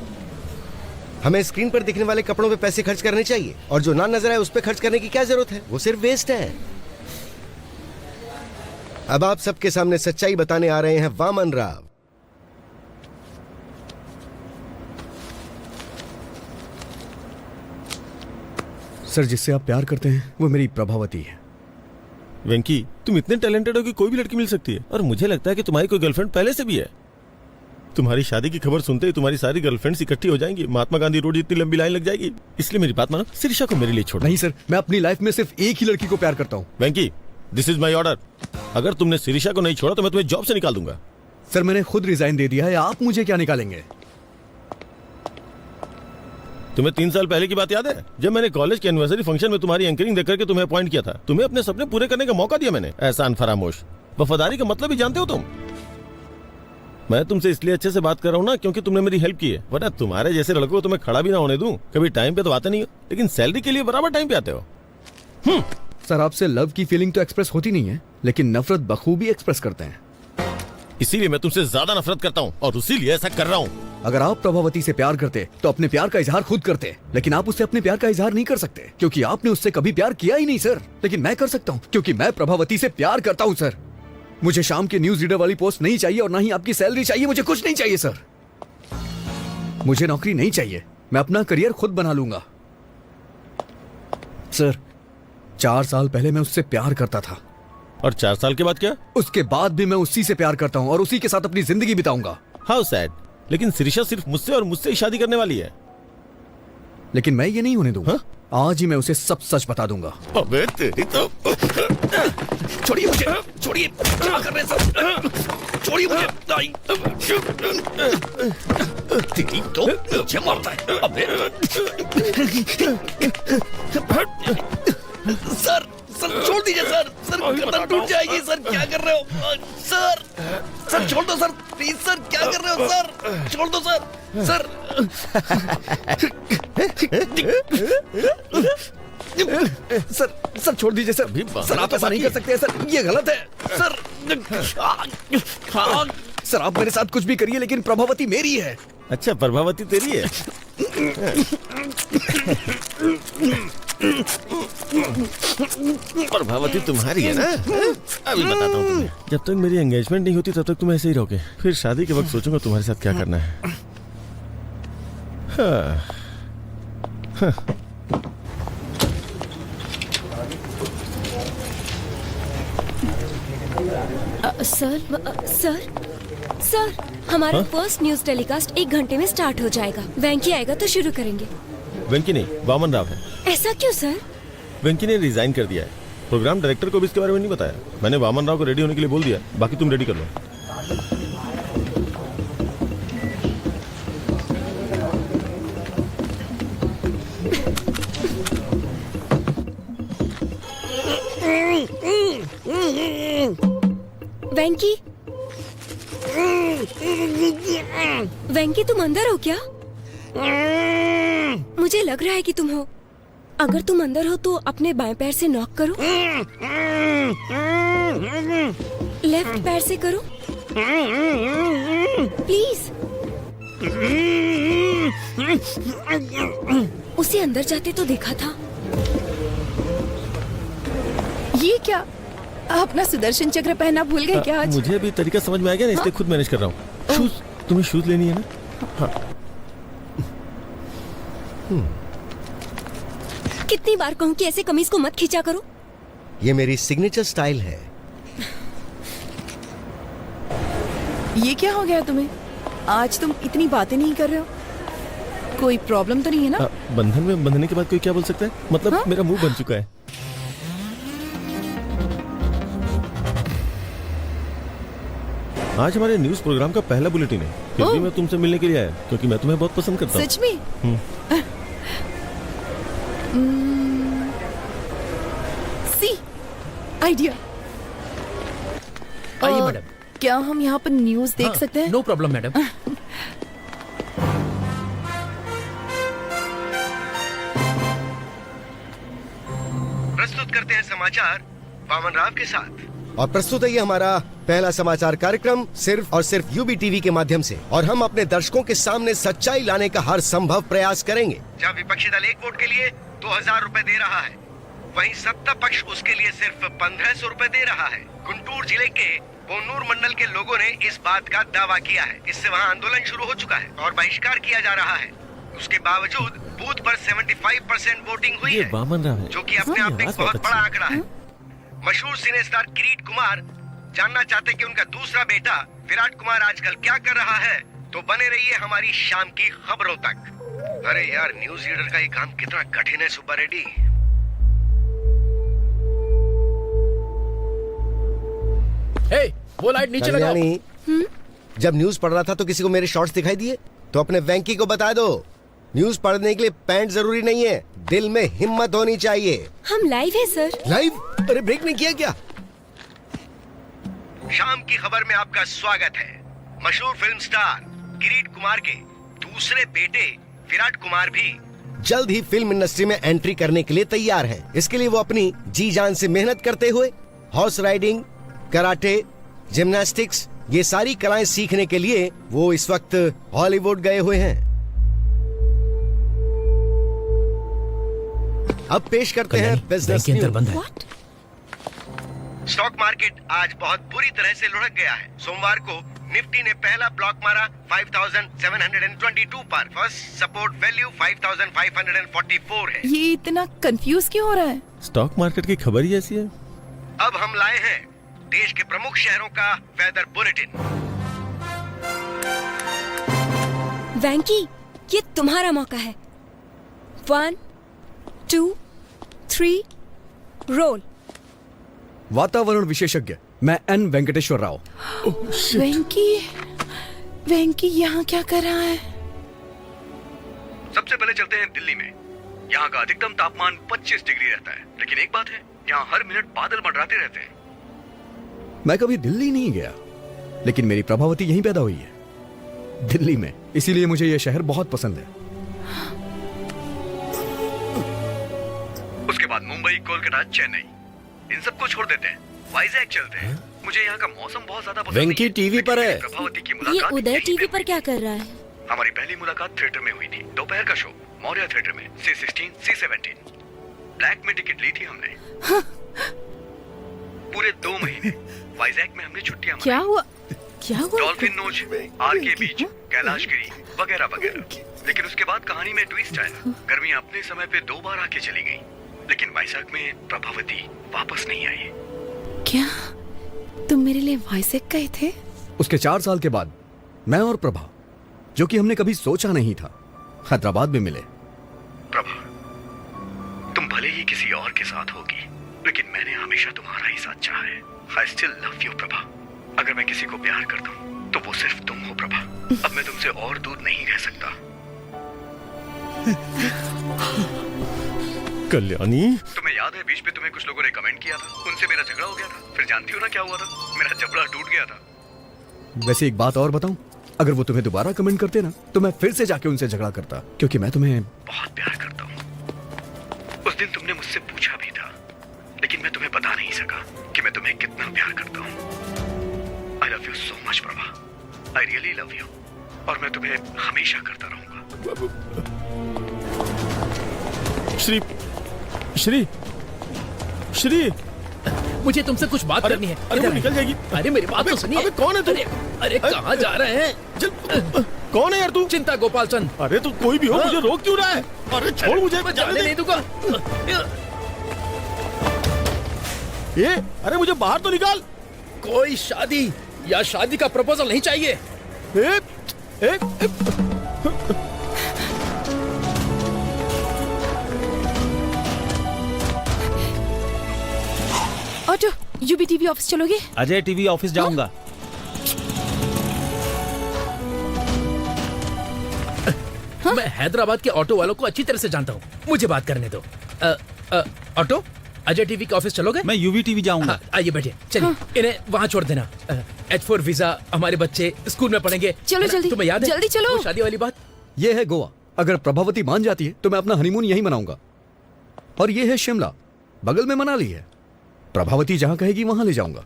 हमें स्क्रीन पर दिखने वाले कपड़ों पे पैसे खर्च करने चाहिए, और जो ना नजर आए उस पे खर्च करने की क्या जरूरत है? वो सिर्फ वेस्ट है। अब आप सबके सामने सच्चाई बताने आ रहे हैं वामन राव। सर, जिससे आप प्यार करते हैं वो मेरी प्रभावती है। वेंकी, तुम इतने टैलेंटेड हो कि कोई भी लड़की मिल सकती है, और मुझे लगता है कि तुम्हारी कोई गर्लफ्रेंड पहले से भी है। तुम्हारी शादी की खबर सुनते ही तुम्हारी सारी गर्लफ्रेंड्स इकट्ठी हो जाएंगी, महात्मा गांधी रोड जितनी लंबी लाइन लग जाएगी। इसलिए मेरी बात मानो, शिरीषा को मेरे लिए छोड़ो। नहीं सर, मैं अपनी लाइफ में सिर्फ एक ही लड़की को प्यार करता हूँ। वेंकी, दिस इज माई ऑर्डर। अगर तुमने शिरीषा को नहीं छोड़ा तो मैं तुम्हें जॉब से निकाल दूंगा। सर, मैंने खुद रिजाइन दे दिया है, आप मुझे क्या निकालेंगे? तुम्हें 3 साल पहले की बात याद है, जब मैंने कॉलेज के एनिवर्सरी फंक्शन में तुम्हारी एंकरिंग देख करके तुम्हें अपॉइंट किया था? तुम्हें अपने सपने पूरे करने का मौका दिया मैंने। एहसान फरामोश। वफादारी का मतलब ही जानते हो तुम? मैं तुमसे इसलिए अच्छे से बात कर रहा हूँ ना क्योंकि तुमने मेरी हेल्प की है, वरना तुम्हारे जैसे लड़कों को तुम्हें खड़ा भी ना होने दूं। कभी टाइम पे तो आते नहीं हो, लेकिन सैलरी के लिए बराबर टाइम पे आते हो। सर, आपसे लव की फीलिंग तो एक्सप्रेस होती नहीं है, लेकिन नफरत बखूबी एक्सप्रेस करते हैं। इसीलिए मैं तुमसे ज्यादा नफरत करता हूँ और इसीलिए ऐसा कर रहा हूँ। अगर आप प्रभावती से प्यार करते तो अपने प्यार का इजहार खुद करते, लेकिन आप उससे अपने प्यार का इजहार नहीं कर सकते क्योंकि आपने उससे कभी प्यार किया ही नहीं सर। लेकिन मैं कर सकता हूँ क्योंकि मैं प्रभावती से प्यार करता हूँ सर। मुझे शाम के न्यूज रीडर वाली पोस्ट नहीं चाहिए और ना ही आपकी सैलरी चाहिए। मुझे कुछ नहीं चाहिए सर। मुझे नौकरी नहीं चाहिए, मैं अपना करियर खुद बना लूंगा। सर, 4 साल पहले मैं उससे प्यार करता था। और 4 साल के बाद क्या? उसके बाद भी मैं उसी से प्यार करता हूँ और उसी के साथ अपनी जिंदगी बिताऊंगा। How sad. लेकिन शिरीषा सिर्फ मुझसे और मुझसे ही शादी करने वाली है। लेकिन मैं ये नहीं होने दूंगा। आज ही मैं उसे सब सच बता दूंगा। अबे तेरी तो। छोड़िए मुझे, छोड़िए। क्या कर रहे हैं सर? छोड़िए मुझे। तेरी तो मुझे मारता है। अबे सर, सर छोड़ दीजिए सर। सर, गर्दन टूट जाएगी सर। क्या कर रहे हो सर? सर छोड़ दो सर, प्लीज सर। क्या कर रहे हो सर? छोड़ दो सर। सर सर, सर छोड़ दीजिए सर। सर, आप ऐसा नहीं कर सकते सर, ये गलत है सर। सर, आप मेरे साथ कुछ भी करिए लेकिन प्रभावती मेरी है। अच्छा, प्रभावती तेरी है? प्रभावती तुम्हारी है ना? अभी बताता हूँ तुम्हें। जब तक मेरी एंगेजमेंट नहीं होती तब तक तुम ऐसे ही रहोगे, फिर शादी के वक्त सोचूंगा तुम्हारे साथ क्या करना है। सर, सर, हमारा फर्स्ट न्यूज टेलीकास्ट 1 घंटे में स्टार्ट हो जाएगा। वेंकी आएगा तो शुरू करेंगे। वेंकी नहीं, वामन राव है। ऐसा क्यों सर? वेंकी ने रिजाइन कर दिया है। प्रोग्राम डायरेक्टर को भी इसके बारे में नहीं बताया। मैंने वामन राव को रेडी होने के लिए बोल दिया, बाकी तुम रेडी कर लो। वेंकी, वेंकी तुम अंदर हो क्या? मुझे लग रहा है कि तुम हो। अगर तुम अंदर हो तो अपने बाएं पैर से नॉक करो, लेफ्ट पैर से करो प्लीज। उसे अंदर जाते तो देखा था। ये क्या, अपना सुदर्शन चक्र पहनना भूल गए क्या आज? मुझे भी तरीका समझ में आ गया ना, इसलिए खुद मैनेज कर रहा हूँ। शूज, तुम्हें शूज लेनी है ना? हाँ। कितनी बार कहूँ कि ऐसे कमीज को मत खींचा करो। ये मेरी सिग्नेचर स्टाइल है। ये क्या हो गया तुम्हें? आज तुम इतनी बातें नहीं कर रहे हो। कोई प्रॉब्लम तो नहीं है ना? बंधन में बंधने के बाद कोई क्या बोल सकता है? मतलब हाँ? मेरा मुंह बन चुका है। आज हमारे न्यूज प्रोग्राम का पहला बुलेटिन है, फिर भी मैं तुमसे मिलने के लिए आया क्योंकि मैं तुम्हें बहुत पसंद करता हूँ। सच में? See idea. आइए मैडम। क्या हम यहाँ पर न्यूज देख सकते हैं? No problem madam. प्रस्तुत करते हैं समाचार वामन राव के साथ। और प्रस्तुत है ये हमारा पहला समाचार कार्यक्रम सिर्फ और सिर्फ यूबी टीवी के माध्यम से, और हम अपने दर्शकों के सामने सच्चाई लाने का हर संभव प्रयास करेंगे। जहाँ विपक्षी दल एक वोट के लिए 2000 रुपए दे रहा है, वहीं सत्ता पक्ष उसके लिए सिर्फ 1500 रुपए दे रहा है। गुंटूर जिले के पोन्नूर मंडल के लोगों ने इस बात का दावा किया है। इससे वहाँ आंदोलन शुरू हो चुका है और बहिष्कार किया जा रहा है। उसके बावजूद बूथ पर 75% वोटिंग हुई है, जो कि अपने आप में एक बहुत बड़ा आंकड़ा है। मशहूर सिने स्टार किरीट कुमार जानना चाहते कि उनका दूसरा बेटा विराट कुमार आजकल क्या कर रहा है, तो बने रहिए हमारी शाम की खबरों तक। अरे यार, न्यूज रीडर का ये काम कितना कठिन है सुब्बा रेड्डी। हे, वो लाइट नीचे लगाओ। जब न्यूज पढ़ रहा था तो किसी को मेरे शॉर्ट्स दिखाई दिए, तो अपने वेंकी को बता दो, न्यूज पढ़ने के लिए पैंट जरूरी नहीं है, दिल में हिम्मत होनी चाहिए। हम लाइव है सर। लाइव? अरे ब्रेक नहीं किया क्या? शाम की खबर में आपका स्वागत है। मशहूर फिल्म स्टार किरीट कुमार के दूसरे बेटे विराट कुमार भी जल्द ही फिल्म इंडस्ट्री में एंट्री करने के लिए तैयार हैं। इसके लिए वो अपनी जी जान से मेहनत करते हुए हॉर्स राइडिंग, कराटे, जिम्नास्टिक्स, ये सारी कलाएं सीखने के लिए वो इस वक्त हॉलीवुड गए हुए हैं। अब पेश करते हैं बिजनेस न्यूज। स्टॉक मार्केट आज बहुत बुरी तरह से लुढ़क गया है। सोमवार को निफ्टी ने पहला ब्लॉक मारा 5722 पर। फर्स्ट सपोर्ट वैल्यू 5544 है। ये इतना कंफ्यूज क्यों हो रहा है? स्टॉक मार्केट की खबर ही ऐसी है। अब हम लाए हैं देश के प्रमुख शहरों का वेदर बुलेटिन। वैंकी, ये तुम्हारा मौका है। 1 2 3 रोल। वातावरण विशेषज्ञ मैं एन वेंकटेश्वर राव। वेंकी यहाँ क्या कर रहा है? सबसे पहले चलते हैं दिल्ली में। यहाँ का अधिकतम तापमान 25 डिग्री रहता है, लेकिन एक बात है, यहाँ हर मिनट बादल मंडराते रहते हैं। मैं कभी दिल्ली नहीं गया, लेकिन मेरी प्रभावती यहीं पैदा हुई है, दिल्ली में, इसीलिए मुझे यह शहर बहुत पसंद है। उसके बाद मुंबई, कोलकाता, चेन्नई, इन सबको छोड़ देते हैं, वाइजैक चलते हैं। मुझे यहाँ का मौसम बहुत ज्यादा पसंद वेंकी टीवी पर है। प्रभावती की ये मुलाकात उदय टीवी पर क्या कर रहा है? हमारी पहली मुलाकात थिएटर में हुई थी, दोपहर का शो मौर्य थिएटर में, C16, C17। ब्लैक में टिकट ली थी हमने। पूरे 2 महीने वाइजैक में हमने छुट्टियां क्या हुआ? क्या हुआ? डॉल्फिन नोच, आरके बीच, कैलाशगिरी वगैरह वगैरह। लेकिन उसके बाद कहानी में ट्विस्ट आया। गर्मियां अपने समय पे 2 बार आके चली गईं, लेकिन वैशाख में प्रभावती वापस नहीं आई। क्या तुम मेरे लिए वाइजैक गए थे? उसके 4 साल के बाद मैं और प्रभा, जो कि हमने कभी सोचा नहीं था, हैदराबाद में मिले। प्रभा, तुम भले ही किसी और के साथ होगी, लेकिन मैंने हमेशा तुम्हारा ही साथ चाहा है। I still love you, Prabha. अगर मैं किसी को प्यार करता हूँ तो वो सिर्फ तुम हो प्रभा। अब मैं तुमसे और दूर नहीं रह सकता। कल्याणी, तुम्हें याद है बीच पे तुम्हें कुछ लोगों ने कमेंट किया था, उनसे मेरा झगड़ा हो गया था। फिर जानती हो ना क्या हुआ था? मेरा जबड़ा टूट गया था। वैसे एक बात और बताऊं, अगर वो तुम्हें दोबारा कमेंट करते ना, तो मैं फिर से जाके उनसे झगड़ा करता, क्योंकि मैं तुम्हें बहुत प्यार करता हूँ। दिन तुमने मुझसे पूछा भी था, लेकिन मैं तुम्हें बता नहीं सका कि मैं तुम्हें कितना प्यार करता हूँ। आई love you so much Prabha, I really love you, और मैं तुम्हें हमेशा करता रहूंगा। श्री श्री श्री मुझे तुमसे कुछ बात करनी है। अरे वो निकल जाएगी। अरे मेरी बात तो सुनिए। अबे कौन है तू? अरे कहाँ जा रहे हैं? कौन है यार तू? चिंता गोपाल चंद। अरे तू कोई भी हो, मुझे रोक क्यों रहा है? अरे छोड़ मुझे, मैं जाने नहीं दूंगा। ये अरे मुझे बाहर तो निकाल। कोई शादी या शादी का प्रपोजल नहीं चाहिए। ऑटो, यूबी टीवी ऑफिस चलोगे? अजय टीवी ऑफिस जाऊंगा। मैं हैदराबाद के ऑटो वालों को अच्छी तरह से जानता हूँ, मुझे बात करने दो। ऑटो, अजय टीवी के ऑफिस चलोगे? मैं यूवी टीवी जाऊंगा। आइए बैठिए, चलिए इन्हें वहाँ छोड़ देना। H4 वीजा, हमारे बच्चे स्कूल में पढ़ेंगे। चलो जल्दी, तुम्हें याद है जल्दी चलो। वो शादी वाली बात? ये है गोवा। अगर प्रभावती मान जाती है तो मैं अपना हनीमून यहीं मनाऊंगा। और ये है शिमला, बगल में मनाली है। प्रभावती जहां कहेगी वहां ले जाऊंगा।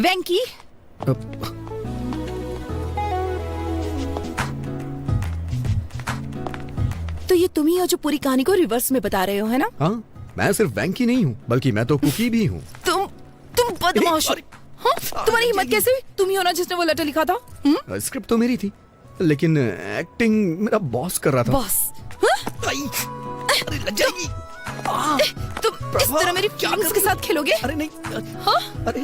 वेंकी, तो ये तुम ही हो जो पूरी कहानी को रिवर्स में बता रहे हो, है ना? हाँ, मैं सिर्फ वेंकी नहीं हूँ, बल्कि मैं तो कुकी भी हूँ। तुम बदमाश हो। हाँ? तुम्हारी हिम्मत कैसे हुई? तुम ही हो ना जिसने वो लेटर लिखा था? स्क्रिप्ट तो मेरी थी, लेकिन एक्टिंग मेरा बॉस कर रहा था। बॉस? अरे लग जाएगी। तुम इस तरह मेरी फीलिंग्स के साथ खेलोगे? अरे नहीं। हाँ? अरे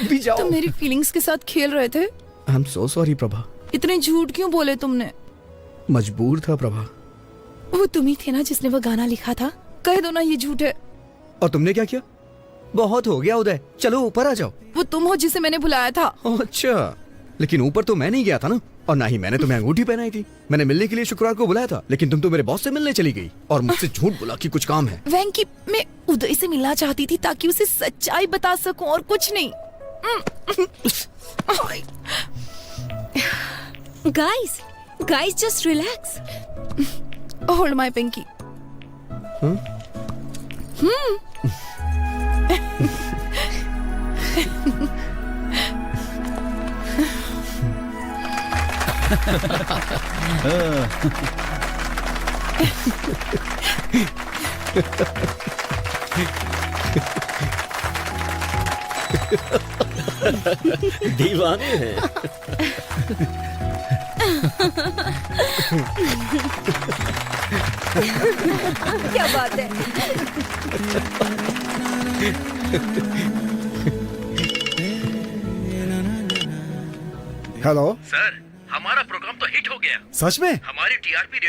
भी जाओ। तुम मेरी फीलिंग्स के साथ खेल रहे थे। I am so sorry Prabha. इतने झूठ क्यों बोले तुमने? मजबूर था प्रभा। वो तुम ही थे ना जिसने वो गाना लिखा था? कह दो ना ये झूठ है। और तुमने क्या किया? बहुत हो गया उदय, चलो ऊपर आ जाओ। वो तुम हो जिसे मैंने बुलाया था। अच्छा, लेकिन ऊपर तो मैं नहीं गया था ना, और ना ही मैंने तुम्हें अंगूठी पहनाई थी। मैंने मिलने के लिए शुक्रवार को बुलाया था, लेकिन तुम तो मेरे बॉस से मिलने चली गई और मुझसे झूठ बोला कि कुछ काम है। वेंकी, मैं उदय से मिलना चाहती थी ताकि उसे सच्चाई बता सकूं और कुछ नहीं। Guys just relax. Hold my pinky. दीवाने हैं। क्या बात है? हेलो सर, हमारा प्रोग्राम तो हिट हो गया। सच में? हमारी टीआरपी